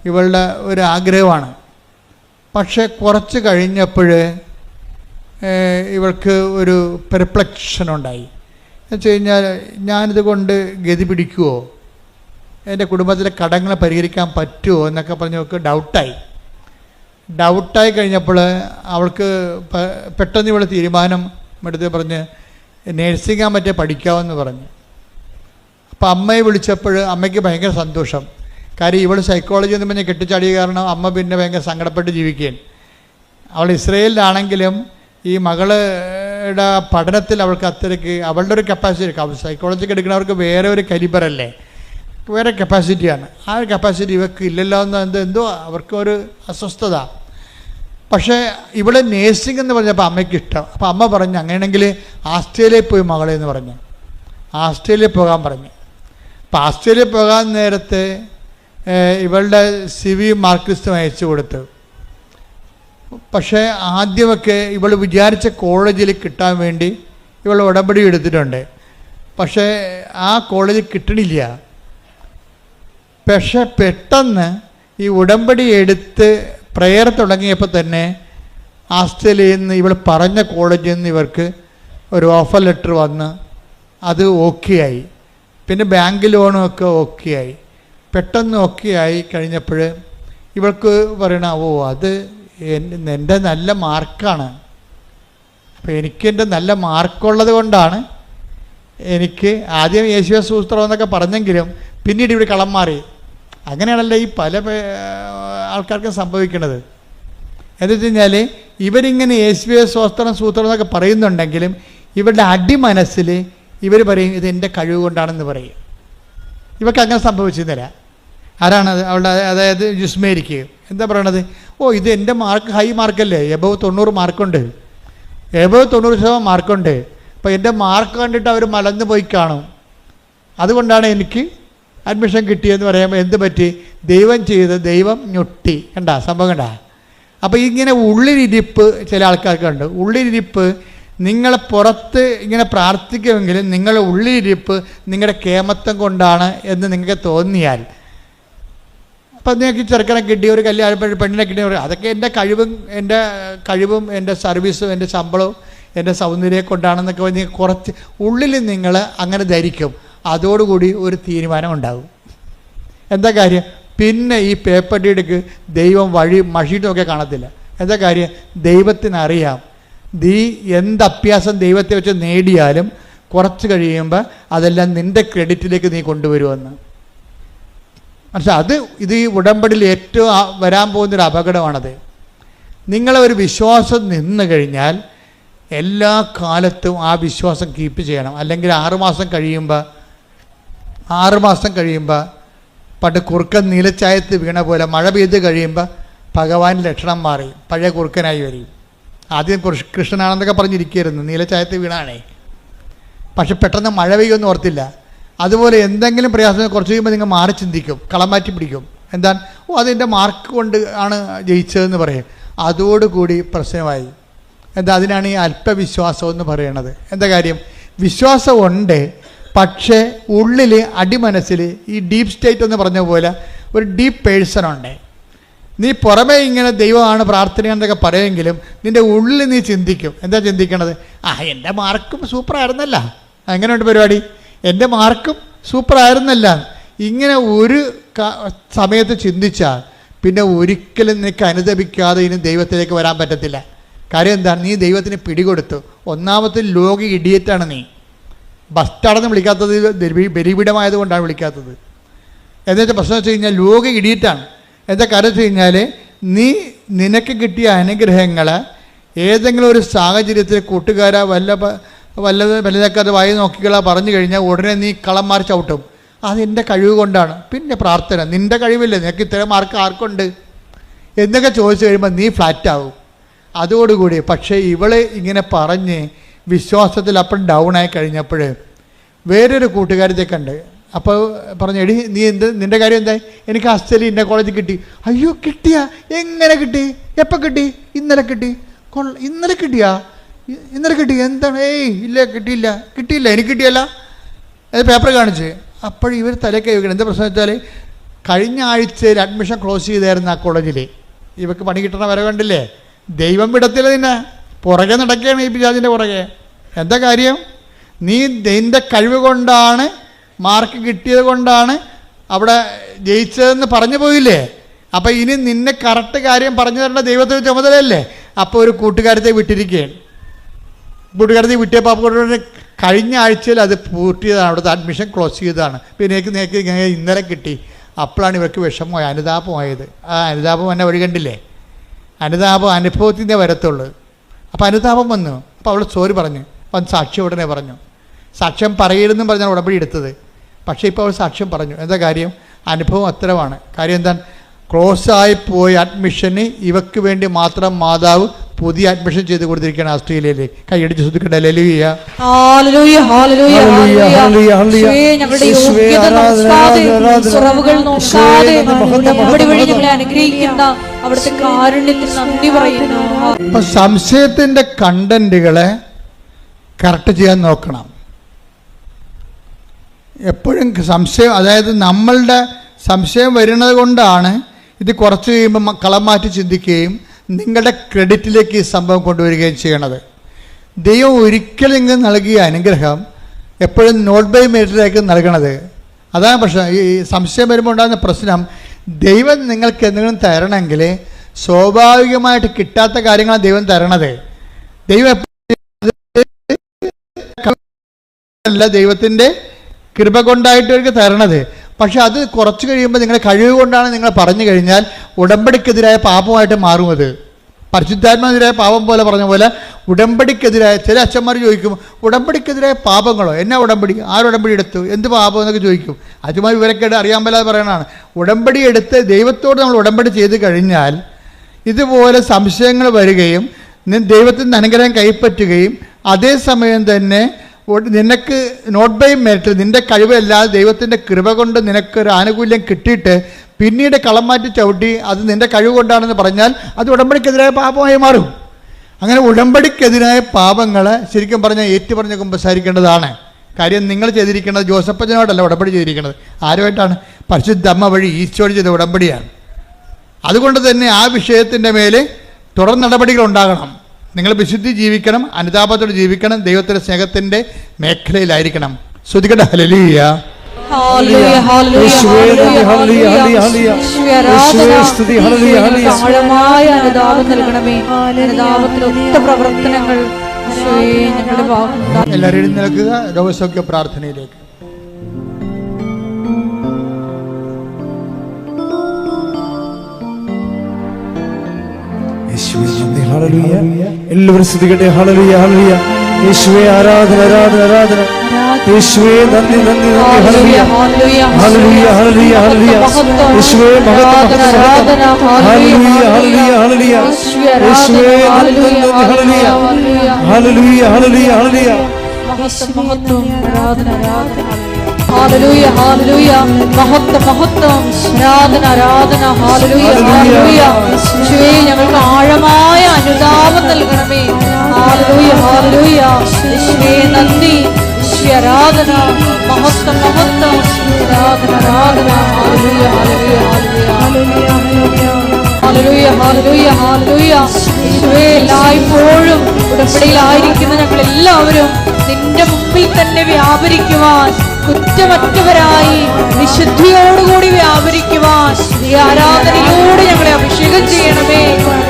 ഇവളുടെ ഒരു ആഗ്രഹമാണ്. പക്ഷേ കുറച്ച് കഴിഞ്ഞപ്പോൾ ഇവൾക്ക് ഒരു പെർപ്ലക്ഷൻ ഉണ്ടായി. എന്ന് വെച്ച് കഴിഞ്ഞാൽ ഞാനിത് കൊണ്ട് ഗതി പിടിക്കുമോ, എൻ്റെ കുടുംബത്തിലെ കടങ്ങൾ പരിഹരിക്കാൻ പറ്റുമോ എന്നൊക്കെ പറഞ്ഞ് അവൾക്ക് ഡൗട്ടായി കഴിഞ്ഞപ്പോൾ അവൾക്ക് പെട്ടെന്ന് ഇവൾ തീരുമാനം എടുത്ത് പറഞ്ഞ് നേഴ്സിംഗ് പറ്റിയ പഠിക്കാമെന്ന് പറഞ്ഞു. അപ്പോൾ അമ്മയെ വിളിച്ചപ്പോൾ അമ്മയ്ക്ക് ഭയങ്കര സന്തോഷം. കാര്യം ഇവൾ സൈക്കോളജി എന്ന് പറഞ്ഞ് കെട്ടിച്ചാടിയ കാരണം അമ്മ പിന്നെ ഭയങ്കര സങ്കടപ്പെട്ട് ജീവിക്കുകയാണ്. അവൾ ഇസ്രയേലിലാണെങ്കിലും ഈ മകളുടെ പഠനത്തിൽ അവൾക്ക് അത്രയ്ക്ക് അവളുടെ ഒരു കപ്പാസിറ്റി, സൈക്കോളജിക്ക് എടുക്കുന്നവർക്ക് വേറെ ഒരു കലിബറല്ലേ, വേറെ കപ്പാസിറ്റിയാണ്. ആ ഒരു കപ്പാസിറ്റി ഇവർക്ക് ഇല്ലല്ലോ എന്ന് എന്തോ അവർക്കൊരു അസ്വസ്ഥത. പക്ഷേ ഇവിടെ നേഴ്സിംഗ് എന്ന് പറഞ്ഞപ്പോൾ അമ്മയ്ക്ക് ഇഷ്ടം. അപ്പോൾ അമ്മ പറഞ്ഞു അങ്ങനെയാണെങ്കിൽ ആസ്ട്രേലിയയിൽ പോയി മകളെ എന്ന് പറഞ്ഞു. ആസ്ട്രേലിയയിൽ പോകാൻ പറഞ്ഞു. അപ്പോൾ ആസ്ട്രേലിയയിൽ പോകാൻ നേരത്തെ ഇവളുടെ CV മാർക്ക് ലിസ്റ്റ് അയച്ചു കൊടുത്തു. പക്ഷേ ആദ്യമൊക്കെ ഇവൾ വിചാരിച്ച കോളേജിൽ കിട്ടാൻ വേണ്ടി ഇവൾ ഉടമ്പടി എടുത്തിട്ടുണ്ട്. പക്ഷേ ആ കോളേജിൽ കിട്ടണില്ല. പക്ഷെ പെട്ടെന്ന് ഈ ഉടമ്പടി എടുത്ത് പ്രെയർ തുടങ്ങിയപ്പോൾ തന്നെ ആസ്ട്രേലിയയിൽ നിന്ന് ഇവൾ പറഞ്ഞ കോളേജിൽ നിന്ന് ഇവർക്ക് ഒരു ഓഫർ ലെറ്റർ വന്ന് അത് ഓക്കെ ആയി. പിന്നെ ബാങ്ക് ലോണും ഒക്കെ ഓക്കെ ആയി. പെട്ടെന്ന് ഓക്കെ ആയി കഴിഞ്ഞപ്പോൾ ഇവൾക്ക് പറയണ അത് എൻ്റെ നല്ല മാർക്കാണ്. അപ്പോൾ എനിക്കെൻ്റെ നല്ല മാർക്കുള്ളത് കൊണ്ടാണ് എനിക്ക് ആദ്യം യേശുവ സൂത്രം എന്നൊക്കെ പറഞ്ഞെങ്കിലും പിന്നീട് ഇവിടെ കളം മാറി. അങ്ങനെയാണല്ലോ ഈ പല ആൾക്കാർക്കും സംഭവിക്കുന്നത്. എന്ന് വെച്ച് കഴിഞ്ഞാൽ ഇവരിങ്ങനെ യേശുവ സൂത്രം എന്നൊക്കെ പറയുന്നുണ്ടെങ്കിലും ഇവരുടെ അടിമനസ്സിൽ ഇവർ പറയും ഇത് എൻ്റെ കഴിവ് കൊണ്ടാണെന്ന് പറയും. ഇവർക്ക് അങ്ങനെ സംഭവിച്ചിരുന്നില്ല. ആരാണത്? അവളുടെ അതായത് ജിസ്മേരിക്ക് എന്താ പറയണത്? ഇത് എൻ്റെ മാർക്ക് ഹൈ മാർക്കല്ലേ, എബവ് 90 മാർക്കുണ്ട്, എബവ് 90% മാർക്കുണ്ട്. അപ്പോൾ എൻ്റെ മാർക്ക് കണ്ടിട്ട് അവർ മലന്ന് പോയി കാണും, അതുകൊണ്ടാണ് എനിക്ക് അഡ്മിഷൻ കിട്ടിയെന്ന് പറയുമ്പോൾ എന്ത് പറ്റി? ദൈവം ഞൊട്ടി. കണ്ട സംഭവം കണ്ട? അപ്പോൾ ഇങ്ങനെ ഉള്ളിലിരിപ്പ് ചില ആൾക്കാർക്കുണ്ട്. ഉള്ളിലിരിപ്പ് നിങ്ങൾ പുറത്ത് ഇങ്ങനെ പ്രാർത്ഥിക്കുമെങ്കിലും നിങ്ങളുടെ ഉള്ളിലിരിപ്പ് നിങ്ങളുടെ കേമത്വം കൊണ്ടാണ് എന്ന് നിങ്ങൾക്ക് തോന്നിയാൽ, അപ്പം നിങ്ങൾക്ക് ചെറുക്കനെ കിട്ടി, ഒരു കല്യാണ പെണ്ണിനെ കിട്ടി, അതൊക്കെ എൻ്റെ കഴിവും എൻ്റെ സർവീസും എൻ്റെ ശമ്പളവും എൻ്റെ സൗന്ദര്യം കൊണ്ടാണെന്നൊക്കെ പറഞ്ഞ് കുറച്ച് ഉള്ളിൽ നിങ്ങൾ അങ്ങനെ ധരിക്കും. അതോടുകൂടി ഒരു തീരുമാനം ഉണ്ടാകും. എന്താ കാര്യം? പിന്നെ ഈ പേപ്പർ ഡീഡ്ക്ക് ദൈവം മഷിയിട്ടൊക്കെ കാണത്തില്ല. എന്താ കാര്യം? ദൈവത്തിനറിയാം നീ എന്ത് അഭ്യാസം ദൈവത്തെ വെച്ച് നേടിയാലും കുറച്ച് കഴിയുമ്പോൾ അതെല്ലാം നിൻ്റെ ക്രെഡിറ്റിലേക്ക് നീ കൊണ്ടുവരുമെന്ന്. മനസ്സിലായി? ഇത് ഈ ഉടമ്പടിയിൽ ഏറ്റവും വരാൻ പോകുന്നൊരു അപകടമാണത്. നിങ്ങളെ ഒരു വിശ്വാസം നിന്ന് കഴിഞ്ഞാൽ എല്ലാ കാലത്തും ആ വിശ്വാസം കീപ്പ് ചെയ്യണം. അല്ലെങ്കിൽ 6 മാസം കഴിയുമ്പോൾ പണ്ട് കുറുക്കൻ നീലച്ചായത്ത് വീണ പോലെ മഴ പെയ്ത് കഴിയുമ്പോൾ ഭഗവാൻ ലക്ഷണം മാറി പഴയ കുറുക്കനായി വരും. ആദ്യം കൃഷ്ണനാണെന്നൊക്കെ പറഞ്ഞിരിക്കുകയായിരുന്നു, നീലച്ചായത്ത് വീണാണേ. പക്ഷെ പെട്ടെന്ന് മഴ പെയ്യുമെന്ന് ഓർത്തില്ല. അതുപോലെ എന്തെങ്കിലും പ്രയാസം കുറച്ച് കഴിയുമ്പോൾ നിങ്ങൾ മാറി ചിന്തിക്കും, കളം മാറ്റി പിടിക്കും. എന്താണ്? അതെൻ്റെ മാർക്ക് കൊണ്ട് ആണ് ജയിച്ചതെന്ന് പറയും. അതോടുകൂടി പ്രശ്നമായി. എന്താ? അതിനാണ് ഈ അല്പവിശ്വാസം എന്ന് പറയണത്. എന്താ കാര്യം? വിശ്വാസമുണ്ട്, പക്ഷേ ഉള്ളിൽ അടിമനസ്സിൽ ഈ ഡീപ്പ് സ്റ്റേറ്റ് എന്ന് പറഞ്ഞ പോലെ ഒരു ഡീപ്പ് പേഴ്സണുണ്ട്. നീ പുറമേ ഇങ്ങനെ ദൈവമാണ് പ്രാർത്ഥനയെന്നൊക്കെ പറയുമെങ്കിലും നിൻ്റെ ഉള്ളിൽ നീ ചിന്തിക്കും. എന്താ ചിന്തിക്കണത്? എൻ്റെ മാർക്കും സൂപ്പറായിരുന്നല്ല. എങ്ങനെയുണ്ട് പരിപാടി? എൻ്റെ മാർക്കും സൂപ്പറായിരുന്നല്ല. ഇങ്ങനെ ഒരു സമയത്ത് ചിന്തിച്ചാൽ പിന്നെ ഒരിക്കലും നിനക്ക് അനുദപിക്കാതെ ഇനി ദൈവത്തിലേക്ക് വരാൻ പറ്റത്തില്ല. കാര്യം എന്താണ്? നീ ദൈവത്തിന് പിടികൊടുത്തു. ഒന്നാമത്തെ ലോക ഇഡിയറ്റാണ് നീ. ബസ്റ്റാണെന്ന് വിളിക്കാത്തത് ബലിപീഠമായതുകൊണ്ടാണ് വിളിക്കാത്തത്. എന്നിട്ട് പ്രശ്നം വെച്ച് കഴിഞ്ഞാൽ ലോക ഇഡിയറ്റാണ്. എന്താ കാര്യം വെച്ച് കഴിഞ്ഞാൽ നിനക്ക് കിട്ടിയ അനുഗ്രഹങ്ങൾ ഏതെങ്കിലും ഒരു സാഹചര്യത്തിൽ കൂട്ടുകാരാ വല്ലതൊക്കെ വായി നോക്കിക്കളാ പറഞ്ഞു കഴിഞ്ഞാൽ ഉടനെ നീ കള്ളന്മാർ ചവിട്ടും. അതെൻ്റെ കഴിവ് കൊണ്ടാണ്. പിന്നെ പ്രാർത്ഥന, നിൻ്റെ കഴിവില്ലേ, നിനക്ക് ഇത്തരം മാർക്ക് ആർക്കുണ്ട് എന്നൊക്കെ ചോദിച്ചു കഴിയുമ്പോൾ നീ ഫ്ലാറ്റാവും അതോടുകൂടി. പക്ഷേ ഇവള് ഇങ്ങനെ പറഞ്ഞ് വിശ്വാസത്തിൽ അപ്പം ഡൗൺ ആയി കഴിഞ്ഞപ്പോൾ വേറൊരു കൂട്ടുകാരത്തെ കണ്ട്. അപ്പോൾ പറഞ്ഞു, എടി നീ നിൻ്റെ കാര്യം എന്തായി? എനിക്ക് ആസ്ട്രേലിയ ഇന്ന കോളേജിൽ കിട്ടി. അയ്യോ കിട്ടിയാ? എങ്ങനെ കിട്ടി? എപ്പോൾ കിട്ടി? ഇന്നലെ കിട്ടി. ഇന്നലെ കിട്ടിയാ? ഇന്നലെ കിട്ടി. എന്താണ്? ഇല്ല കിട്ടിയില്ല എനിക്ക് കിട്ടിയല്ല. അത് പേപ്പർ കാണിച്ച്. അപ്പോൾ ഇവർ തലക്കൈ വെക്കണം. എന്താ പ്രശ്നം വെച്ചാൽ കഴിഞ്ഞ ആഴ്ചയിൽ അഡ്മിഷൻ ക്ലോസ് ചെയ്തായിരുന്നു ആ കോളേജിൽ. ഇവർക്ക് പണി കിട്ടണ വരെ കണ്ടില്ലേ? ദൈവം വിടത്തില്ല, നിന്നെ പുറകെ നടക്കുകയാണ് ഈ പിശാചിൻ്റെ പുറകെ. എന്താ കാര്യം? നീ നിൻ്റെ കഴിവ് കൊണ്ടാണ്, മാർക്ക് കിട്ടിയത് കൊണ്ടാണ് അവിടെ ജയിച്ചതെന്ന് പറഞ്ഞു പോയില്ലേ? അപ്പോൾ ഇനി നിന്നെ കറക്റ്റ് കാര്യം പറഞ്ഞു തരേണ്ട ദൈവത്തിന് ചുമതലയല്ലേ? അപ്പോൾ ഒരു കൂട്ടുകാരത്തെ വിട്ടിരിക്കുകയാണ്. കൂട്ടുകാരത്തെ വിട്ടിയപ്പോൾ അപ്പോൾ കഴിഞ്ഞ ആഴ്ചയിൽ അത് പൂർത്തിയതാണ്, അവിടുത്തെ അഡ്മിഷൻ ക്ലോസ് ചെയ്തതാണ്. പിന്നെ നേക്ക് ഇന്നലെ കിട്ടി. അപ്പോഴാണ് ഇവർക്ക് വിഷമമായി, അനുതാപമായത്. ആ അനുതാപം എന്നെ വഴി കണ്ടില്ലേ? അനുതാപം അനുഭവത്തിൻ്റെ വരത്തുള്ളൂ. അപ്പോൾ അനുതാപം വന്നു. അപ്പോൾ അവൾ സോറി പറഞ്ഞു. അപ്പം സാക്ഷ്യം ഉടനെ പറഞ്ഞു. സാക്ഷ്യം പറയരുതെന്നും പറഞ്ഞാൽ ഉടമ്പടി എടുത്തത്. പക്ഷേ ഇപ്പോൾ അവൾ സാക്ഷ്യം പറഞ്ഞു. എന്താ കാര്യം? അനുഭവം അത്തരമാണ്. കാര്യം എന്താണ്? ക്ലോസായി പോയ അഡ്മിഷന് ഇവക്ക് വേണ്ടി മാത്രം മാതാവ് പുതിയ അഡ്മിഷൻ ചെയ്ത് കൊടുത്തിരിക്കുകയാണ് ഓസ്ട്രേലിയയിൽ. കൈയടിച്ച് ശ്രദ്ധിക്കട്ടെ. ഹല്ലേലൂയ. അപ്പൊ സംശയത്തിന്റെ കണ്ടന്റുകളെ കറക്റ്റ് ചെയ്യാൻ നോക്കണം എപ്പോഴും. സംശയം, അതായത് നമ്മളുടെ സംശയം വരുന്നത് കൊണ്ടാണ് ഇത് കുറച്ച് കഴിയുമ്പോൾ കളം മാറ്റി ചിന്തിക്കുകയും നിങ്ങളുടെ ക്രെഡിറ്റിലേക്ക് ഈ സംഭവം കൊണ്ടുവരികയും ചെയ്യണത്. ദൈവം ഒരിക്കലും ഇങ്ങനെ നൽകിയ അനുഗ്രഹം എപ്പോഴും നോട്ട് ബൈ മെറിറ്റിലേക്ക് നൽകണത്. അതാണ് പ്രശ്നം. ഈ സംശയം വരുമ്പോൾ ഉണ്ടാകുന്ന പ്രശ്നം, ദൈവം നിങ്ങൾക്ക് എന്തെങ്കിലും തരണമെങ്കിൽ സ്വാഭാവികമായിട്ട് കിട്ടാത്ത കാര്യങ്ങളാണ് ദൈവം തരണത്. ദൈവം അല്ല, ദൈവത്തിൻ്റെ കൃപ കൊണ്ടായിട്ട് തരണത്. പക്ഷെ അത് കുറച്ച് കഴിയുമ്പോൾ നിങ്ങളുടെ കഴിവ് കൊണ്ടാണ് നിങ്ങൾ പറഞ്ഞു കഴിഞ്ഞാൽ ഉടമ്പടിക്കെതിരായ പാപമായിട്ട് മാറും. അത് പരിശുദ്ധാത്മാവിനെതിരായ പാപം പോലെ പറഞ്ഞ പോലെ ഉടമ്പടിക്കെതിരായ ചില അച്ഛന്മാർ ചോദിക്കും, ഉടമ്പടിക്കെതിരായ പാപങ്ങളോ? എന്നാ ഉടമ്പടി? ആരുടമ്പടി എടുത്തു? എന്ത് പാപം എന്നൊക്കെ ചോദിക്കും. അച്ഛന്മാർ ഇവരൊക്കെ അറിയാൻ മേലാതെ പറയണതാണ്. ഉടമ്പടി എടുത്ത് ദൈവത്തോട് നമ്മൾ ഉടമ്പടി ചെയ്ത് കഴിഞ്ഞാൽ ഇതുപോലെ സംശയങ്ങൾ വരികയും ദൈവത്തിൻ്റെ അനുഗ്രഹം കൈപ്പറ്റുകയും അതേസമയം തന്നെ നിനക്ക് നോട്ട് ബൈ മെറിറ്റ്, നിൻ്റെ കഴിവല്ലാതെ ദൈവത്തിൻ്റെ കൃപ കൊണ്ട് നിനക്കൊരു ആനുകൂല്യം കിട്ടിയിട്ട് പിന്നീട് കളം മാറ്റി ചവിട്ടി അത് നിൻ്റെ കഴിവ് കൊണ്ടാണെന്ന് പറഞ്ഞാൽ അത് ഉടമ്പടിക്കെതിരായ പാപമായി മാറും. അങ്ങനെ ഉടമ്പടിക്കെതിരായ പാപങ്ങൾ ശരിക്കും പറഞ്ഞാൽ ഏറ്റുപറഞ്ഞ് കുമ്പസാരിക്കേണ്ടതാണ്. കാര്യം നിങ്ങൾ ചെയ്തിരിക്കുന്നത് ജോസഫച്ചനോടല്ല ഉടമ്പടി ചെയ്തിരിക്കുന്നത്. ആരുമായിട്ടാണ്? പരിശുദ്ധ അമ്മ വഴി ഈശോയോട് ചെയ്ത ഉടമ്പടിയാണ്. അതുകൊണ്ട് തന്നെ ആ വിഷയത്തിൻ്റെ മേലെ തുടർ നടപടികൾ ഉണ്ടാകണം. നിങ്ങൾ വിശുദ്ധി ജീവിക്കണം, അനുതാപത്തോടെ ജീവിക്കണം, ദൈവത്തിൻ്റെ സ്നേഹത്തിൻ്റെ മേഖലയിലായിരിക്കണം. ശ്രുതികട ഹല്ലേലൂയ. എല്ലാവരും എഴുന്നേൽക്കുക. രോഗസൗഖ്യ പ്രാർത്ഥനയിലേക്ക്. എല്ലാവരും സ്തുതിക്കട്ടെ. ഹല്ലേലൂയ ഹല്ലേലൂയ. യേശുവേ ആരാധന ആരാധന ആരാധന. യേശുവേ നന്ദി നന്ദി നന്ദി. ഹല്ലേലൂയ ഹല്ലേലൂയ ഹല്ലേലൂയ ഹല്ലേലൂയ. യേശുവേ മഹത്വം ആരാധന. ഹല്ലേലൂയ ഹല്ലേലൂയ ഹല്ലേലൂയ. യേശുവേ നന്ദി നന്ദി. ഹല്ലേലൂയ ഹല്ലേലൂയ ഹല്ലേലൂയ ഹല്ലേലൂയ. മഹത്വം ആരാധന ആരാധന. ഹല്ലേലൂയ ഹല്ലേലൂയ. മഹത്വം മഹത്വം ആരാധന ആരാധന. ഹല്ലേലൂയ ഹല്ലേലൂയ. യേശുവേ ഞങ്ങൾക്ക് ആഴമായ അനുതാപം നൽകണമേ. ഹല്ലേലൂയ ഹല്ലേലൂയ. യേശുവേ നന്ദി. യേശുവേ ആരാധന. മഹത്വം മഹത്വം ആരാധന ആരാധന. ഹല്ലേലൂയ hallelujah hallelujah hallelujah hallelujah hallelujah. യേശുവേ എല്ലായ്പ്പോഴും ഉടമ്പടിയിലായിരിക്കുന്ന ഞങ്ങൾ എല്ലാവരും നിന്റെ മുമ്പിൽ തന്നെ വ്യാപരിക്കുവാൻ കുറ്റമറ്റവരായി വിശുദ്ധിയോടുകൂടി വ്യാപരിക്കുവാൻ ഈ ആരാധനയോട് ഞങ്ങളെ അഭിഷേകം ചെയ്യണമേ.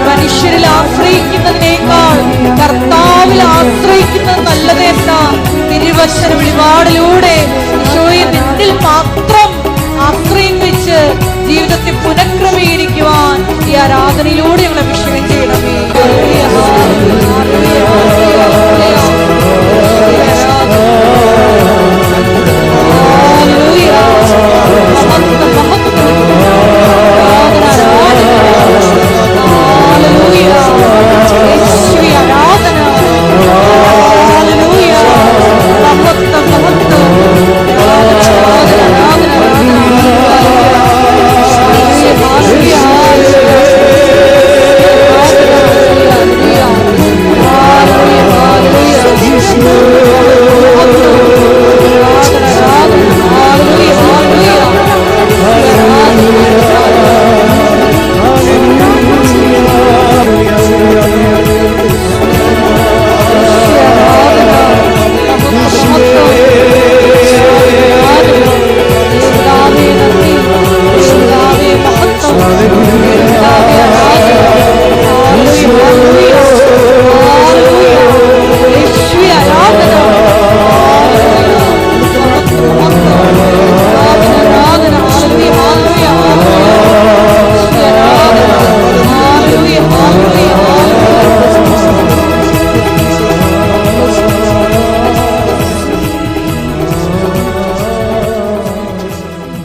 മനുഷ്യരിൽ ആശ്രയിക്കുന്നതിനേക്കാൾ കർത്താവിൽ ആശ്രയിക്കുന്നത് നല്ലതെന്ന തിരുവചന വെളിപാടിലൂടെ ഈശോയെ നിന്നിൽ മാത്രം ആശ്രയം വെച്ച് ജീവിതത്തെ പുനഃക്രമീകരിക്കുവാൻ ഈ ആരാധനയിലൂടെ ഞങ്ങൾ അഭിഷേകം ചെയ്യണമേ.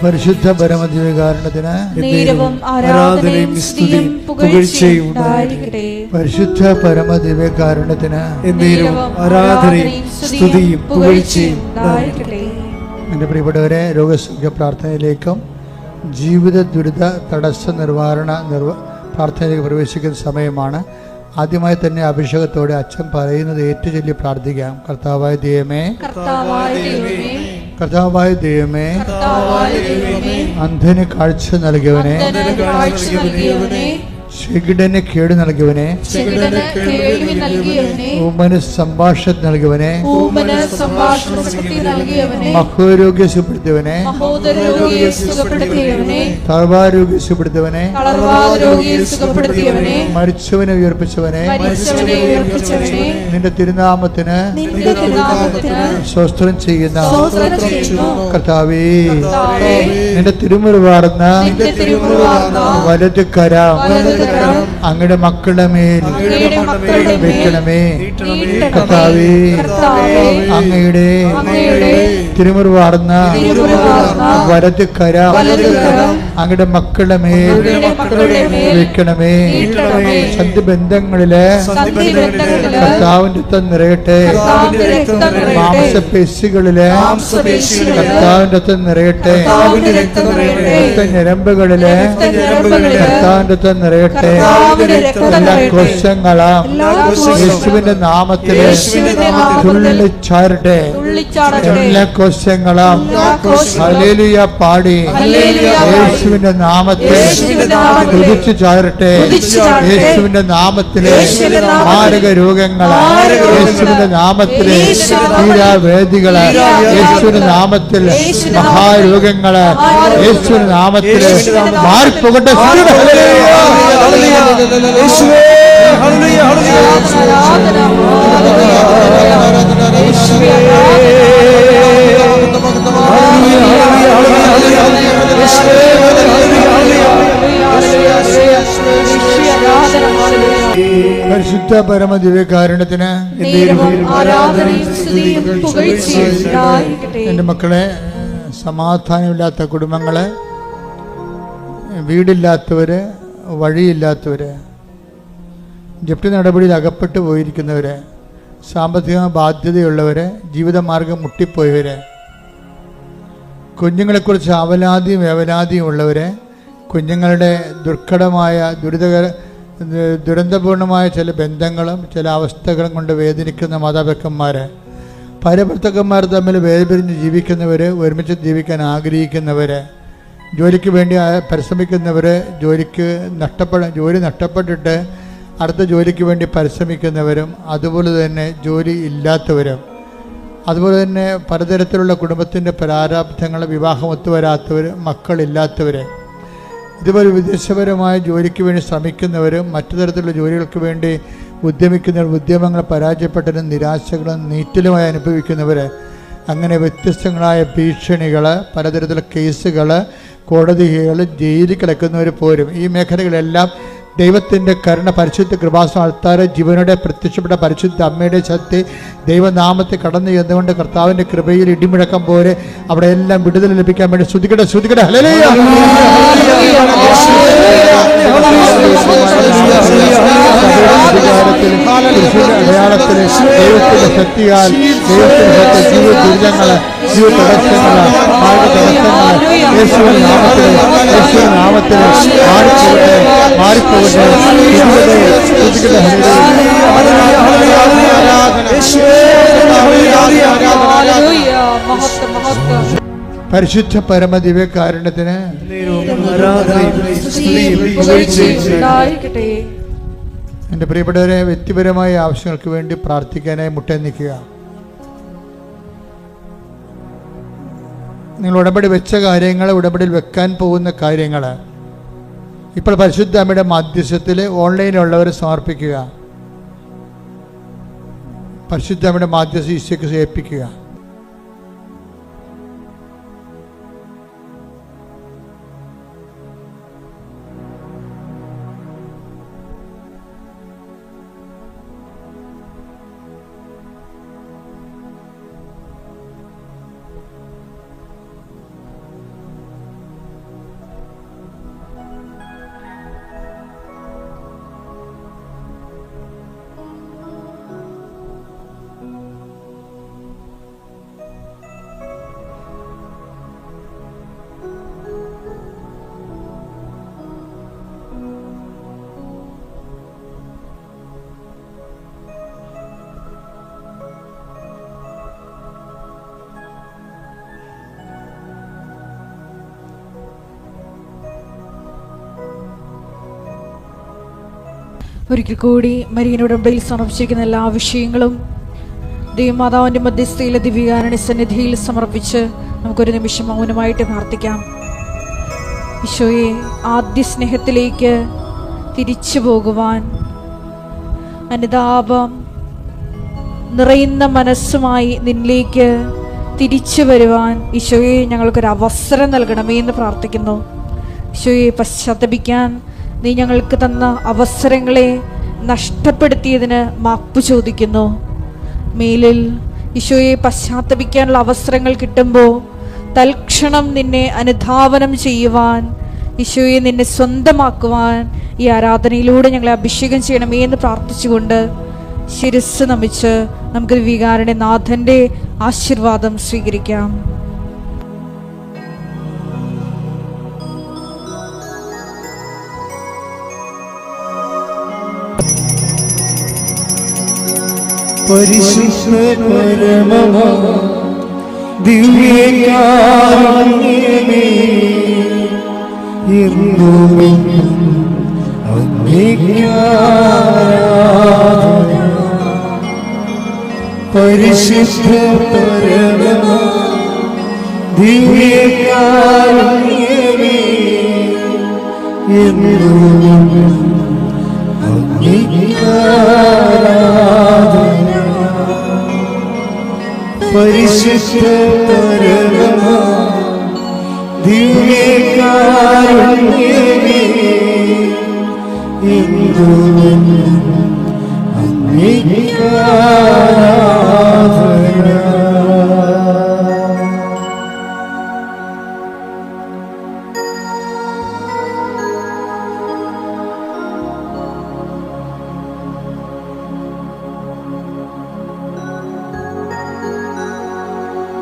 പരിശുദ്ധ പരമദിവ്യകാരുണ്യത്തിന് നേരവും ആരാധനയും സ്തുതിയും പുകഴ്ചയും ഉണ്ടായിരിക്കട്ടെ. പരിശുദ്ധ പരമദിവ്യകാരുണ്യത്തിന് എന്നേരവും ആരാധനയും സ്തുതിയും പുകഴ്ചയും ഉണ്ടായിരിക്കട്ടെ. എൻ്റെ പ്രിയപ്പെട്ടവരെ, രോഗസൗഖ്യ പ്രാർത്ഥനയിലേക്കും ജീവിത ദുരിത തടസ്സ നിവാരണ പ്രാർത്ഥനയിലേക്ക് പ്രവേശിക്കുന്ന സമയമാണ്. ആദ്യമായി തന്നെ അഭിഷേകത്തോടെ അച്ഛൻ പറയുന്നത് ഏറ്റുചൊല്ലി പ്രാർത്ഥിക്കാം. കർത്താവായ ദൈവമേ, കർത്താവായ ദൈവമേ, അന്ധന് കാഴ്ച നൽകിയവനെ, ശിഖിടന് കേട് നൽകിയവനെ, ഊമന് സംഭാഷണം നൽകിയവനെ, മഹോരോഗ്യ സുഖപ്പെടുത്തിയവനെ, തളർവാരോഗ്യ സുഖപ്പെടുത്തിയവനെ, മരിച്ചവനെ ഉയർപ്പിച്ചവനെ, നിന്റെ തിരുനാമത്തിന് സ്വസ്ത്രം ചെയ്യുന്ന കർത്താവേ, നിന്റെ തിരുമുറിവാർന്ന വലത് കരം അങ്ങയുടെ മക്കളുടെ മേൽ വെക്കണമേ. കർത്താവേ, അങ്ങയുടെ തിരുമുറിവാർന്ന വലത് കരം അങ്ങയുടെ മക്കളുടെ മേൽ വെക്കണമേ. സന്ധിബന്ധങ്ങളില് കർത്താവിന്റെ രക്തം നിറയട്ടെ. മാംസപേശികളില് കർത്താവിന്റെ രക്തം നിറയട്ടെ. രക്തഞരമ്പുകളില് കർത്താവിന്റെ രക്തം നിറയട്ടെ. എല്ലാ കോശങ്ങളും യേശുവിന്റെ നാമത്തില് തുള്ളിച്ചാരട്ടെ. എല്ലാ കോശങ്ങളും ഹല്ലേലൂയ പാടി യേശുവിന്റെ നാമത്തിൽ കുതിച്ചു ചാരട്ടെ. യേശുവിന്റെ നാമത്തില് മാരക രോഗങ്ങള്, യേശുവിന്റെ നാമത്തില് തീരാവേദികള്, യേശുവിന്റെ നാമത്തിൽ മഹാരോഗങ്ങള്, യേശുവിന്റെ നാമത്തില് മാറിപ്പോകട്ടെ. പരിശുദ്ധ പരമദിവ്യകാരുണ്യത്തിന് എൻ്റെ മക്കളെ, സമാധാനമില്ലാത്ത കുടുംബങ്ങള്, വീടില്ലാത്തവര്, വഴിയില്ലാത്തവര്, ജപ്തി നടപടിയിൽ അകപ്പെട്ടു പോയിരിക്കുന്നവര്, സാമ്പത്തിക ബാധ്യതയുള്ളവര്, ജീവിതമാർഗം മുട്ടിപ്പോയവര്, കുഞ്ഞുങ്ങളെക്കുറിച്ച് അവലാതിയും വേവലാതിയും ഉള്ളവര്, കുഞ്ഞുങ്ങളുടെ ദുർഘടമായ ദുരന്തപൂർണമായ ചില ബന്ധങ്ങളും ചില അവസ്ഥകളും കൊണ്ട് വേദനിക്കുന്ന മാതാപിതാക്കന്മാർ, ഭാര്യഭർത്താക്കന്മാർ തമ്മിൽ വേർപിരിഞ്ഞ് ജീവിക്കുന്നവർ, ഒരുമിച്ച് ജീവിക്കാൻ ആഗ്രഹിക്കുന്നവർ, ജോലിക്ക് വേണ്ടി പരിശ്രമിക്കുന്നവർ, ജോലി നഷ്ടപ്പെട്ടിട്ട് അടുത്ത ജോലിക്ക് വേണ്ടി പരിശ്രമിക്കുന്നവരും, അതുപോലെ തന്നെ ജോലി ഇല്ലാത്തവരും, അതുപോലെ തന്നെ പലതരത്തിലുള്ള കുടുംബത്തിൻ്റെ പ്രാരാബ്ധങ്ങൾ, വിവാഹം ഒത്തുവരാത്തവർ, മക്കളില്ലാത്തവർ, ഇതുപോലെ വിദേശപരമായ ജോലിക്ക് വേണ്ടി ശ്രമിക്കുന്നവർ, മറ്റു തരത്തിലുള്ള ജോലികൾക്ക് വേണ്ടി ഉദ്യമിക്കുന്നവർ, ഉദ്യമങ്ങൾ പരാജയപ്പെട്ടതിനും നിരാശകളും നീറ്റലുമായി അനുഭവിക്കുന്നവർ, അങ്ങനെ വ്യത്യസ്തങ്ങളായ ഭീഷണികൾ, പലതരത്തിലുള്ള കേസുകൾ, കോടതികൾ, ജയിലിൽ കിടക്കുന്നവർ പോരും. ഈ മേഖലകളെല്ലാം ദൈവത്തിൻ്റെ കരുണ, പരിശുദ്ധ കൃപാസന ആൾത്താരെ ജീവനോടെ പ്രത്യക്ഷപ്പെട്ട പരിശുദ്ധ അമ്മയുടെ ശക്തി ദൈവനാമത്തെ കടന്നു ചെന്നുകൊണ്ട് കർത്താവിൻ്റെ കൃപയിൽ ഇടിമുഴക്കം പോലെ അവിടെ എല്ലാം വിടുതൽ ലഭിക്കാൻ വേണ്ടി ശ്രുതികടെ ഹല്ലേലൂയ. അടയാളത്തിൽ ദൈവത്തിൻ്റെ ശക്തിയാൽ, ദൈവത്തിൻ്റെ ശക്തി ജീവ ദുരിതങ്ങള്, ജീവ തടസ്സങ്ങള്, മാർഗ തടസ്സങ്ങള് യേശുവിൻ നാമത്തിൽ മാറിപ്പോകട്ടെ. പരിശുദ്ധ പരമ ദിവ്യകാരുണ്യത്തിന് എൻ്റെ പ്രിയപ്പെട്ടവരെ, വ്യക്തിപരമായ ആവശ്യങ്ങൾക്ക് വേണ്ടി പ്രാർത്ഥിക്കാനായി മുട്ടേ നിൽക്കുക. നിങ്ങൾ ഉടമ്പടി വെച്ച കാര്യങ്ങൾ, ഉടമ്പടിയിൽ വെക്കാൻ പോകുന്ന കാര്യങ്ങൾ ഇപ്പോൾ പരിശുദ്ധ അമ്മയുടെ മാധ്യസ്ഥത്തിൽ ഓൺലൈനിലുള്ളവർ സമർപ്പിക്കുക. പരിശുദ്ധ അമ്മയുടെ മാധ്യസ്ഥ ഈശോയ്ക്ക് ഏൽപ്പിക്കുക. ഒരിക്കൽ കൂടി മരിയന്റെ ഉടമ്പടിയിൽ സമർപ്പിച്ചിരിക്കുന്ന എല്ലാ വിഷയങ്ങളും ദൈവമാതാവിന്റെ മധ്യസ്ഥയിലെ ദിവ്യകാരുണ്യ സന്നിധിയിൽ സമർപ്പിച്ച് നമുക്കൊരു നിമിഷം മൗനമായിട്ട് പ്രാർത്ഥിക്കാം. ഈശോയെ, ആദ്യ സ്നേഹത്തിലേക്ക് തിരിച്ചു പോകുവാൻ, അനുതാപം നിറയുന്ന മനസ്സുമായി നിന്നിലേക്ക് തിരിച്ചു വരുവാൻ ഈശോയെ ഞങ്ങൾക്കൊരു അവസരം നൽകണമേ എന്ന് പ്രാർത്ഥിക്കുന്നു. ഈശോയെ, പശ്ചാത്തപിക്കാൻ നീ ഞങ്ങൾക്ക് തന്ന അവസരങ്ങളെ നഷ്ടപ്പെടുത്തിയതിന് മാപ്പ് ചോദിക്കുന്നു. മേലിൽ ഈശോയെ പശ്ചാത്തപിക്കാനുള്ള അവസരങ്ങൾ കിട്ടുമ്പോൾ തൽക്ഷണം നിന്നെ അനുധാവനം ചെയ്യുവാൻ, ഈശോയെ നിന്നെ സ്വന്തമാക്കുവാൻ ഈ ആരാധനയിലൂടെ ഞങ്ങളെ അഭിഷേകം ചെയ്യണമേ എന്ന് പ്രാർത്ഥിച്ചുകൊണ്ട് ശിരസ്സ് നമിച്ച് നമുക്ക് ദിവ്യകാരുണ്യ നാഥന്റെ ആശീർവാദം സ്വീകരിക്കാം. പരിശുദ്ധ പരമമാ ദിവ്യകാരുണ്യമേ, എന്നുമെന്നും അങ്ങേക്ക് ആരാധന. പരിശുദ്ധ പരമമാ ദിവ്യകാരുണ്യമേ, എന്നുമെന്നും അങ്ങേക്ക് ആരാധന. പരിശുദ്ധ പരമമാ ദിവ്യകാരുണ്യമേ, എന്നുമെന്നും അങ്ങേക്ക് ആരാധന.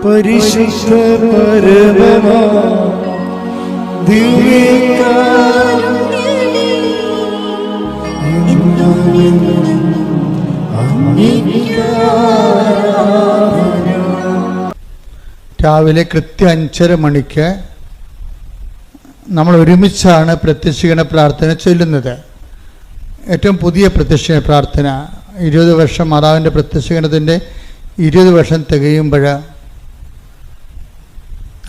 പരിശുദ്ധ പരമമാ ദിവ്യകാരുണ്യമേ, എന്നുമെന്നും അങ്ങേക്ക് ആരാധന. രാവിലെ കൃത്യം 5:30 മണിക്ക് നമ്മൾ ഒരുമിച്ചാണ് പ്രത്യക്ഷീകരണ പ്രാർത്ഥന ചൊല്ലുന്നത്. ഏറ്റവും പുതിയ പ്രത്യക്ഷീകരണ പ്രാർത്ഥന 20 വർഷം മാതാവിൻ്റെ പ്രത്യക്ഷീകരണത്തിൻ്റെ 20 വർഷം തികയുമ്പോൾ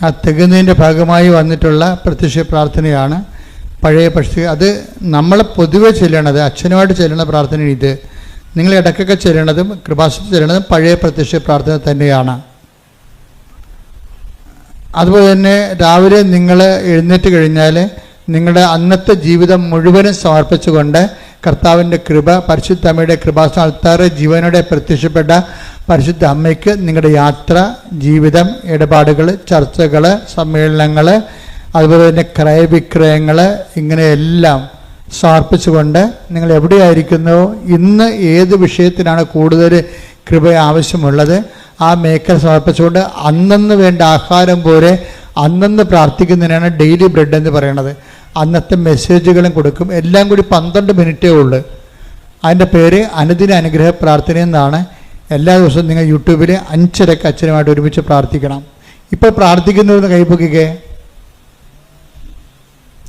ആ തികയുന്നതിൻ്റെ ഭാഗമായി വന്നിട്ടുള്ള പ്രത്യക്ഷ പ്രാർത്ഥനയാണ് പഴയ പക്ഷി. അത് നമ്മൾ പൊതുവെ ചെല്ലണത്, അച്ഛനുമായിട്ട് ചെല്ലുന്ന പ്രാർത്ഥന ഇത്. നിങ്ങൾ ഇടയ്ക്കൊക്കെ ചെല്ലണതും കൃപാസനത്തിൽ ചെല്ലണതും പഴയ പ്രത്യക്ഷ പ്രാർത്ഥന തന്നെയാണ്. അതുപോലെ തന്നെ രാവിലെ നിങ്ങൾ എഴുന്നേറ്റ് കഴിഞ്ഞാൽ നിങ്ങളുടെ അന്നത്തെ ജീവിതം മുഴുവനും സമർപ്പിച്ചുകൊണ്ട് കർത്താവിൻ്റെ കൃപ, പരിശുദ്ധ അമ്മയുടെ കൃപാസന അൾത്താറ് ജീവനോടെ പ്രത്യക്ഷപ്പെട്ട പരിശുദ്ധ അമ്മയ്ക്ക് നിങ്ങളുടെ യാത്ര, ജീവിതം, ഇടപാടുകൾ, ചർച്ചകൾ, സമ്മേളനങ്ങൾ, അതുപോലെ തന്നെ ക്രയവിക്രയങ്ങൾ, ഇങ്ങനെയെല്ലാം സമർപ്പിച്ചുകൊണ്ട് നിങ്ങൾ എവിടെയായിരിക്കുന്നുവോ, ഇന്ന് ഏത് വിഷയത്തിനാണ് കൂടുതൽ കൃപ ആവശ്യമുള്ളത് ആ മേഖല സമർപ്പിച്ചുകൊണ്ട് അന്നന്ന് വേണ്ട ആഹാരം പോലെ അന്നന്ന് പ്രാർത്ഥിക്കുന്നതിനാണ് ഡെയിലി ബ്രെഡ് എന്ന് പറയുന്നത്. അന്നത്തെ മെസ്സേജുകളും കൊടുക്കും. എല്ലാം കൂടി 12 മിനിറ്റേ ഉള്ളൂ. അതിൻ്റെ പേര് അനുദിന അനുഗ്രഹ പ്രാർത്ഥന എന്നാണ്. എല്ലാ ദിവസവും നിങ്ങൾ യൂട്യൂബിൽ 5:30 അച്ഛനുമായിട്ട് ഒരുമിച്ച് പ്രാർത്ഥിക്കണം. ഇപ്പോൾ പ്രാർത്ഥിക്കുന്നവരെന്ന് കൈപ്പൊക്കിക്കേ.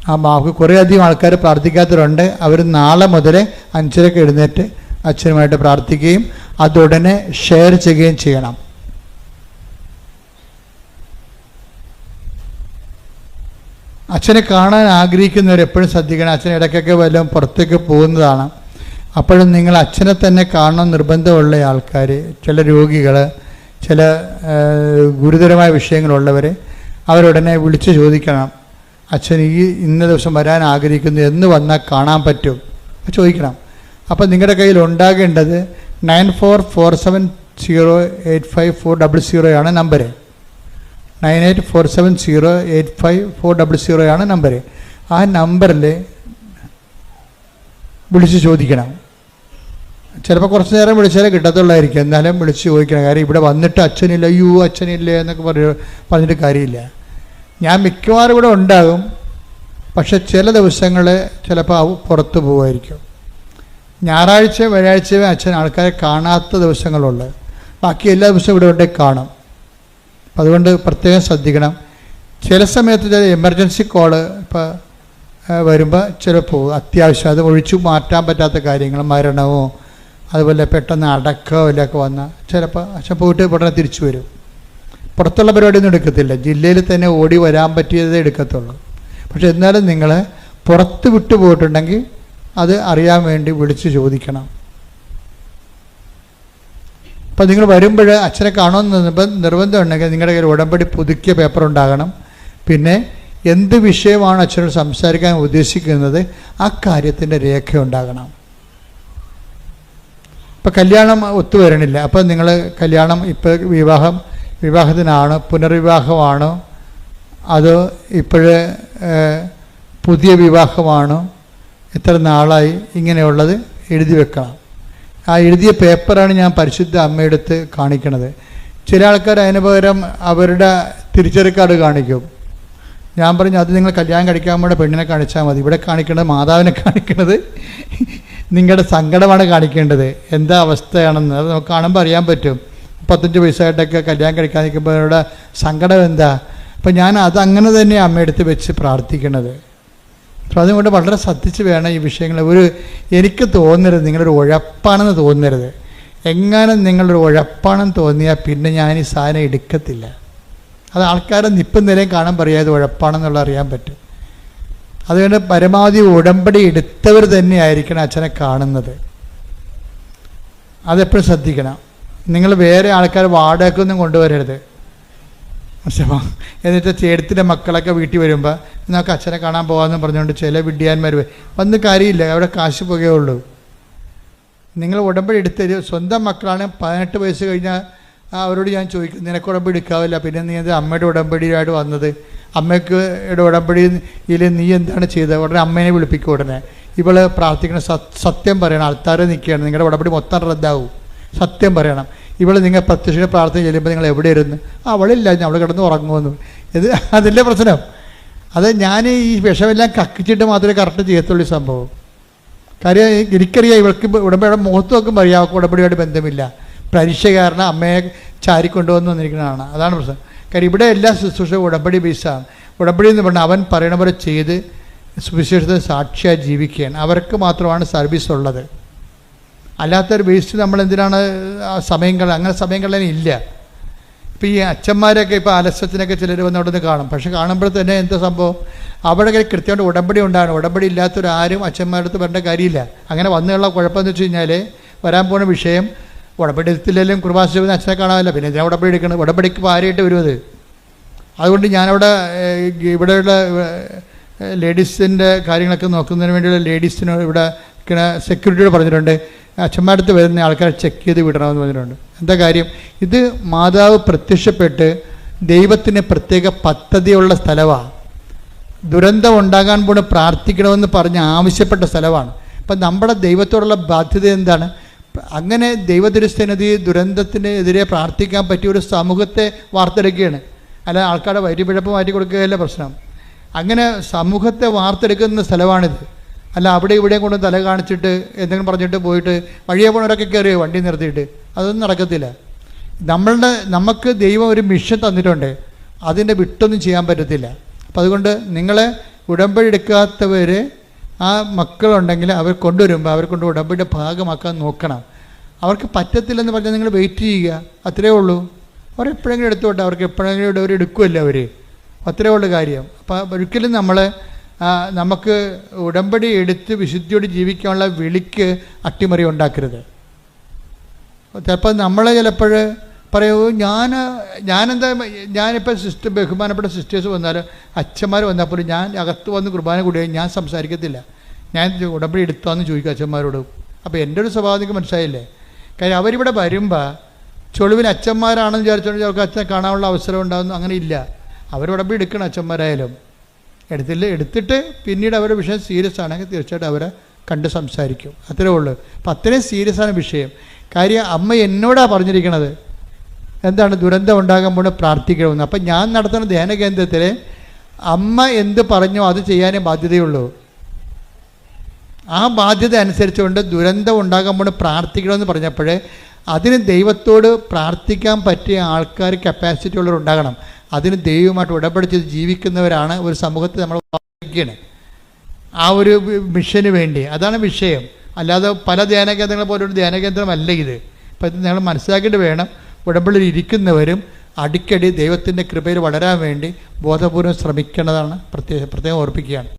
ആ മാർക്ക് കുറേ അധികം ആൾക്കാർ പ്രാർത്ഥിക്കാത്തവരുണ്ട്. അവർ നാളെ മുതൽ 5:30 എഴുന്നേറ്റ് അച്ഛനുമായിട്ട് പ്രാർത്ഥിക്കുകയും അതുടനെ ഷെയർ ചെയ്യുകയും ചെയ്യണം. അച്ഛനെ കാണാൻ ആഗ്രഹിക്കുന്നവർ എപ്പോഴും ശ്രദ്ധിക്കണം. അച്ഛൻ ഇടയ്ക്കൊക്കെ വല്ലതും പുറത്തേക്ക് പോകുന്നതാണ്. അപ്പോഴും നിങ്ങൾ അച്ഛനെ തന്നെ കാണണം നിർബന്ധമുള്ള ആൾക്കാർ, ചില രോഗികൾ, ചില ഗുരുതരമായ വിഷയങ്ങളുള്ളവർ, അവരുടനെ വിളിച്ച് ചോദിക്കണം, അച്ഛൻ ഇന്ന ദിവസം വരാൻ ആഗ്രഹിക്കുന്നു, എന്ന് വന്നാൽ കാണാൻ പറ്റും ചോദിക്കണം. അപ്പോൾ നിങ്ങളുടെ കയ്യിൽ ഉണ്ടാകേണ്ടത് 9447085400 നമ്പർ. 9847085400 നമ്പർ. ആ നമ്പറിൽ വിളിച്ച് ചോദിക്കണം. ചിലപ്പോൾ കുറച്ച് നേരം വിളിച്ചാലേ കിട്ടത്തുള്ളായിരിക്കും, എന്നാലും വിളിച്ച് ചോദിക്കണം. കാര്യം ഇവിടെ വന്നിട്ട് അച്ഛനില്ല, അച്ഛനില്ലേ എന്നൊക്കെ പറഞ്ഞിട്ട് കാര്യമില്ല. ഞാൻ മിക്കവാറും ഇവിടെ ഉണ്ടാകും, പക്ഷെ ചില ദിവസങ്ങൾ ചിലപ്പോൾ പുറത്ത് പോകുമായിരിക്കും. ഞായറാഴ്ച വ്യാഴാഴ്ചയും അച്ഛൻ ആൾക്കാരെ കാണാത്ത ദിവസങ്ങളുണ്ട്. ബാക്കി എല്ലാ ദിവസവും ഇവിടെ ഉണ്ടെങ്കിൽ കാണും. അതുകൊണ്ട് പ്രത്യേകം ശ്രദ്ധിക്കണം. ചില സമയത്ത് ചില എമർജൻസി കോള് ഇപ്പോൾ വരുമ്പോൾ ചിലപ്പോൾ അത്യാവശ്യം അത് ഒഴിച്ചു മാറ്റാൻ പറ്റാത്ത കാര്യങ്ങൾ, മരണമോ അതുപോലെ പെട്ടെന്ന് അടക്കമോ ഇല്ലൊക്കെ വന്നാൽ ചിലപ്പോൾ അച്ഛൻ പോയിട്ട് ഉടനെ തിരിച്ചു വരും. പുറത്തുള്ള പരിപാടിയൊന്നും എടുക്കത്തില്ല, ജില്ലയിൽ തന്നെ ഓടി വരാൻ പറ്റിയതേ എടുക്കത്തുള്ളൂ. പക്ഷെ എന്നാലും നിങ്ങൾ പുറത്ത് വിട്ടു പോയിട്ടുണ്ടെങ്കിൽ അത് അറിയാൻ വേണ്ടി വിളിച്ച് ചോദിക്കണം. അപ്പോൾ നിങ്ങൾ വരുമ്പോൾ അച്ഛനെ കാണുമെന്ന് നിർബന്ധം ഉണ്ടെങ്കിൽ നിങ്ങളുടെ കയ്യിൽ ഉടമ്പടി പുതുക്കിയ പേപ്പർ ഉണ്ടാകണം. പിന്നെ എന്ത് വിഷയമാണ് അച്ഛനോട് സംസാരിക്കാൻ ഉദ്ദേശിക്കുന്നത് ആ കാര്യത്തിൻ്റെ രേഖ ഉണ്ടാകണം. ഇപ്പോൾ കല്യാണം ഒത്തുവരണില്ല, അപ്പോൾ നിങ്ങൾ കല്യാണം ഇപ്പോൾ വിവാഹത്തിനാണ്, പുനർവിവാഹമാണോ, അതോ ഇപ്പോഴേ പുതിയ വിവാഹമാണോ, എത്ര നാളായി, ഇങ്ങനെയുള്ളത് എഴുതി വെക്കണം. ആ എഴുതിയ പേപ്പറാണ് ഞാൻ പരിശുദ്ധ അമ്മയെടുത്ത് കാണിക്കണത്. ചില ആൾക്കാർ അതിന് പകരം അവരുടെ തിരിച്ചറിയൽ കാർഡ് കാണിക്കും. ഞാൻ പറഞ്ഞു അത് നിങ്ങൾ കല്യാണം കഴിക്കാൻ വേണ്ട പെണ്ണിനെ കാണിച്ചാൽ മതി. ഇവിടെ കാണിക്കേണ്ടത് മാതാവിനെ കാണിക്കുന്നത് നിങ്ങളുടെ സങ്കടമാണ് കാണിക്കേണ്ടത്, എന്താ അവസ്ഥയാണെന്ന്. അത് നമുക്ക് കാണുമ്പോൾ അറിയാൻ പറ്റും. 35 വയസ്സായിട്ടൊക്കെ കല്യാണം കഴിക്കാൻ നിൽക്കുമ്പോൾ അവരുടെ സങ്കടം എന്താ. അപ്പം ഞാൻ അതങ്ങനെ തന്നെ അമ്മയെടുത്ത് വെച്ച് പ്രാർത്ഥിക്കണത്. അപ്പോൾ അതുകൊണ്ട് വളരെ ശ്രദ്ധിച്ച് വേണം ഈ വിഷയങ്ങൾ. എനിക്ക് തോന്നരുത് നിങ്ങളൊരു ഉഴപ്പാണെന്ന് തോന്നരുത്. എങ്ങനെ നിങ്ങളൊരു ഉഴപ്പാണെന്ന് തോന്നിയാൽ പിന്നെ ഞാൻ ഈ സാധനം എടുക്കത്തില്ല. അത് ആൾക്കാരെ നിപ്പും നിലയും കാണാൻ പറയാതെ ഉഴപ്പാണെന്നുള്ള അറിയാൻ പറ്റും. അതുകൊണ്ട് പരമാവധി ഉടമ്പടി എടുത്തവർ തന്നെ ആയിരിക്കണം അച്ഛനെ കാണുന്നത്. അതെപ്പോഴും ശ്രദ്ധിക്കണം. നിങ്ങൾ വേറെ ആൾക്കാർ വാടകയ്ക്കൊന്നും കൊണ്ടുവരരുത്. മനസ്സിലാവും. എന്നിട്ട് ചേട്ടത്തിൻ്റെ മക്കളൊക്കെ വീട്ടിൽ വരുമ്പോൾ നമുക്ക് അച്ഛനെ കാണാൻ പോകാമെന്ന് പറഞ്ഞുകൊണ്ട് ചില വിഡ്ഢിയാന്മാർ വന്ന് കാര്യമില്ല, അവിടെ കാശ് പോകുകയുള്ളൂ. നിങ്ങൾ ഉടമ്പടി എടുത്തത് സ്വന്തം മക്കളാണ്. 18 വയസ്സ് കഴിഞ്ഞാൽ അവരോട് ഞാൻ ചോദിക്കും, നിനക്ക് ഉടമ്പടി എടുക്കാവില്ല, പിന്നെ നീ അത് അമ്മയുടെ ഉടമ്പടിയായിട്ട് വന്നത്, അമ്മയ്ക്ക് ഉടമ്പടിയിൽ നീ എന്താണ് ചെയ്തത്? ഉടനെ അമ്മേനെ വിളിപ്പിക്കും. ഉടനെ ഇവൾ പ്രാർത്ഥിക്കണം, സത്യം പറയണം. ആൾക്കാരെ നിൽക്കുകയാണ്, നിങ്ങളുടെ ഉടമ്പടി മൊത്തം റദ്ദാവും. സത്യം പറയണം. ഇവൾ നിങ്ങൾ പ്രത്യക്ഷ പ്രാർത്ഥന ചെല്ലുമ്പോൾ നിങ്ങൾ എവിടെ ഇരുന്ന്? അവളില്ല, അവൾ കിടന്ന് ഉറങ്ങുമെന്ന്. അതില്ലേ പ്രശ്നം. അത് ഞാൻ ഈ വിഷമെല്ലാം കക്കിച്ചിട്ട് മാത്രമേ കറക്റ്റ് ചെയ്യത്തുള്ളൂ ഈ സംഭവം. കാര്യം എനിക്കറിയാം, ഇവൾക്ക് ഉടമ്പടിയുടെ മുഖത്ത് നോക്കുമ്പോൾ അറിയാം അവൾക്ക് ഉടമ്പടിയായിട്ട് ബന്ധമില്ല. പരീക്ഷ കാരണം അമ്മയെ ചാരിക്കൊണ്ടുവന്ന് വന്നിരിക്കുന്നതാണ്. അതാണ് പ്രശ്നം. കാര്യം ഇവിടെ എല്ലാ ശുശ്രൂഷയും ഉടമ്പടി ബേസാണ്. ഉടമ്പടി എന്ന് പറഞ്ഞാൽ അവൻ പറയണ പോലെ ചെയ്ത് സുവിശേഷത്തിന് സാക്ഷിയായി ജീവിക്കുകയാണ്. അവർക്ക് മാത്രമാണ് സർവീസ് ഉള്ളത്. അല്ലാത്തൊരു ബേസിൽ നമ്മൾ എന്തിനാണ് സമയം അങ്ങനെ സമയം കളയാൻ ഇല്ല. ഇപ്പോൾ ഈ അച്ഛന്മാരൊക്കെ ഇപ്പോൾ ആലസ്യത്തിനൊക്കെ ചിലർ വന്ന് അവിടെ നിന്ന് കാണും. പക്ഷെ കാണുമ്പോൾ തന്നെ എന്താ സംഭവം, അവിടെ കൃത്യമായിട്ട് ഉടമ്പടി ഉണ്ടാകണം. ഉടമ്പടി ഇല്ലാത്തൊരാരും അച്ഛന്മാരുടെ അടുത്ത് വരേണ്ട കാര്യമില്ല. അങ്ങനെ വന്നുള്ള കുഴപ്പമെന്ന് വെച്ച് കഴിഞ്ഞാൽ വരാൻ പോകുന്ന വിഷയം, ഉടമ്പടി എടുത്തില്ലെങ്കിലും കുർബാന അച്ഛനെ കാണാമല്ല, പിന്നെ എന്തിനാ ഉടമ്പടി എടുക്കണം? ഉടമ്പടിക്ക് ഭാര്യയായിട്ട് വരുമത്. അതുകൊണ്ട് ഞാനവിടെ ഇവിടെയുള്ള ലേഡീസിൻ്റെ കാര്യങ്ങളൊക്കെ നോക്കുന്നതിന് വേണ്ടിയുള്ള ലേഡീസിന് ഇവിടെ സെക്യൂരിറ്റിയോട് പറഞ്ഞിട്ടുണ്ട്, അച്ഛന്മാരുടെ അടുത്ത് വരുന്ന ആൾക്കാരെ ചെക്ക് ചെയ്ത് വിടണമെന്ന് പറഞ്ഞിട്ടുണ്ട്. എന്താ കാര്യം? ഇത് മാതാവ് പ്രത്യക്ഷപ്പെട്ട് ദൈവത്തിന് പ്രത്യേക പദ്ധതിയുള്ള സ്ഥലമാണ്. ദുരന്തം ഉണ്ടാകാൻ പോലും പ്രാർത്ഥിക്കണമെന്ന് പറഞ്ഞ് ആവശ്യപ്പെട്ട സ്ഥലമാണ്. അപ്പം നമ്മുടെ ദൈവത്തോടുള്ള ബാധ്യത എന്താണ്? അങ്ങനെ ദൈവതിരുസന്നിധി ദുരന്തത്തിനെതിരെ പ്രാർത്ഥിക്കാൻ പറ്റിയ ഒരു സമൂഹത്തെ വാർത്തെടുക്കുകയാണ്. അല്ല ആൾക്കാരുടെ വരിപിഴപ്പ് മാറ്റി കൊടുക്കുകയല്ല പ്രശ്നം. അങ്ങനെ സമൂഹത്തെ വാർത്തെടുക്കുന്ന സ്ഥലമാണിത്. അല്ല അവിടെ ഇവിടെയും കൊണ്ട് തല കാണിച്ചിട്ട് എന്തെങ്കിലും പറഞ്ഞിട്ട് പോയിട്ട് വഴിയെ പോണവരൊക്കെ കയറിയോ വണ്ടി നിർത്തിയിട്ട്, അതൊന്നും നടക്കത്തില്ല. നമുക്ക് ദൈവം ഒരു മിഷൻ തന്നിട്ടുണ്ട്, അതിൻ്റെ വിട്ടൊന്നും ചെയ്യാൻ പറ്റത്തില്ല. അപ്പം അതുകൊണ്ട് നിങ്ങളെ ഉടമ്പടി എടുക്കാത്തവർ ആ മക്കളുണ്ടെങ്കിൽ അവർ കൊണ്ടുവരുമ്പോൾ അവർ കൊണ്ട് ഉടമ്പടിയുടെ ഭാഗമാക്കാൻ നോക്കണം. അവർക്ക് പറ്റത്തില്ലെന്ന് പറഞ്ഞാൽ നിങ്ങൾ വെയിറ്റ് ചെയ്യുക, അത്രയേ ഉള്ളൂ. അവരെപ്പോഴെങ്കിലും എടുത്തോട്ടെ, അവർക്ക് എപ്പോഴെങ്കിലും അവർ എടുക്കുമല്ലോ അവർ, അത്രയേ ഉള്ളൂ കാര്യം. അപ്പം ഒരിക്കലും നമുക്ക് ഉടമ്പടി എടുത്ത് വിശുദ്ധിയോട് ജീവിക്കാനുള്ള വിളിക്ക് അട്ടിമറി ഉണ്ടാക്കരുത്. ചിലപ്പോൾ നമ്മൾ ചിലപ്പോൾ പറയൂ, ഞാനിപ്പോൾ ബഹുമാനപ്പെട്ട സിസ്റ്റേഴ്സ് വന്നാലും അച്ഛന്മാർ വന്നാൽ പോലും ഞാൻ അകത്ത് വന്ന് കുർബാന കൂടിയാൽ ഞാൻ സംസാരിക്കത്തില്ല. ഞാൻ ഉടമ്പടി എടുത്താന്ന് ചോദിക്കും അച്ഛന്മാരോട്. അപ്പോൾ എൻ്റെ ഒരു സ്വഭാവം നിങ്ങൾക്ക് മനസ്സിലായില്ലേ? കാര്യം അവരിവിടെ വരുമ്പോൾ ചൊളിവിന് അച്ഛന്മാരാണെന്ന് വിചാരിച്ചോണ്ട് ചിലർക്ക് അച്ഛനെ കാണാനുള്ള അവസരം ഉണ്ടാകുന്നു. അങ്ങനെ ഇല്ല. അവരുടമ്പടി എടുക്കണം അച്ഛന്മാരായാലും. എടുത്തിട്ട് പിന്നീട് അവരുടെ വിഷയം സീരിയസ് ആണെങ്കിൽ തീർച്ചയായിട്ടും അവരെ കണ്ട് സംസാരിക്കും. അത്രേ ഉള്ളൂ. അപ്പം അത്രയും സീരിയസ് ആണ് വിഷയം. കാര്യം അമ്മ എന്നോടാണ് പറഞ്ഞിരിക്കണത് എന്താണ്, ദുരന്തം ഉണ്ടാകുമ്പോൾ പ്രാർത്ഥിക്കണമെന്ന്. അപ്പം ഞാൻ നടത്തുന്ന ധ്യാന കേന്ദ്രത്തിൽ അമ്മ എന്ത് പറഞ്ഞോ അത് ചെയ്യാനേ ബാധ്യതയുള്ളൂ. ആ ബാധ്യത അനുസരിച്ചുകൊണ്ട് ദുരന്തം ഉണ്ടാകുമ്പോൾ പ്രാർത്ഥിക്കണമെന്ന് പറഞ്ഞപ്പോൾ അതിന് ദൈവത്തോട് പ്രാർത്ഥിക്കാൻ പറ്റിയ ആൾക്കാർ കപ്പാസിറ്റി ഉള്ളവരുണ്ടാകണം. അതിന് ദൈവമായിട്ട് ഉടമ്പടി ചെയ്ത് ജീവിക്കുന്നവരാണ് ഒരു സമൂഹത്തെ നമ്മൾ വായിക്കുകയാണ് ആ ഒരു മിഷന് വേണ്ടി. അതാണ് വിഷയം. അല്ലാതെ പല ധ്യാനകേന്ദ്രങ്ങളെ പോലൊരു ധ്യാനകേന്ദ്രമല്ല ഇത്. അപ്പം ഇത് നിങ്ങൾ മനസ്സിലാക്കിയിട്ട് വേണം. ഉടമ്പടിയിൽ ഇരിക്കുന്നവരും അടിക്കടി ദൈവത്തിൻ്റെ കൃപയിൽ വളരാൻ വേണ്ടി ബോധപൂർവ്വം ശ്രമിക്കേണ്ടതാണ്. പ്രത്യേകം ഓർപ്പിക്കുകയാണ്.